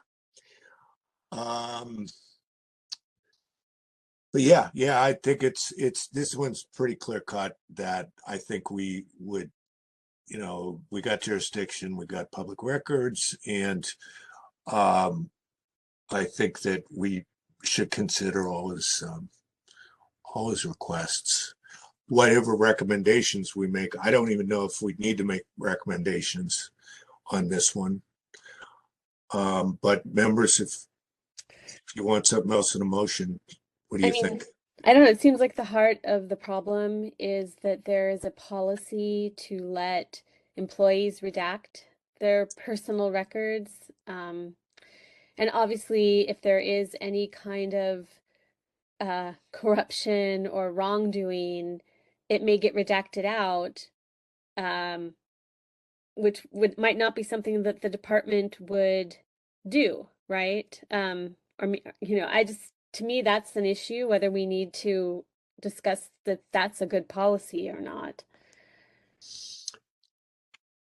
But yeah, I think it's this one's pretty clear cut that I think we would, we got jurisdiction, we got public records, and I think that we should consider all his requests, whatever recommendations we make. I don't even know if we need to make recommendations on this one. But members, if you want something else in a motion, what do you think?
I don't know. It seems like the heart of the problem is that there is a policy to let employees redact their personal records. And obviously, if there is any kind of corruption or wrongdoing, it may get redacted out, which might not be something that the department would do, right? To me, that's an issue, whether we need to discuss that that's a good policy or not.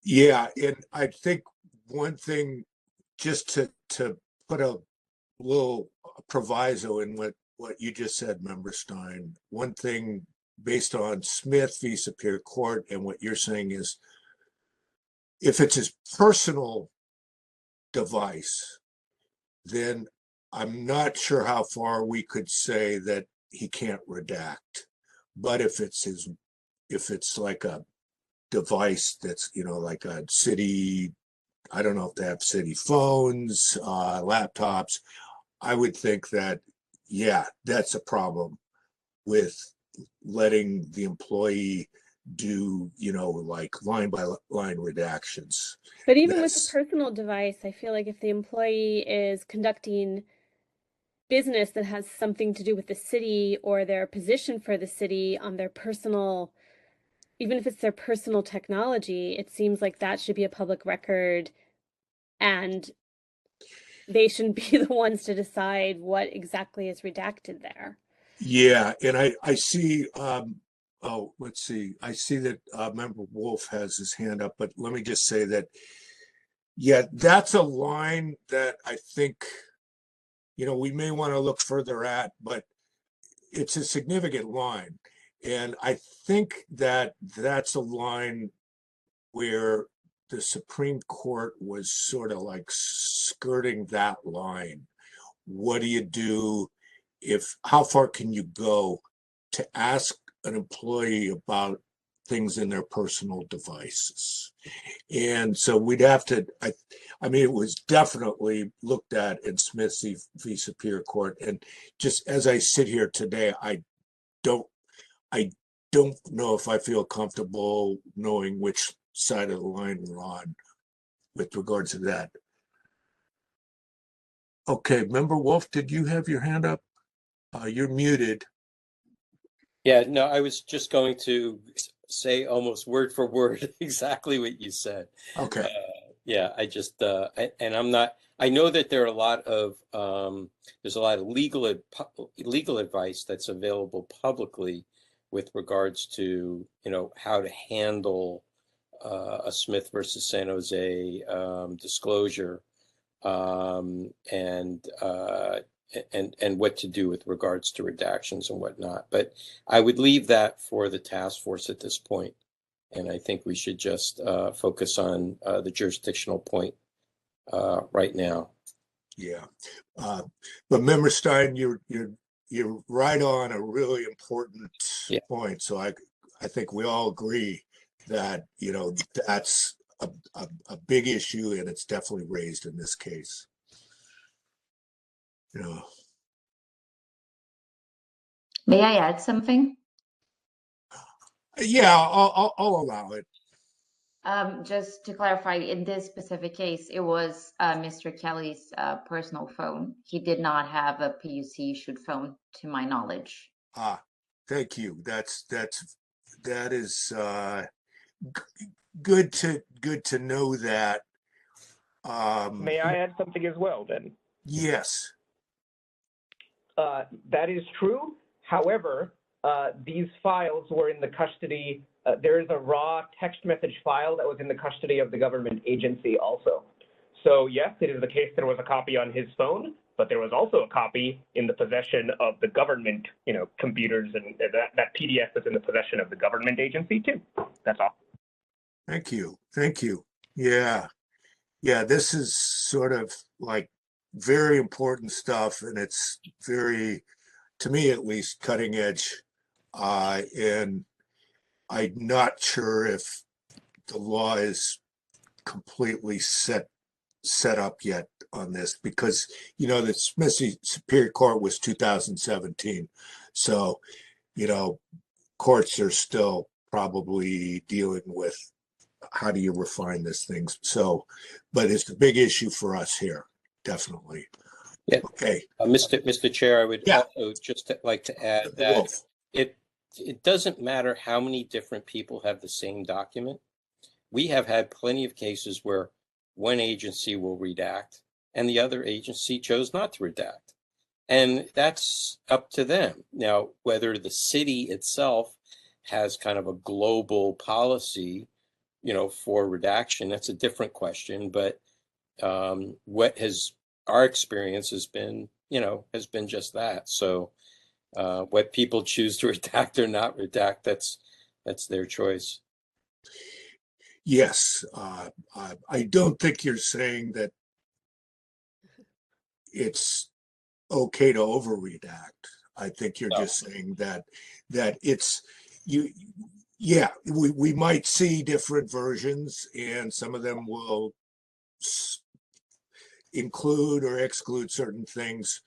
Yeah, and I think one thing, just to put a little proviso in what you just said, Member Stein, one thing based on Smith v. Superior Court and what you're saying is, if it's his personal device, then I'm not sure how far we could say that he can't redact. But if it's like a device that's, like a city, I don't know if they have city phones, laptops, I would think that, yeah, that's a problem with letting the employee do, like line by line redactions.
But even with a personal device, I feel like if the employee is conducting business that has something to do with the city or their position for the city on their personal, even if it's their personal technology, it seems like that should be a public record. And they shouldn't be the ones to decide what exactly is redacted there.
Yeah, and I see, oh, let's see. I see that Member Wolf has his hand up, but let me just say that, yeah, that's a line that I think, we may want to look further at, but it's a significant line. And I think that that's a line where the Supreme Court was sort of like skirting that line. What do you do how far can you go to ask an employee about things in their personal devices? And so we'd have to, I mean, it was definitely looked at in Smith v. Superior Court. And just as I sit here today, I don't know if I feel comfortable knowing which side of the line we're on with regards to that. Okay, Member Wolf, did you have your hand up? You're muted.
Yeah, no, I was just going to say almost word for word exactly what you said.
Okay.
Yeah, I just and I'm not. I know that there are a lot of there's a lot of legal advice that's available publicly with regards to how to handle a Smith versus San Jose disclosure and what to do with regards to redactions and whatnot. But I would leave that for the task force at this point. And I think we should just focus on the jurisdictional point right now.
Yeah, but Member Stein, you're right on a really important point. So I think we all agree that that's a big issue, and it's definitely raised in this case.
May I add something?
Yeah, I'll allow it.
Just to clarify, in this specific case, it was Mr. Kelly's personal phone. He did not have a PUC issued phone, to my knowledge.
Thank you. That is good to know that.
May I add something as well, then?
Yes.
That is true. However, these files were in the custody. There is a raw text message file that was in the custody of the government agency also. So yes, it is the case there was a copy on his phone, but there was also a copy in the possession of the government, computers, and that PDF is in the possession of the government agency too. That's all.
Thank you. Thank you. Yeah. Yeah, this is sort of like very important stuff, and it's very, to me at least, cutting edge. And I'm not sure if the law is completely set up yet on this, because the Smith Superior Court was 2017, so courts are still probably dealing with how do you refine this thing. So, but it's a big issue for us here, definitely.
Yeah.
Okay.
Mr. Chair, I would also just like to add that
Wolf.
It doesn't matter how many different people have the same document. We have had plenty of cases where one agency will redact and the other agency chose not to redact. And that's up to them. Now, whether the city itself has kind of a global policy, for redaction, that's a different question. But what our experience has been just that. So what people choose to redact or not redact, that's their choice.
Yes, I don't think you're saying that it's okay to over redact. I think you're just saying that it's we might see different versions, and some of them will include or exclude certain things.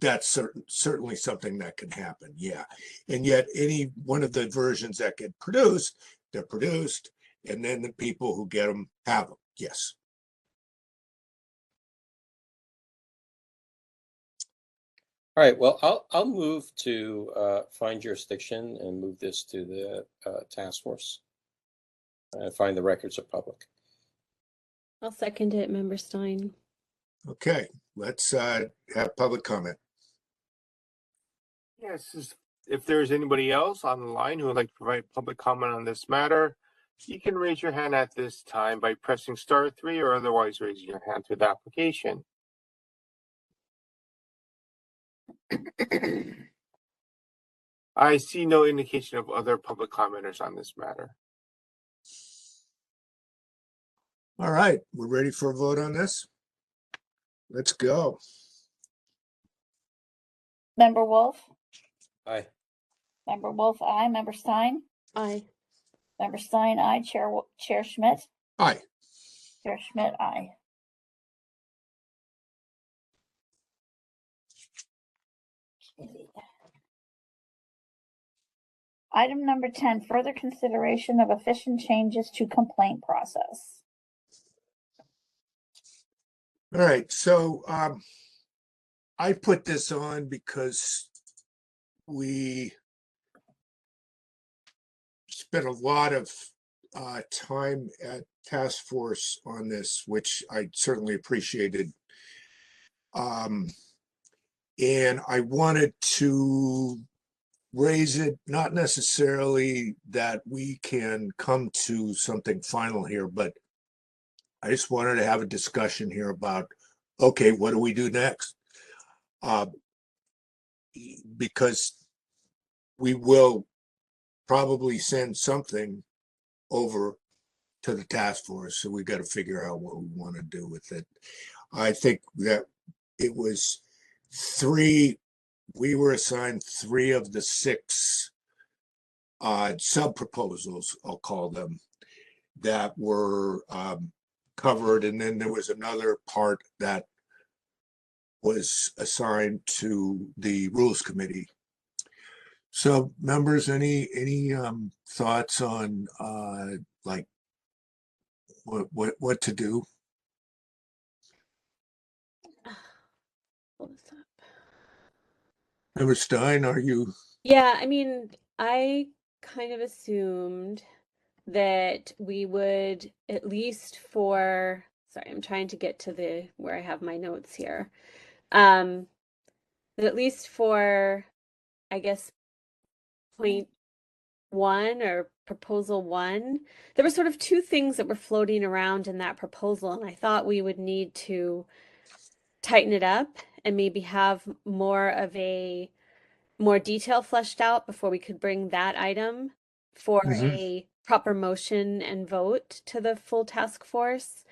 That's certainly something that can happen. Yeah. And yet any one of the versions that get produced, they're produced, and then the people who get them have them. Yes.
All right. Well, I'll move to find jurisdiction and move this to the task force. Find the records are public.
I'll second it, Member Stein.
Okay. let's have public comment.
Yes, if there's anybody else on the line who would like to provide public comment on this matter, you can raise your hand at this time by pressing *3 or otherwise raising your hand through the application. I see no indication of other public commenters on this matter.
All right, we're ready for a vote on this. Let's go.
Member Wolf,
Aye.
Member Wolf, aye. Member Stein,
Aye.
Member Stein, aye. Chair Schmidt,
Aye.
Chair Schmidt, aye. Okay. Item number 10, further consideration of efficient changes to complaint process.
All right, so I put this on because we spent a lot of time at task force on this, which I certainly appreciated. And I wanted to raise it, not necessarily that we can come to something final here, but I just wanted to have a discussion here about, okay, what do we do next? Because we will probably send something over to the task force, so we got to figure out what we want to do with it. I think that it was we were assigned 3 of the 6 sub proposals, I'll call them, that were covered, and then there was another part that was assigned to the rules committee. So members, any thoughts on like what to do?
Pull this up.
Member Stein, are you?
Yeah, I mean, I kind of assumed that we would at least for, sorry, I'm trying to get to the where I have my notes here. That at least for, I guess, point 1 or proposal 1, there were sort of 2 things that were floating around in that proposal, and I thought we would need to tighten it up and maybe have more of a more detail fleshed out before we could bring that item for a proper motion and vote to the full task force.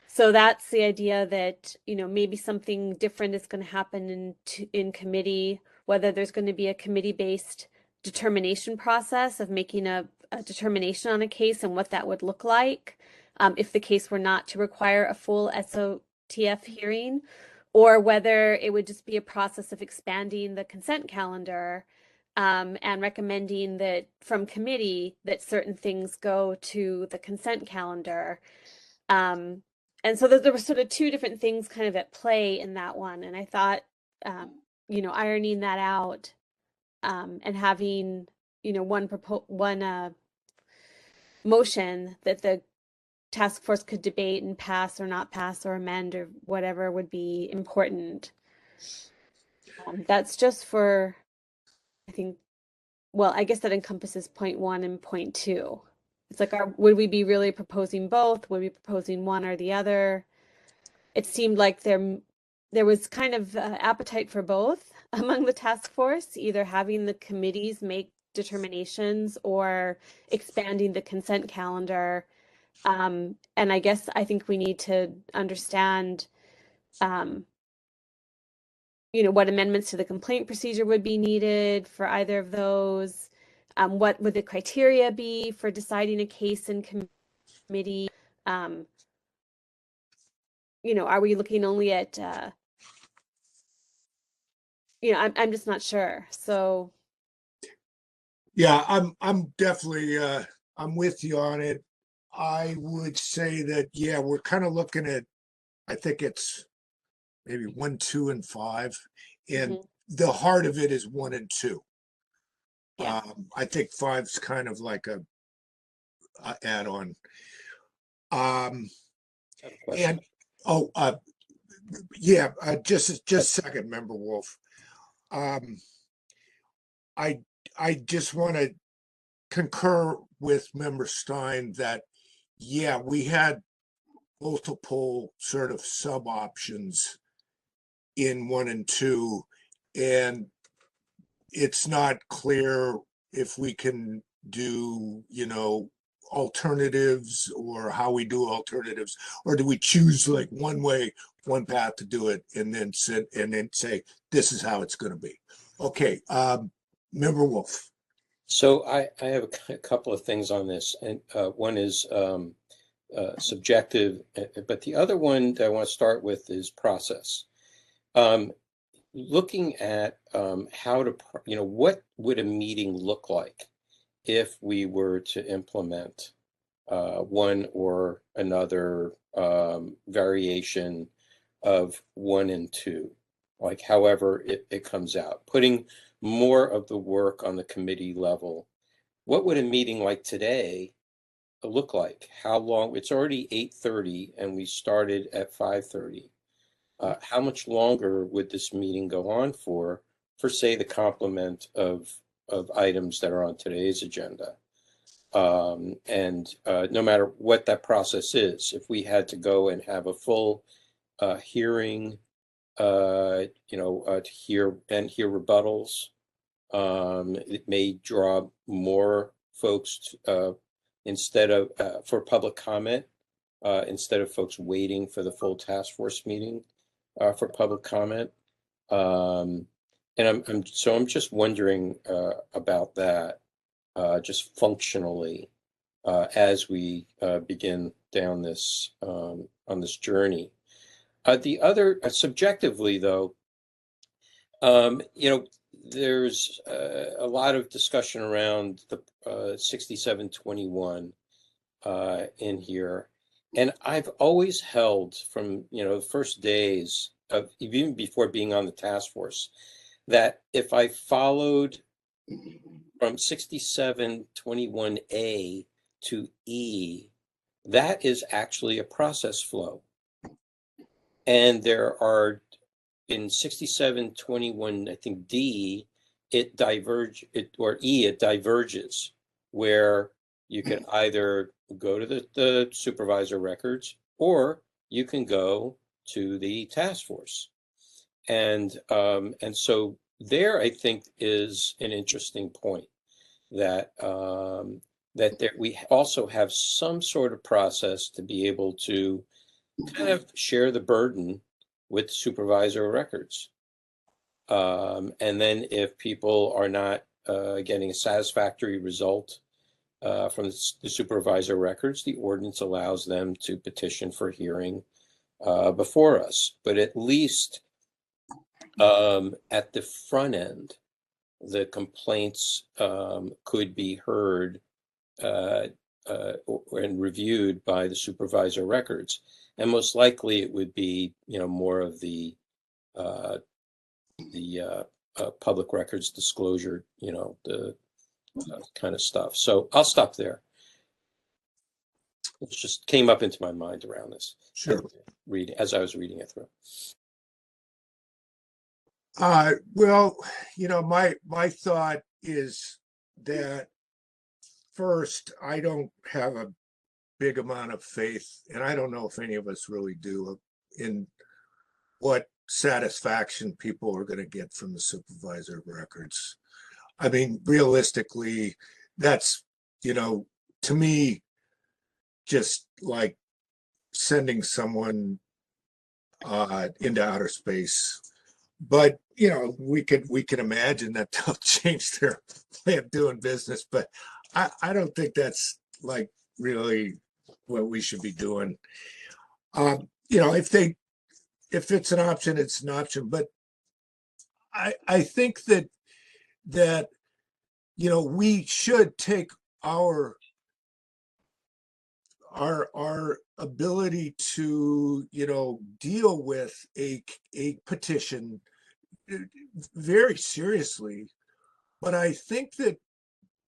So that's the idea that, you know, maybe something different is going to happen in committee, whether there's going to be a committee-based determination process of making a determination on a case and what that would look like if the case were not to require a full SOTF hearing, or whether it would just be a process of expanding the consent calendar and recommending that from committee that certain things go to the consent calendar. And so there were sort of 2 different things kind of at play in that one. And I thought, you know, ironing that out and having, you know, one motion that the task force could debate and pass or not pass or amend or whatever would be important. That's just for, I think, well, I guess that encompasses point 1 and point 2. It's like, would we be really proposing both? Would we be proposing one or the other? It seemed like there was kind of appetite for both among the task force, either having the committees make determinations or expanding the consent calendar. And I think we need to understand, you know, what amendments to the complaint procedure would be needed for either of those. What would the criteria be for deciding a case in committee? You know, are we looking only at, you know, I'm just not sure. So.
Yeah, I'm definitely I'm with you on it. I would say that, yeah, we're kind of looking at, I think it's maybe 1, 2, and 5, and the heart of it is 1 and 2.
Yeah.
I think 5's kind of like a add-on. And Yeah, just a second, Member Wolf. I just want to concur with Member Stein that, yeah, we had multiple sort of sub options in 1 and 2, and it's not clear if we can do, alternatives, or how we do alternatives, or do we choose like one way, one path to do it, and then say, this is how it's going to be. Okay, Member Wolf.
So I have a couple of things on this, and one is subjective, but the other one that I want to start with is process. Looking at how to, what would a meeting look like if we were to implement one or another variation of 1 and 2, like however it comes out, putting more of the work on the committee level. What would a meeting like today look like? How long? It's already 8:30 and we started at 5:30. How much longer would this meeting go on for say, the complement of items that are on today's agenda? And no matter what that process is, if we had to go and have a full hearing, to hear rebuttals, it may draw more folks instead of for public comment, instead of folks waiting for the full task force meeting for public comment. And I'm just wondering about that, just functionally, as we begin down this on this journey. The other, subjectively though, there's a lot of discussion around the 6721 in here, and I've always held from the first days of, even before being on the task force, that if I followed from 6721A to E, that is actually a process flow. And there are, in 6721, I think D, it diverges, where you can either go to the supervisor records, or you can go to the task force. And so there, I think, is an interesting point, that that we also have some sort of process to be able to kind of share the burden with supervisor records. And then if people are not getting a satisfactory result from the supervisor records, the ordinance allows them to petition for hearing before us. But at least at the front end, the complaints could be heard and reviewed by the supervisor records. And most likely it would be, more of the public records disclosure, the kind of stuff. So I'll stop there. It just came up into my mind around this.
Sure.
As I was reading it through.
Well, my thought is that, first, I don't have a big amount of faith, and I don't know if any of us really do, in what satisfaction people are going to get from the supervisor records. I mean, realistically, that's, to me, just like sending someone into outer space. But we can imagine that they'll change their way of doing business, but I don't think that's like really what we should be doing. If it's an option, it's an option. But I think that we should take our ability to deal with a petition very seriously. But I think that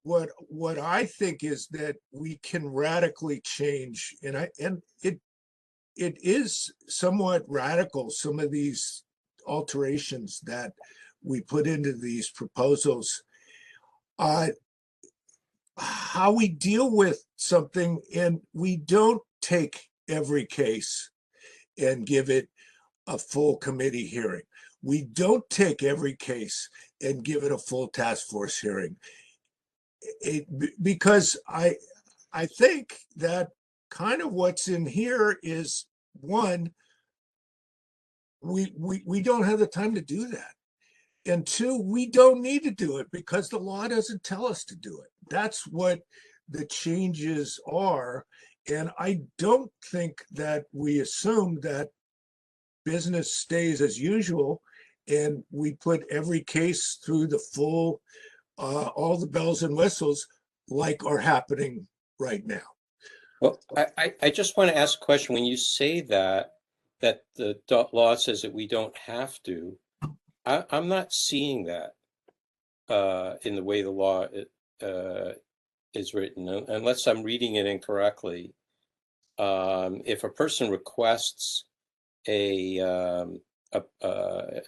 what I think is that we can radically change, and it it is somewhat radical, some of these alterations that we put into these proposals. How we deal with something, and we don't take every case and give it a full committee hearing. We don't take every case and give it a full task force hearing. Because I think that kind of what's in here is, one, we don't have the time to do that. And two, we don't need to do it because the law doesn't tell us to do it. That's what the changes are. And I don't think that we assume that business stays as usual and we put every case through the full, all the bells and whistles like are happening right now.
Well, I just want to ask a question. When you say that the law says that we don't have to, I'm not seeing that in the way the law is written, unless I'm reading it incorrectly. If a person requests if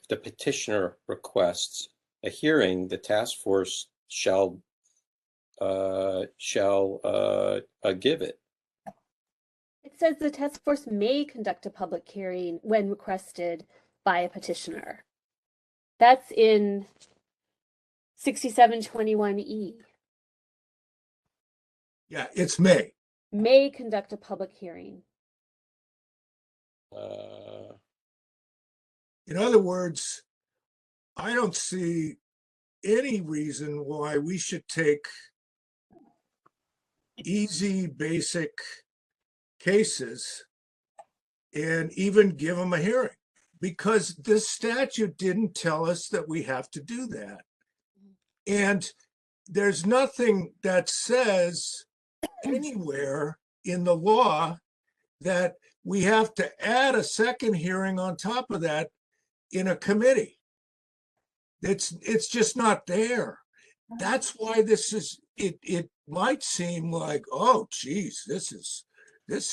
the petitioner requests a hearing, the task force shall give it.
It says the task force may conduct a public hearing when requested by a petitioner. That's in 6721E.
Yeah, it's May.
May conduct a public hearing.
In other words, I don't see any reason why we should take easy, basic cases and even give them a hearing, because this statute didn't tell us that we have to do that. And there's nothing that says anywhere in the law that we have to add a second hearing on top of that in a committee. It's just not there. That's why this is, it might seem like, oh geez, this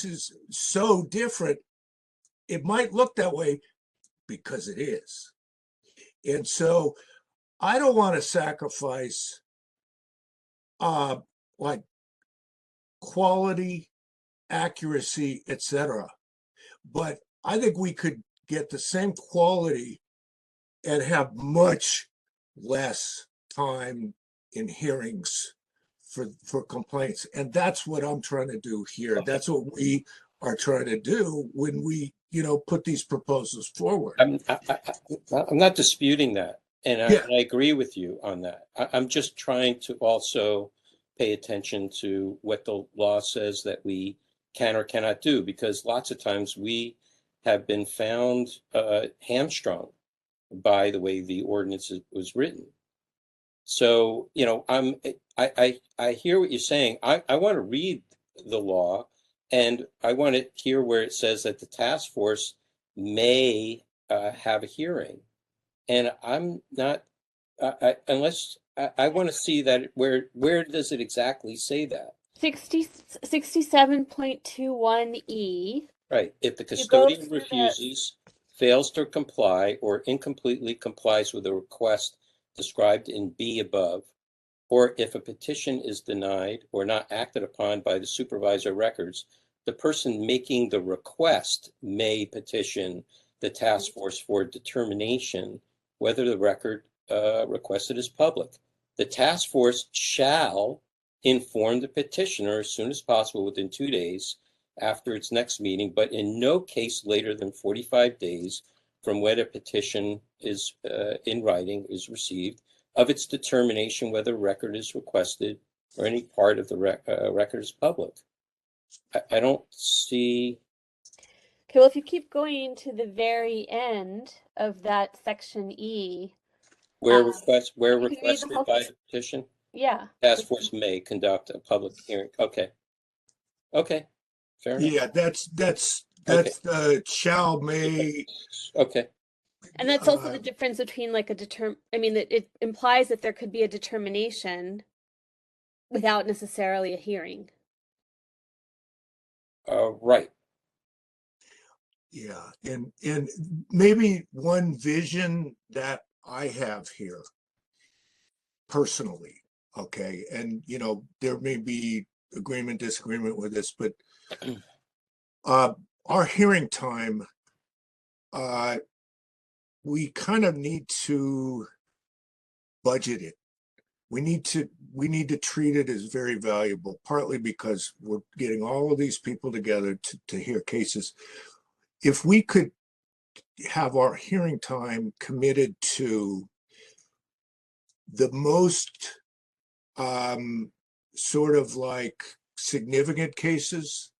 is so different. It might look that way because it is. And so I don't want to sacrifice like quality, accuracy, etc. But I think we could get the same quality and have much less time in hearings for complaints. And that's what I'm trying to do here.
Okay.
That's what we are trying to do when we, put these proposals forward.
I'm not disputing that. And I agree with you on that. I'm just trying to also pay attention to what the law says that we can or cannot do, because lots of times we have been found hamstrung by the way the ordinance was written. So, I hear what you're saying. I want to read the law, and I want to hear where it says that the task force may have a hearing. And I'm not, unless I want to see that where does it exactly say that?
67.21E.
Right. If the custodian refuses, fails to comply, or incompletely complies with a request described in B above, or if a petition is denied or not acted upon by the supervisor of records, the person making the request may petition the task force for determination whether the record requested is public. The task force shall inform the petitioner as soon as possible within 2 days after its next meeting, but in no case later than 45 days from when a petition is in writing is received, of its determination whether record is requested or any part of the record is public. I don't see.
Okay, well, if you keep going to the very end of that section E,
Where requested by the petition,
yeah,
task force may conduct a public hearing. Okay, fair enough.
Yeah, that's
Okay.
Shall, may.
Okay.
And that's also the difference between like it implies that there could be a determination without necessarily a hearing.
Right.
Yeah, and maybe one vision that I have here personally, okay, and there may be agreement, disagreement with this, but our hearing time, we kind of need to budget it. We need to treat it as very valuable, partly because we're getting all of these people together to hear cases. If we could have our hearing time committed to the most sort of like significant cases,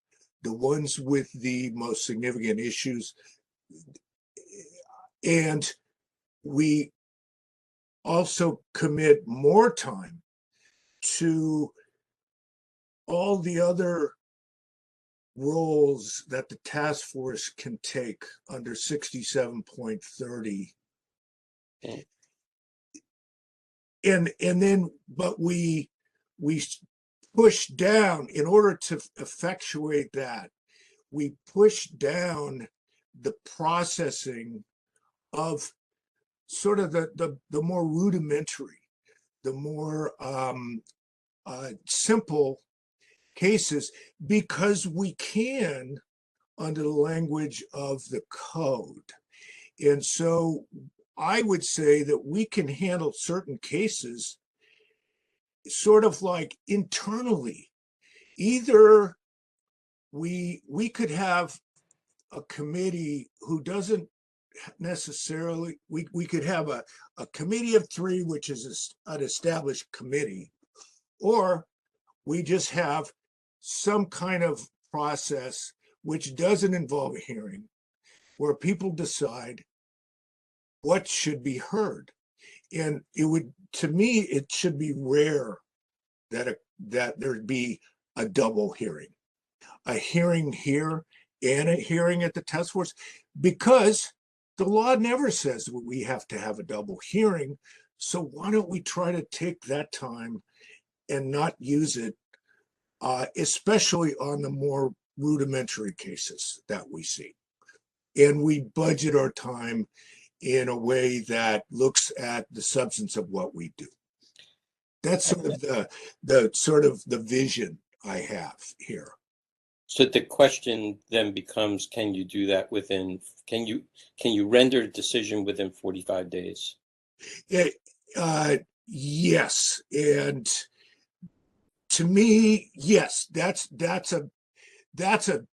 the ones with the most significant issues, and we also commit more time to all the other roles that the task force can take under 67.30. And then, but we push down, in order to effectuate that, we push down the processing of sort of the more rudimentary, the more simple cases, because we can under the language of the code. And so I would say that we can handle certain cases sort of like internally. Either we could have a committee who doesn't necessarily, we could have a committee of 3, which is an established committee, or we just have some kind of process which doesn't involve a hearing, where people decide what should be heard. And it would, to me, it should be rare that there'd be a double hearing, a hearing here and a hearing at the task force, because the law never says we have to have a double hearing. So why don't we try to take that time and not use it, especially on the more rudimentary cases that we see. And we budget our time in a way that looks at the substance of what we do. That's sort of the vision I have here.
So the question then becomes, can you do that can you render a decision within 45 days?
Yes. And to me, yes, that's a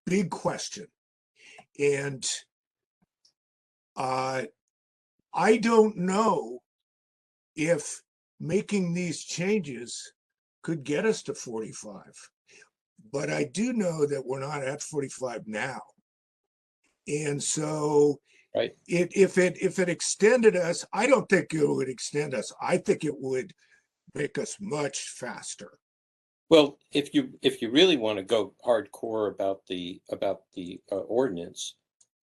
big question. And I don't know if making these changes could get us to 45, but I do know that we're not at 45 now. And so
right.
If it extended us, I don't think it would extend us. I think it would make us much faster.
Well, if you really want to go hardcore about the ordinance,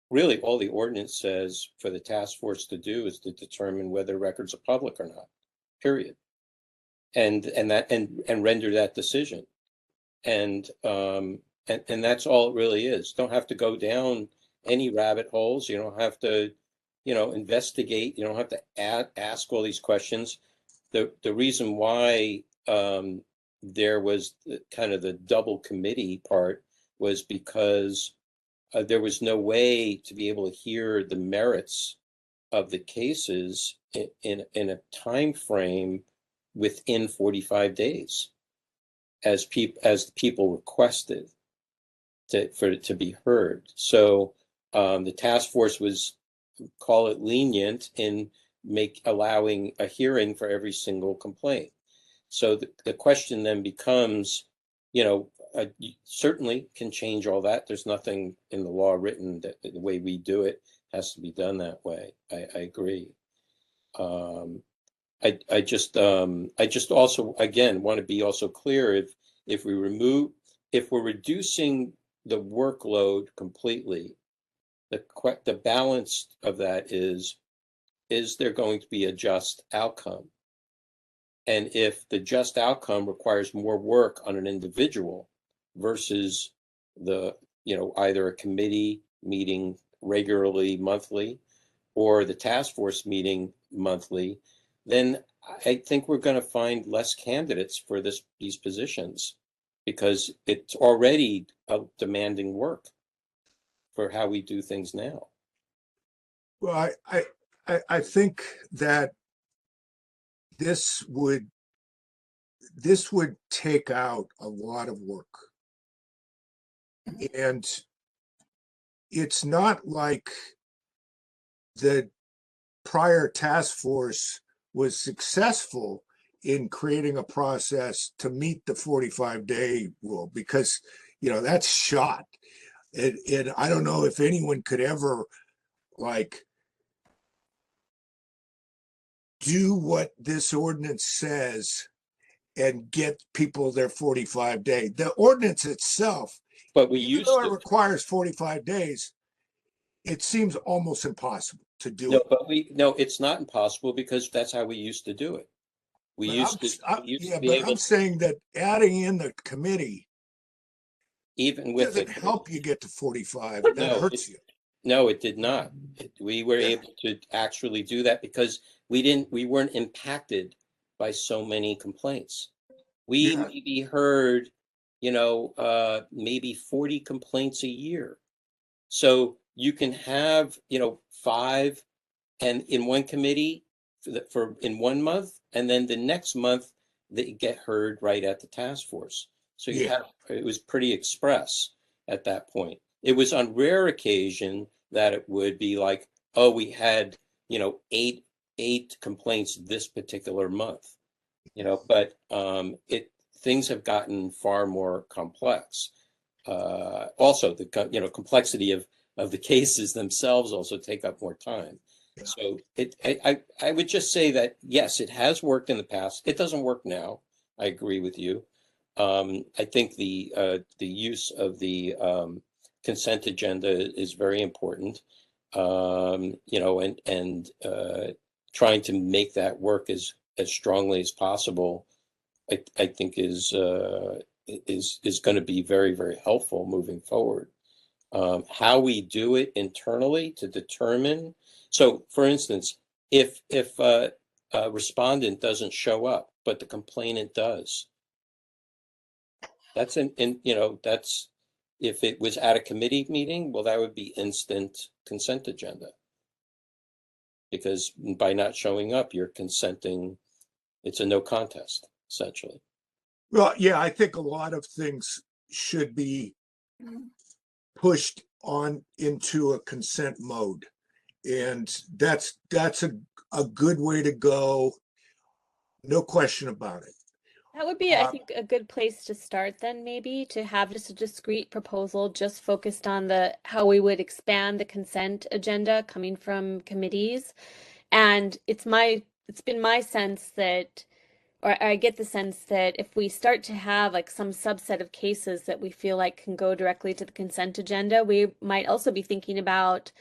really all the ordinance says for the task force to do is to determine whether records are public or not, period, and render that decision, and that's all it really is. Don't have to go down any rabbit holes. You don't have to, investigate. You don't have to ask all these questions. The reason why there was kind of the double committee part was because there was no way to be able to hear the merits of the cases in a time frame within 45 days, as people requested for it to be heard. So the task force was, call it lenient, in allowing a hearing for every single complaint. So the question then becomes, you certainly can change all that. There's nothing in the law written that the way we do it has to be done that way. I agree. I just also, again, want to be also clear, if we're reducing the workload completely, the balance of that is there going to be a just outcome? And if the just outcome requires more work on an individual versus either a committee meeting regularly monthly, or the task force meeting monthly, then I think we're going to find less candidates for these positions, because it's already a demanding work for how we do things now.
Well, I think that this would take out a lot of work. And it's not like the prior task force was successful in creating a process to meet the 45-day rule, because, that's shot. And I don't know if anyone could ever like do what this ordinance says and get people their 45-day. The ordinance itself,
But we
even
used
though
to.
it requires 45 days, it seems almost impossible to do
No,
it.
but it's not impossible, because that's how we used to do it. We used to be able
I'm saying that adding in the committee
even with
doesn't
the
help you get to 45. That
no,
hurts you.
No, it did not. We were able to actually do that because we weren't impacted by so many complaints. We
Yeah.
maybe heard, maybe 40 complaints a year. So you can have, 5 and in one committee in 1 month, and then the next month they get heard right at the task force. So it was pretty express at that point. It was on rare occasion that it would be like, oh, we had, 8 complaints this particular month, but things have gotten far more complex. Also, the complexity of the cases themselves also take up more time. Yeah. So I would just say that yes, it has worked in the past. It doesn't work now. I agree with you. I think the use of the consent agenda is very important. And trying to make that work as strongly as possible, I think is going to be very, very helpful moving forward. How we do it internally to determine. So, for instance, if a respondent doesn't show up, but the complainant does, that's that's if it was at a committee meeting, well, that would be instant consent agenda. Because by not showing up, you're consenting. It's a no contest, essentially.
Well, yeah, I think a lot of things should be pushed on into a consent mode. And that's a good way to go. No question about it.
That would be, I think, a good place to start then, maybe, to have just a discrete proposal just focused on how we would expand the consent agenda coming from committees. And it's been my sense that, or I get the sense that if we start to have like some subset of cases that we feel like can go directly to the consent agenda, we might also be thinking about,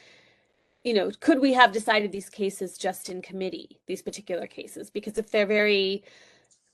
could we have decided these cases just in committee, these particular cases? Because if they're very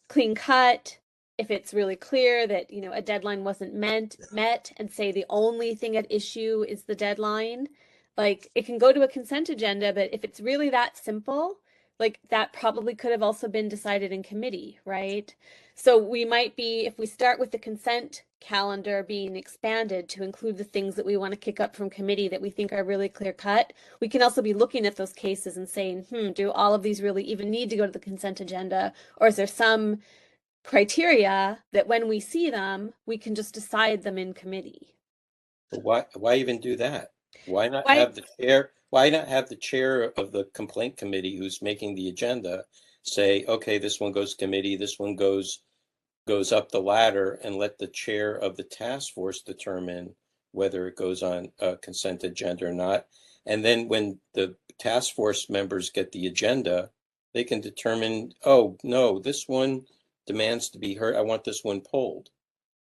clean cut, if it's really clear that, a deadline wasn't met, and say the only thing at issue is the deadline, like it can go to a consent agenda, but if it's really that simple, like that probably could have also been decided in committee, right? So we might be, if we start with the consent calendar being expanded to include the things that we want to kick up from committee that we think are really clear cut, we can also be looking at those cases and saying, do all of these really even need to go to the consent agenda? Or is there some criteria that when we see them, we can just decide them in committee?
But why even do that? Why not have the chair? Why not have the chair of the complaint committee who's making the agenda say, okay, this one goes to committee, this one goes up the ladder, and let the chair of the task force determine whether it goes on a consent agenda or not. And then when the task force members get the agenda, they can determine, oh, no, this one demands to be heard. I want this one pulled.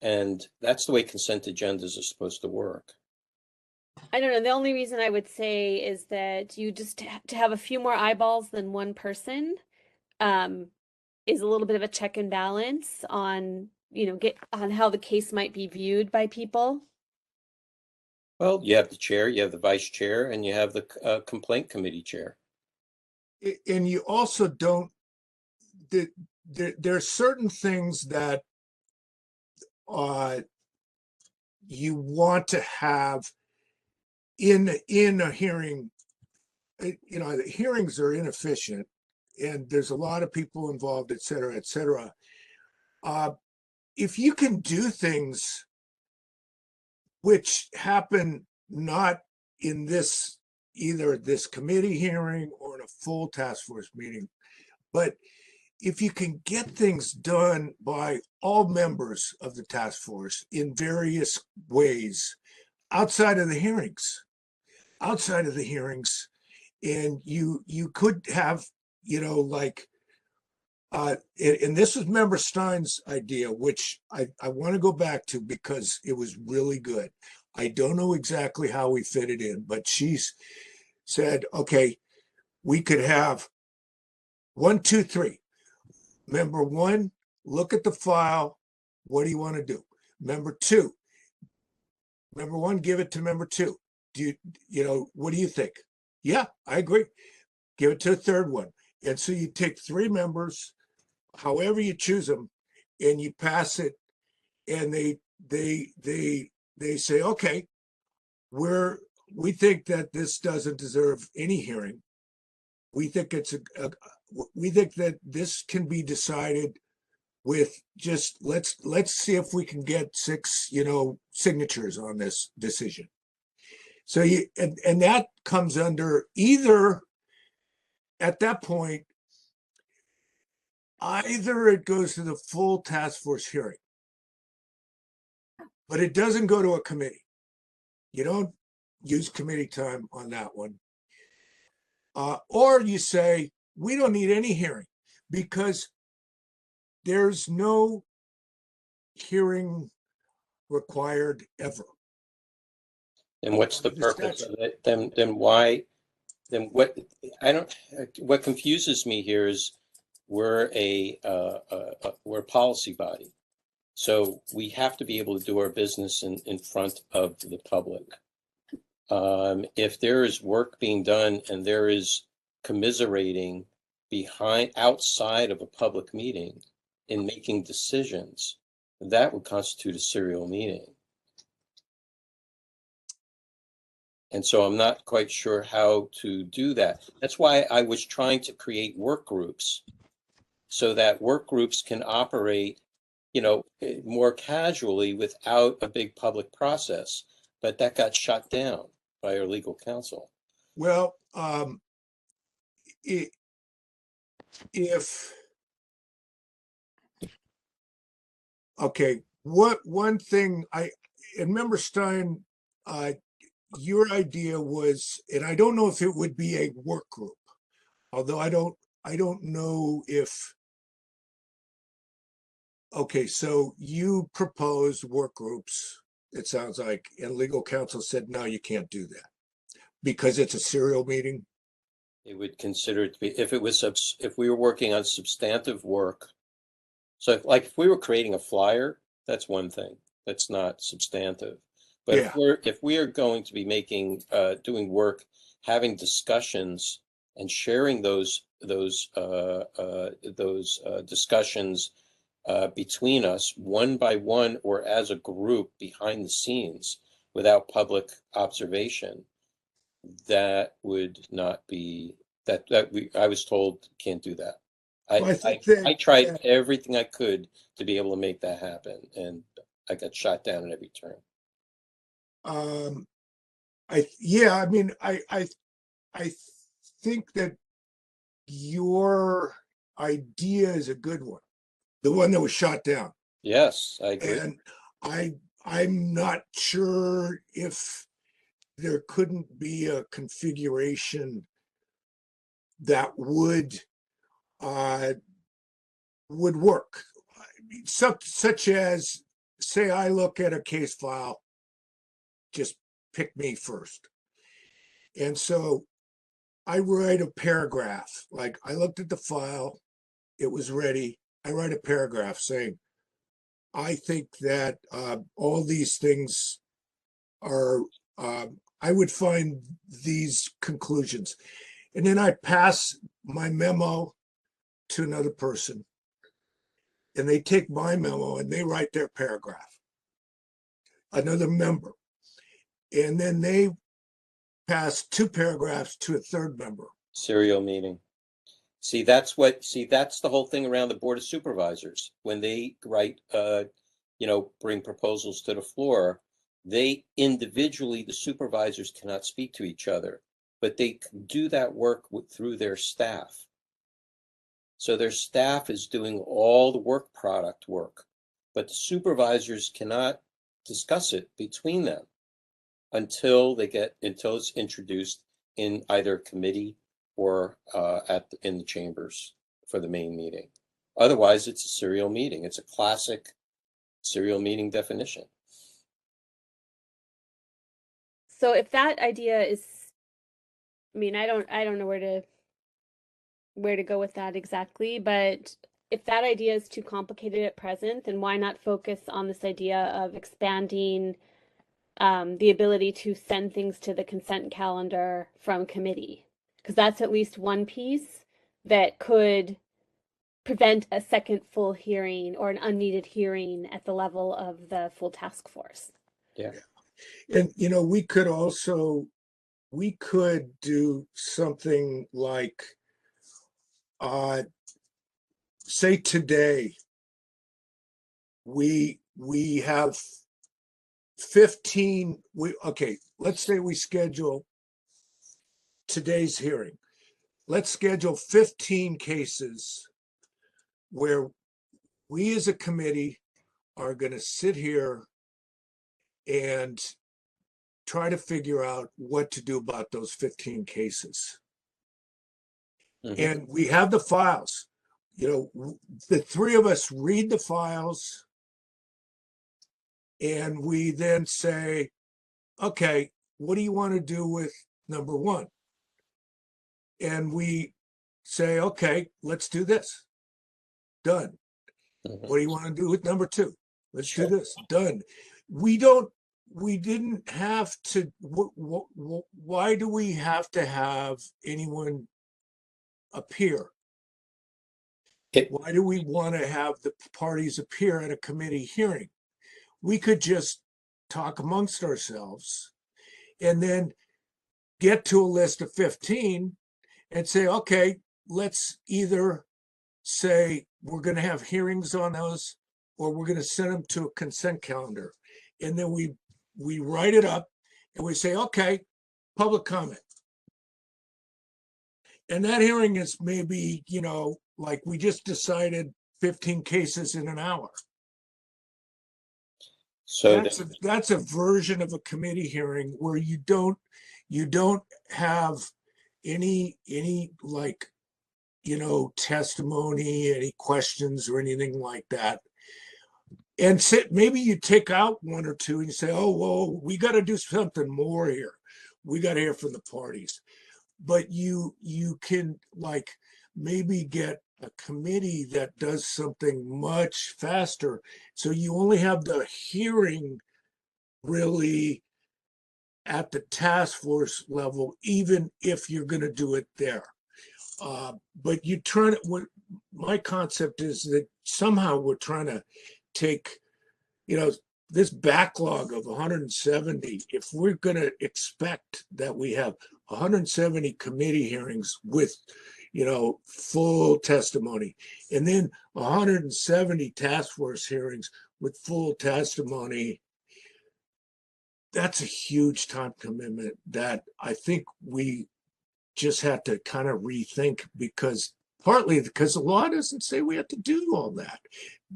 And that's the way consent agendas are supposed to work.
I don't know. The only reason I would say is that you just to have a few more eyeballs than one person is a little bit of a check and balance on, on how the case might be viewed by people.
Well, you have the chair, you have the vice chair, and you have the complaint committee chair.
And you also don't, there are certain things that you want to have in a hearing. You know, the hearings are inefficient and there's a lot of people involved, et cetera, et cetera. If you can do things which happen not in this, either this committee hearing or in a full task force meeting, but if you can get things done by all members of the task force in various ways outside of the hearings, and you could have, you know, like, and this was Member Stein's idea, which I want to go back to because it was really good. I don't know exactly how we fit it in, but she's said, okay, we could have 1, 2, 3. Member 1, look at the file. What do you want to do? Member 2, Member 1, give it to Member 2. Do you know, what do you think? Yeah, I agree. Give it to a third one. And so you take 3 members, however you choose them, and you pass it, and they say, okay, we think that this doesn't deserve any hearing. We think we think that this can be decided with just let's see if we can get 6, you know, signatures on this decision. So you and that comes under either, at that point, either it goes to the full task force hearing, but it doesn't go to a committee. You don't use committee time on that one. Or you say, we don't need any hearing because there's no hearing required ever.
And what's the purpose of it? Then why? Then what? What confuses me here is we're we're a policy body, so we have to be able to do our business in front of the public. If there is work being done and there is commiserating outside of a public meeting in making decisions, that would constitute a serial meeting. And so I'm not quite sure how to do that. That's why I was trying to create work groups so that work groups can operate, you know, more casually without a big public process. But that got shut down by our legal counsel.
Well, okay, one thing and Member Stein, your idea was, and I don't know if it would be a work group, although I don't know if, okay, so you proposed work groups, it sounds like, and legal counsel said, no, you can't do that because it's a serial meeting.
They would consider it to be, if we were working on substantive work. So if we were creating a flyer, that's one thing. That's not substantive. But
Yeah.
if we are going to be making, doing work, having discussions and sharing those discussions between us, one by one or as a group behind the scenes without public observation, that would not be, I was told can't do that. I tried everything I could to be able to make that happen, and I got shot down at every turn.
I mean, I think that your idea is a good one, the one that was shot down.
Yes, I agree.
And I'm not sure if there couldn't be a configuration that would work, such as, say I look at a case file, just pick me first, and so I write a paragraph, like I looked at the file, it was ready, I write a paragraph saying, I think that all these things are I would find these conclusions. And then I pass my memo to another person. And they take my memo and they write their paragraph. Another member. And then they pass 2 paragraphs to a third member.
Serial meeting. See, that's the whole thing around the Board of Supervisors. When they write, bring proposals to the floor, they individually, the supervisors cannot speak to each other, but they do that work through their staff. So their staff is doing all the work product work, but the supervisors cannot discuss it between them until it's introduced in either committee or in the chambers for the main meeting. Otherwise, it's a serial meeting. It's a classic serial meeting definition.
So if that idea is, I mean, I don't know where to go with that exactly, but if that idea is too complicated at present, then why not focus on this idea of expanding the ability to send things to the consent calendar from committee? Because that's at least one piece that could prevent a second full hearing or an unneeded hearing at the level of the full task force.
Yeah.
And, we could do something like, say today, we have 15, let's say we schedule today's hearing. Let's schedule 15 cases where we as a committee are going to sit here and try to figure out what to do about those 15 cases. Mm-hmm. And we have the files. The 3 of us read the files and we then say, okay, what do you want to do with number 1? And we say, okay, let's do this. Done. Mm-hmm. What do you want to do with number 2? Let's do this. Done. We didn't have to, why do we have to have anyone appear? Why do we want to have the parties appear at a committee hearing? We could just talk amongst ourselves and then get to a list of 15 and say, okay, let's either say we're going to have hearings on those or we're going to send them to a consent calendar. And then we write it up and we say, okay, public comment. And that hearing is maybe, like we just decided 15 cases in an hour. So that's a version of a committee hearing where you don't have any like, testimony, any questions or anything like that. And maybe you take out 1 or 2 and you say, oh, well, we got to do something more here. We got to hear from the parties. But you can like maybe get a committee that does something much faster. So you only have the hearing really at the task force level, even if you're going to do it there. But my concept is that somehow we're trying to take, this backlog of 170, if we're going to expect that we have 170 committee hearings with, full testimony, and then 170 task force hearings with full testimony, that's a huge time commitment that I think we just have to kind of rethink, partly because the law doesn't say we have to do all that,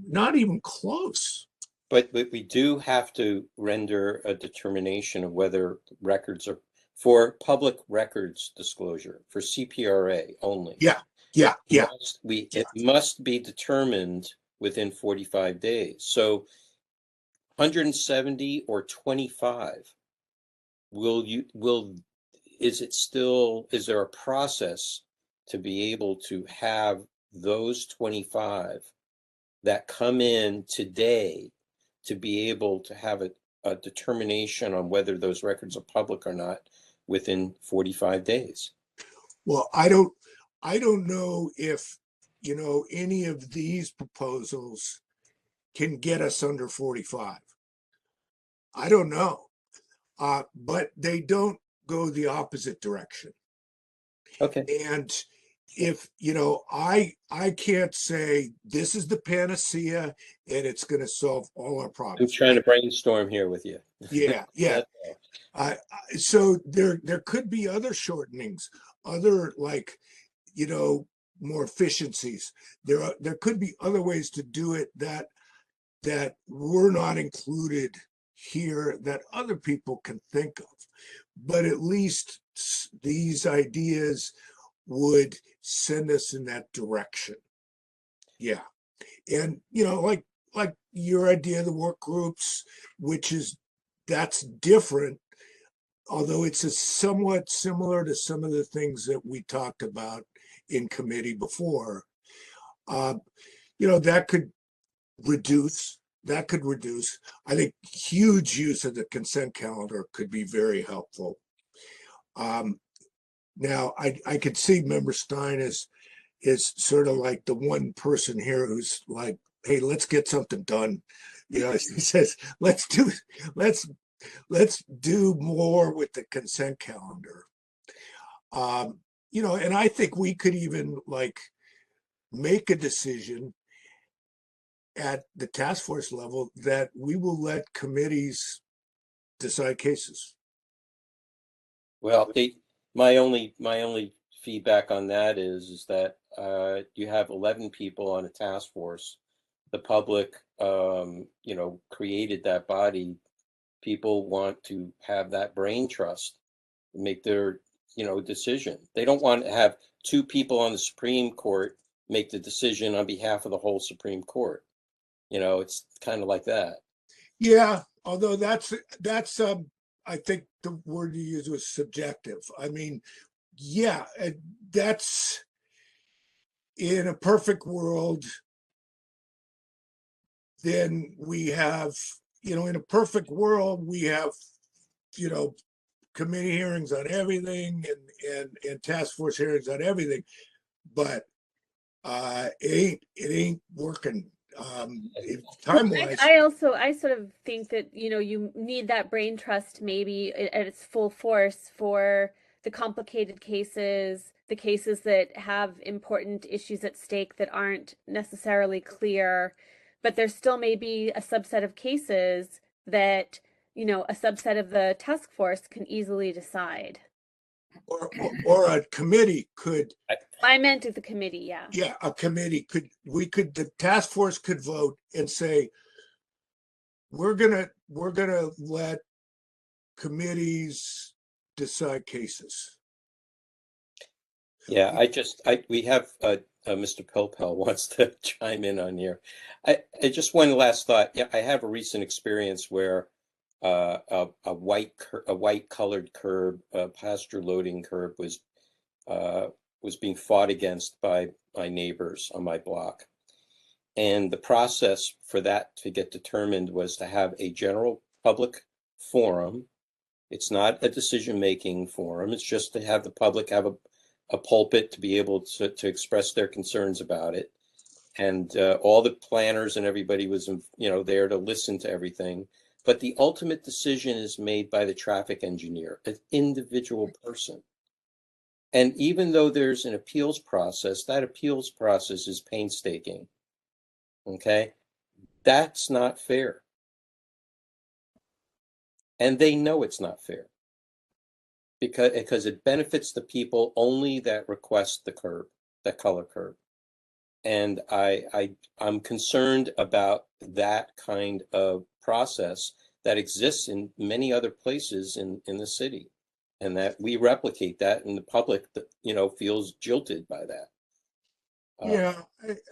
not even close.
But we do have to render a determination of whether records are for public records disclosure for CPRA only.
Yeah.
It must be determined within 45 days. So 170 or 25, is there a process to be able to have those 25 that come in today to be able to have it a determination on whether those records are public or not within 45 days.
Well, I don't know if, any of these proposals can get us under 45. I don't know. But they don't go the opposite direction.
Okay.
And if, I can't say this is the panacea and it's going to solve all our
I'm
problems.
trying to brainstorm here with you.
Yeah, yeah. So there could be other shortenings, other more efficiencies. There could be other ways to do it that were not included here that other people can think of. But at least these ideas would send us in that direction. Yeah. And, like your idea of the work groups, that's different, although it's somewhat similar to some of the things that we talked about in committee before. That could reduce. I think huge use of the consent calendar could be very helpful. Now, I could see Member Stein is sort of like the one person here who's like, hey, let's get something done. He says, let's do more with the consent calendar. And I think we could even make a decision at the task force level that we will let committees decide cases.
Well, my only feedback on that is that you have 11 people on a task force. The public, created that body. People want to have that brain trust, make their, decision. They don't want to have two people on the Supreme Court make the decision on behalf of the whole Supreme Court. It's kind of like that.
Yeah, although that's I think the word you used was subjective. I mean, yeah, that's in a perfect world. Then we have, in a perfect world, we have, committee hearings on everything and task force hearings on everything, but it ain't working. Time-wise.
I sort of think that, you need that brain trust maybe at its full force for the complicated cases, the cases that have important issues at stake that aren't necessarily clear, but there still may be a subset of cases that, a subset of the task force can easily decide.
Or a committee could.
I meant the committee, yeah.
Yeah, a committee the task force could vote and say, we're gonna let committees decide cases.
Yeah, we have Mr. Pilpel wants to chime in on here. I just one last thought. Yeah, I have a recent experience where a white colored curb, a pasture loading curb was being fought against by my neighbors on my block. And the process for that to get determined was to have a general public forum. It's not a decision-making forum. It's just to have the public have a pulpit to be able to express their concerns about it. And all the planners and everybody was, there to listen to everything. But the ultimate decision is made by the traffic engineer, an individual person. And even though there's an appeals process, that appeals process is painstaking. Okay? That's not fair. And they know it's not fair because it benefits the people only that request the curb, that color curb. And I'm concerned about that kind of process that exists in many other places in the city, and that we replicate that, and the public, feels jilted by that.
Yeah.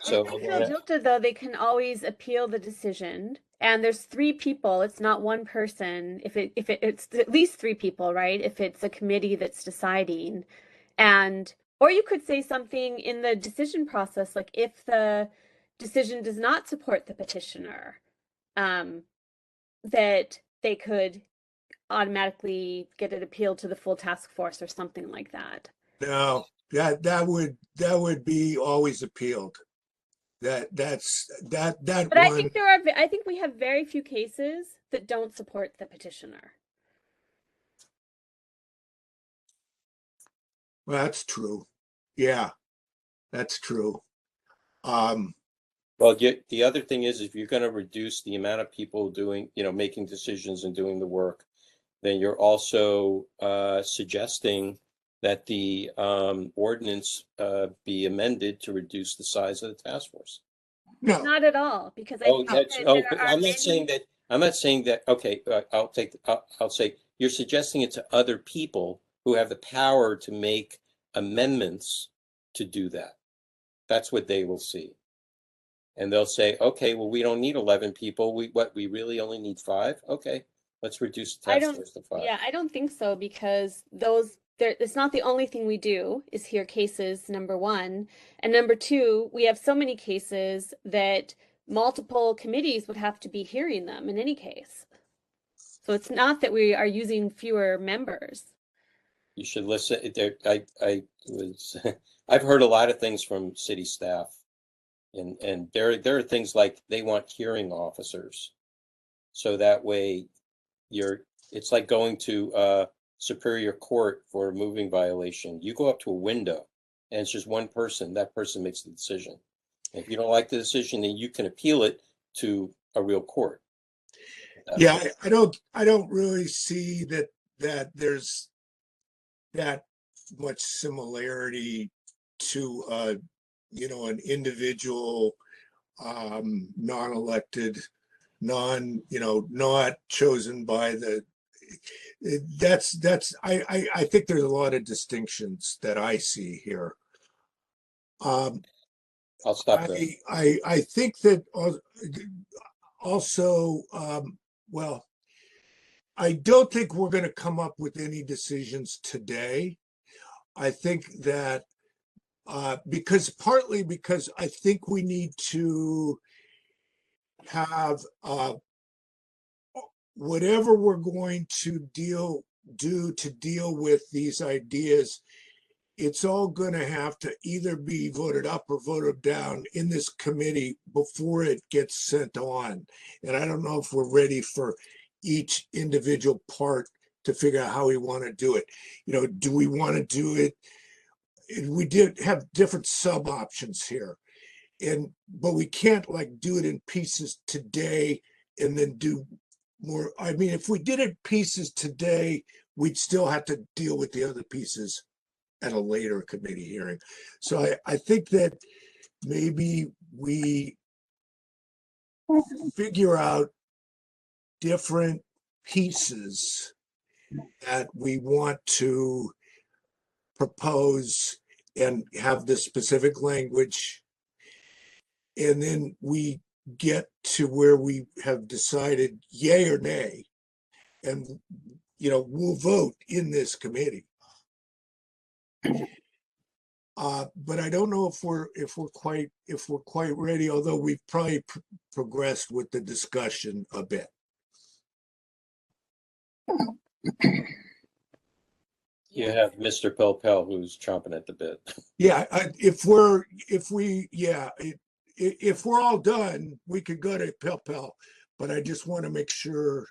So if they feel jilted, though, they can always appeal the decision. And there's 3 people. It's not one person. If it's at least 3 people, right? If it's a committee that's deciding, or you could say something in the decision process, like if the decision does not support the petitioner, that they could automatically get it appealed to the full task force or something like that.
No, that would be always appealed. That's that
But
one.
I think we have very few cases that don't support the petitioner.
Well, that's true. Yeah, that's true.
Well, the other thing is, if you're going to reduce the amount of people doing, making decisions and doing the work, then you're also suggesting that the ordinance be amended to reduce the size of the task force.
No,
Not at all, because I think that there are
I'm not saying that. I'm not saying that. Okay, I'll say you're suggesting it to other people who have the power to make amendments to do that. That's what they will see. And they'll say, okay, well, we don't need 11 people. We really only need 5. Okay, let's reduce the task force to 5.
Yeah, I don't think so, because it's not the only thing we do is hear cases, number one. And number two, we have so many cases that multiple committees would have to be hearing them in any case. So it's not that we are using fewer members.
You should listen. I've heard a lot of things from city staff. And there are things like they want hearing officers, so that way it's like going to Superior Court for a moving violation. You go up to a window and it's just one person. That person makes the decision. If you don't like the decision, then you can appeal it to a real court.
Yeah, I don't really see that there's that much similarity to an individual, non-elected, not chosen by I think there's a lot of distinctions that I see here.
I'll stop there.
I think that also, well, I don't think we're going to come up with any decisions today. I think that partly because I think we need to have whatever we're going to deal with these ideas, it's all going to have to either be voted up or voted down in this committee before it gets sent on. And I don't know if we're ready for each individual part to figure out how we want to do it. Do we want to do it? We did have different sub options here, but we can't do it in pieces today and then do more. I mean, if we did it pieces today, we'd still have to deal with the other pieces at a later committee hearing. So I think that maybe we figure out different pieces that we want to propose and have the specific language, and then we get to where we have decided yay or nay, and we'll vote in this committee. But I don't know if we're quite ready, although we've probably progressed with the discussion a bit.
You have Mr. Pelpel who's chomping at the bit.
Yeah, if we're all done, we could go to Pelpel, but I just want to make sure.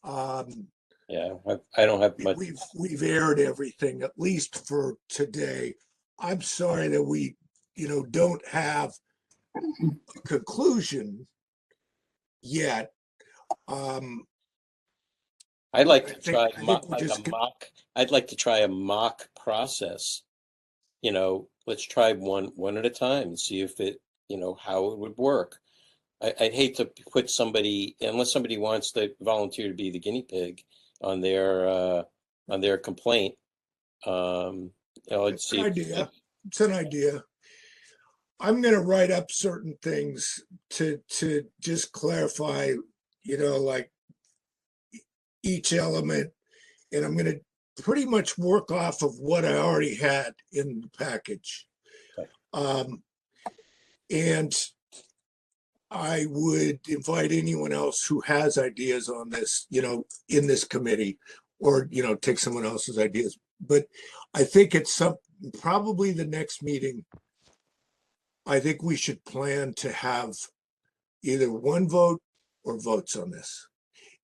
Yeah, I don't have much.
We've aired everything, at least for today. I'm sorry that we, don't have a conclusion yet.
I'd like to try I'd like to try a mock process. Let's try one at a time and see if it, how it would work. I'd hate to put somebody, unless somebody wants to volunteer to be the guinea pig on their complaint.
It's an idea. I'm going to write up certain things to just clarify, each element, and I'm going to pretty much work off of what I already had in the package. And I would invite anyone else who has ideas on this, in this committee, or, take someone else's ideas. But I think it's probably the next meeting. I think we should plan to have either one vote or votes on this.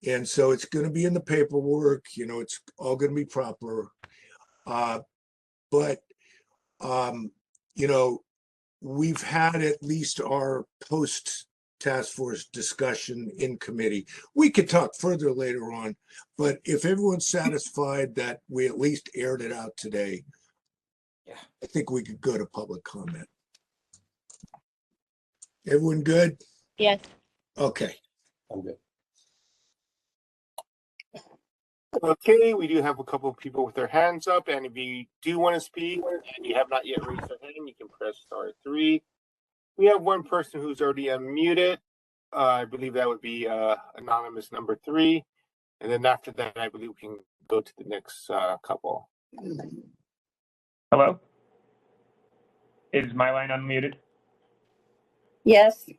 And so it's going to be in the paperwork, it's all going to be proper. But, we've had at least our post task force discussion in committee. We could talk further later on, but if everyone's satisfied that we at least aired it out today,
Yeah.
I think we could go to public comment. Everyone good?
Yes.
Okay.
I'm good.
Okay, we do have a couple of people with their hands up, and if you do want to speak and you have not yet raised your hand, you can press *3. We have one person who's already unmuted. I believe that would be anonymous number 3. And then after that, I believe we can go to the next couple.
Hello? Is my line unmuted?
Yes.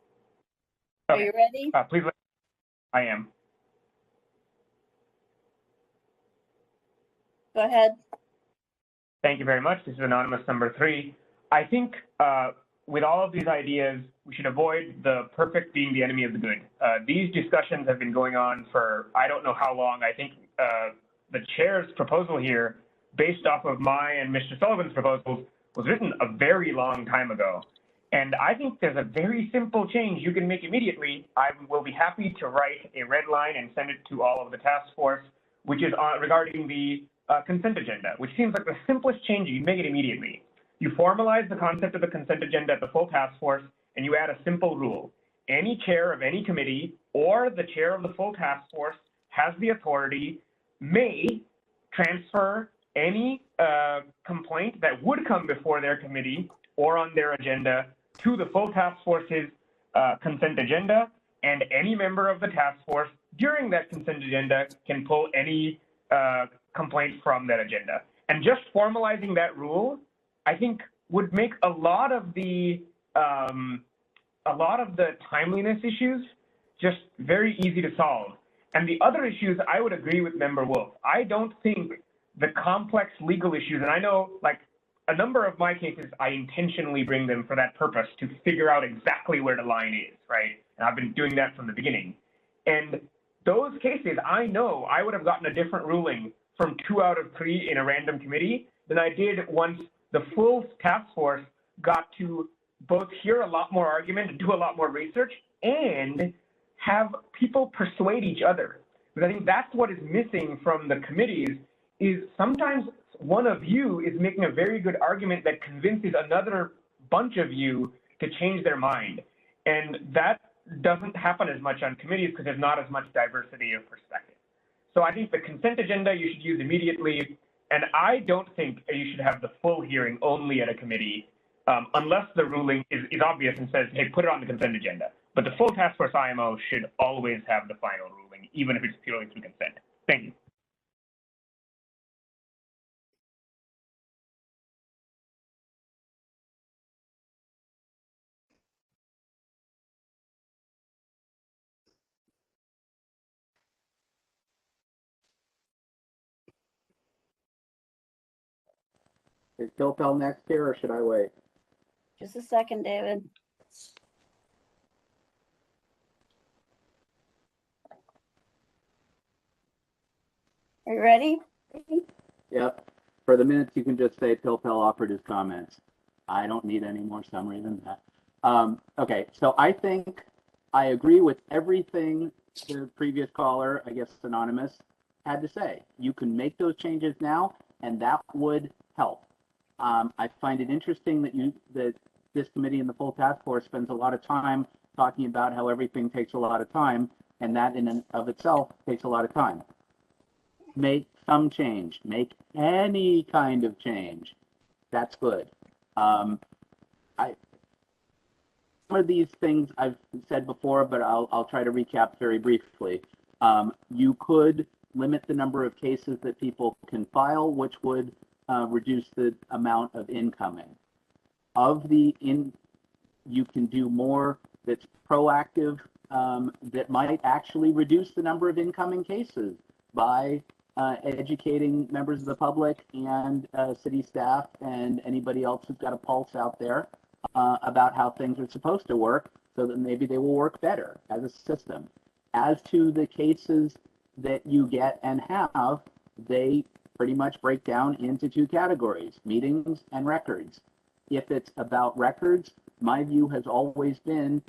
Are
Okay.
you ready?
Please I am.
Go ahead.
Thank you very much. This is anonymous number 3. I think with all of these ideas, we should avoid the perfect being the enemy of the good. These discussions have been going on for I don't know how long. I think the chair's proposal here, based off of my and Mr. Sullivan's proposals, was written a very long time ago. And I think there's a very simple change you can make immediately. I will be happy to write a red line and send it to all of the task force, which is regarding the consent agenda, which seems like the simplest change. You can make it immediately. You formalize the concept of the consent agenda at the full task force, and you add a simple rule. Any chair of any committee or the chair of the full task force has the authority, may transfer any complaint that would come before their committee or on their agenda to the full task force's consent agenda, and any member of the task force during that consent agenda can pull any complaint from that agenda. And just formalizing that rule, I think, would make a lot of the timeliness issues just very easy to solve. And the other issues, I would agree with Member Wolf. I don't think the complex legal issues, and I know, like, a number of my cases, I intentionally bring them for that purpose, to figure out exactly where the line is, right? And I've been doing that from the beginning. And those cases, I know I would have gotten a different ruling from 2 out of 3 in a random committee than I did once the full task force got to both hear a lot more argument and do a lot more research and have people persuade each other. Because I think that's what is missing from the committees, is sometimes one of you is making a very good argument that convinces another bunch of you to change their mind. And that doesn't happen as much on committees because there's not as much diversity of perspective. So I think the consent agenda you should use immediately. And I don't think you should have the full hearing only at a committee unless the ruling is obvious and says, hey, put it on the consent agenda. But the full task force IMO should always have the final ruling, even if it's purely through consent. Thank you.
Is Bill Pell next here, or should I wait?
Just a second, David. Are you ready?
Yep. For the minutes, you can just say Bill Pell offered his comments. I don't need any more summary than that. Okay, so I think I agree with everything the previous caller, I guess anonymous, had to say. You can make those changes now, and that would help. I find it interesting that this committee and the full task force spends a lot of time talking about how everything takes a lot of time, and that in and of itself takes a lot of time. Make some change. Make any kind of change. That's good. Some of these things I've said before, but I'll try to recap very briefly. You could limit the number of cases that people can file, which would reduce the amount of incoming. You can do more that's proactive, that might actually reduce the number of incoming cases by educating members of the public and city staff and anybody else who's got a pulse out there about how things are supposed to work, so that maybe they will work better as a system. As to the cases that you get and have, they pretty much break down into two categories: meetings and records. If it's about records, my view has always been,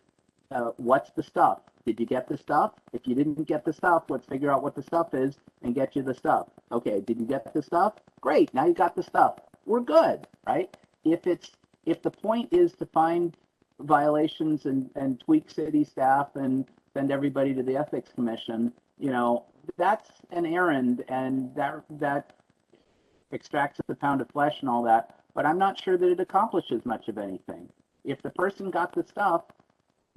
what's the stuff? Did you get the stuff? If you didn't get the stuff, let's figure out what the stuff is and get you the stuff. Okay, did you get the stuff? Great, now you got the stuff. We're good, right? If the point is to find violations and tweak city staff and send everybody to the ethics commission, you know, that's an errand, and that extracts a pound of flesh and all that, but I'm not sure that it accomplishes much of anything. If the person got the stuff,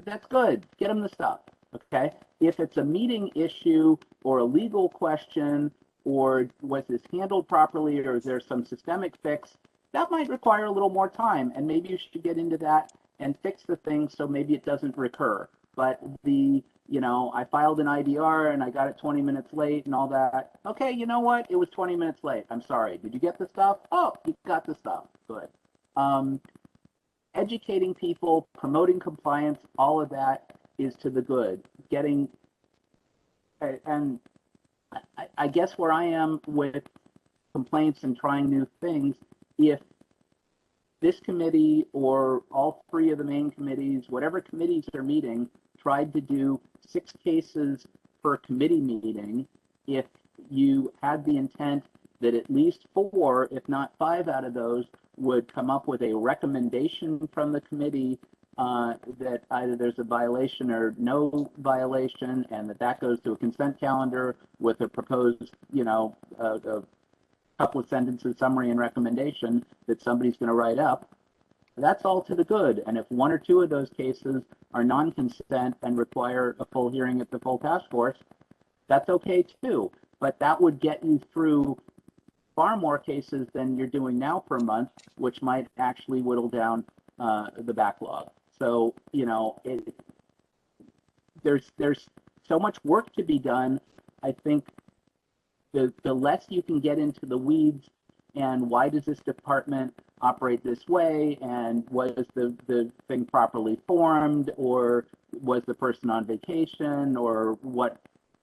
that's good. Get them the stuff, okay? If it's a meeting issue or a legal question, or was this handled properly, or is there some systemic fix, that might require a little more time, and maybe you should get into that and fix the thing so maybe it doesn't recur. But I filed an IDR and I got it 20 minutes late and all that. Okay, you know what? It was 20 minutes late. I'm sorry. Did you get the stuff? Oh, you got the stuff. Good. Educating people, promoting compliance, all of that is to the good. And I guess where I am with complaints and trying new things, if this committee or all three of the main committees, whatever committees are meeting, tried to do 6 cases per committee meeting, if you had the intent that at least 4, if not 5 out of those would come up with a recommendation from the committee that either there's a violation or no violation, and that goes to a consent calendar with a proposed, a couple of sentences, summary and recommendation that somebody's going to write up, that's all to the good. And if 1 or 2 of those cases are non-consent and require a full hearing at the full task force, that's okay too. But that would get you through far more cases than you're doing now per month, which might actually whittle down the backlog. So, there's so much work to be done. I think the less you can get into the weeds and why does this department operate this way, and was the thing properly formed, or was the person on vacation, or what,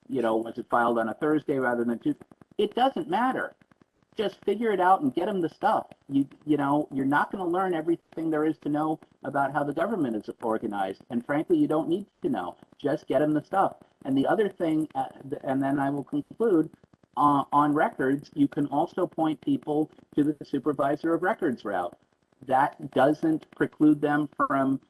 was it filed on a Thursday rather than Tuesday? It doesn't matter. Just figure it out and get them the stuff. You're not going to learn everything there is to know about how the government is organized, and frankly, you don't need to know. Just get them the stuff. And the other thing, and then I will conclude, on records, you can also point people to the supervisor of records route. That doesn't preclude them from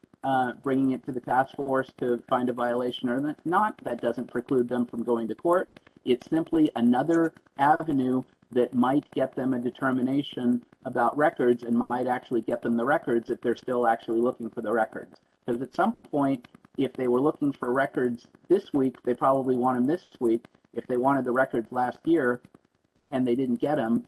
bringing it to the task force to find a violation or not. That doesn't preclude them from going to court. It's simply another avenue that might get them a determination about records and might actually get them the records if they're still actually looking for the records. Because at some point, if they were looking for records this week, they probably want them this week. If they wanted the records last year and they didn't get them,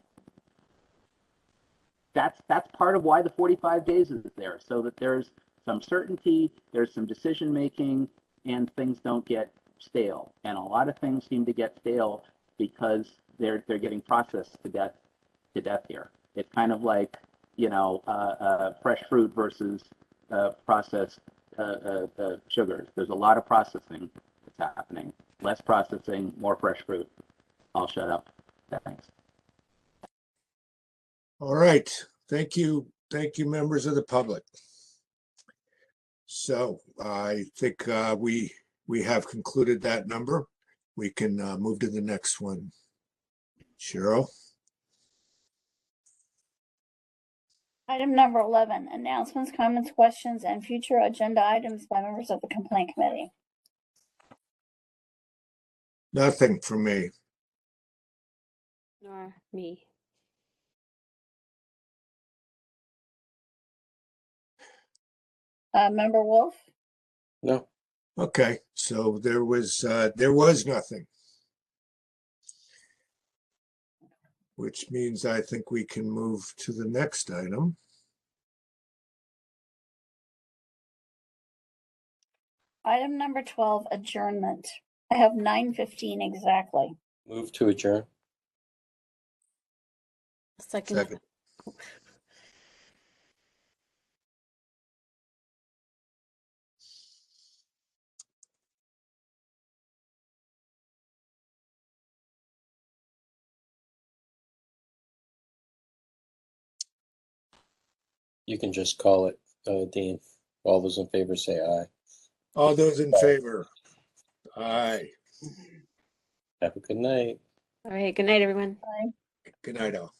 that's part of why the 45 days is there, so that there's some certainty, there's some decision making, and things don't get stale. And a lot of things seem to get stale because they're getting processed to death here. It's kind of like fresh fruit versus processed sugars. There's a lot of processing that's happening. Less processing, more fresh fruit. I'll shut up. Thanks.
All right. Thank you. Thank you, members of the public. So I think we have concluded that number. We can move to the next one. Cheryl.
Item number 11, announcements, comments, questions, and future agenda items by members of the complaint committee.
Nothing for me.
Nor me.
Member Wolf?
No.
Okay, so there was nothing, which means I think we can move to the next item.
Item number 12, adjournment. I have 9:15 exactly.
Move to adjourn.
Second.
You can just call it, Dean. All those in favor say aye.
All those in favor? Aye.
Have a good night.
All right. Good night, everyone.
Bye.
Good night, all.